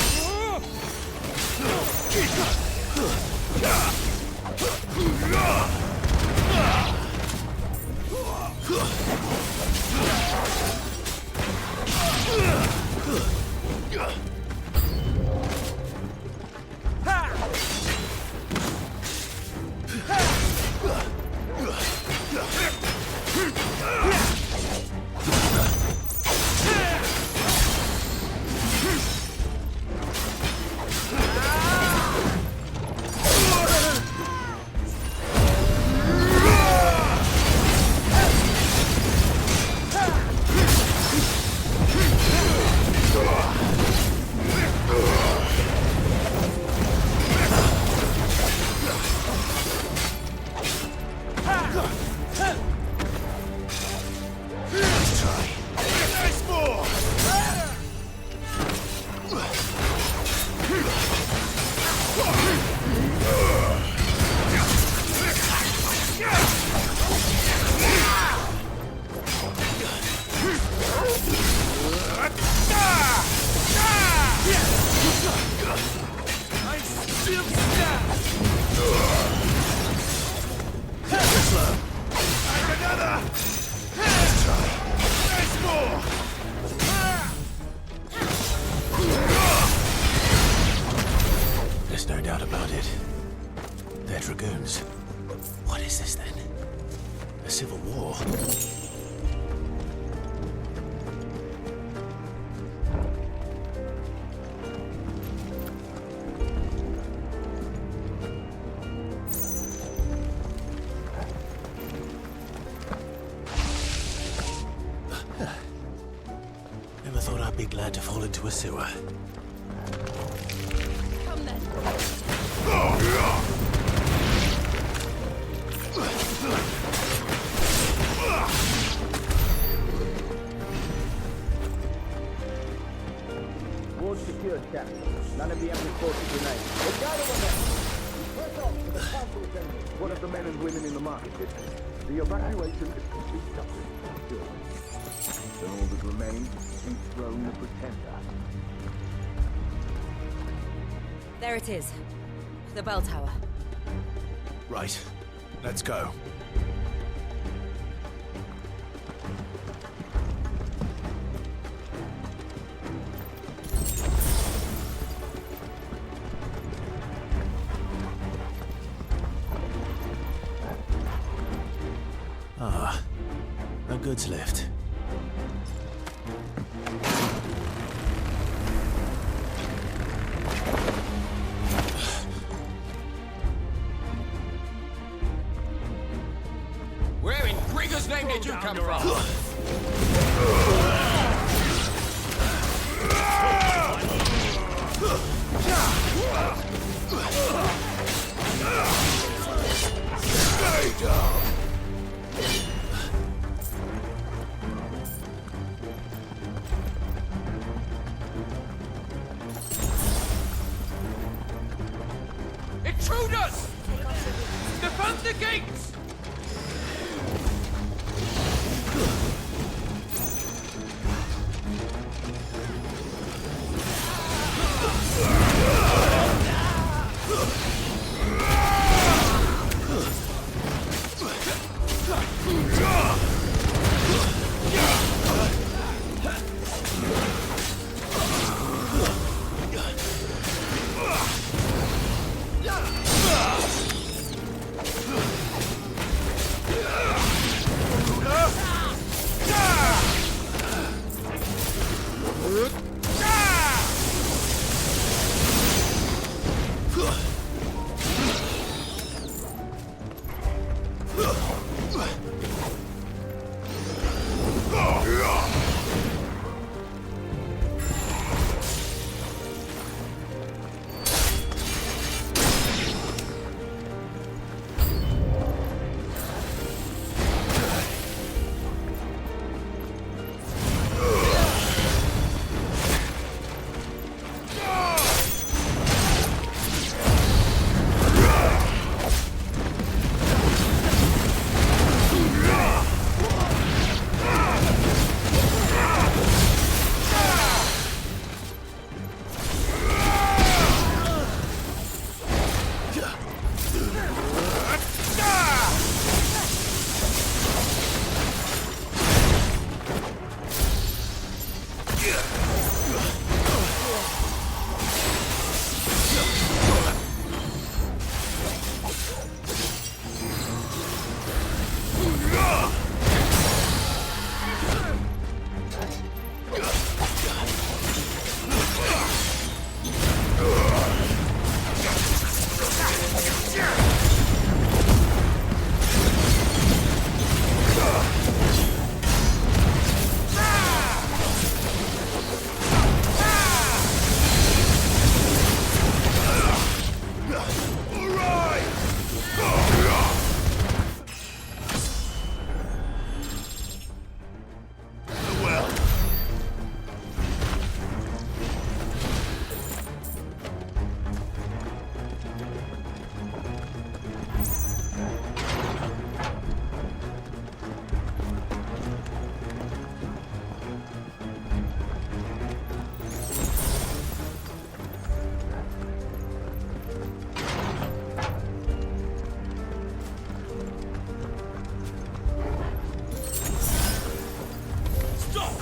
There's no doubt about it. They're Dragoons. What is this then? A civil war? Never thought I'd be glad to fall into a sewer. Come then. Ward secured, Captain. None of the enemy forces remain. The guy over there! Press on to the council assembly. One of the men and women in the market district. The evacuation is complete justice. Then all that remains is to dethrone the pretender. There it is. The bell tower. Right. Let's go. goods lift. Where in Grigger's name did you come from? Stay down! Intruders! Defend the gates!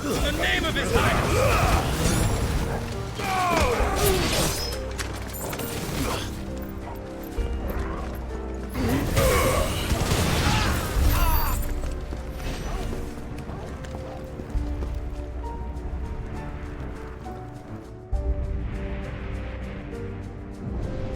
In the name of His Highness!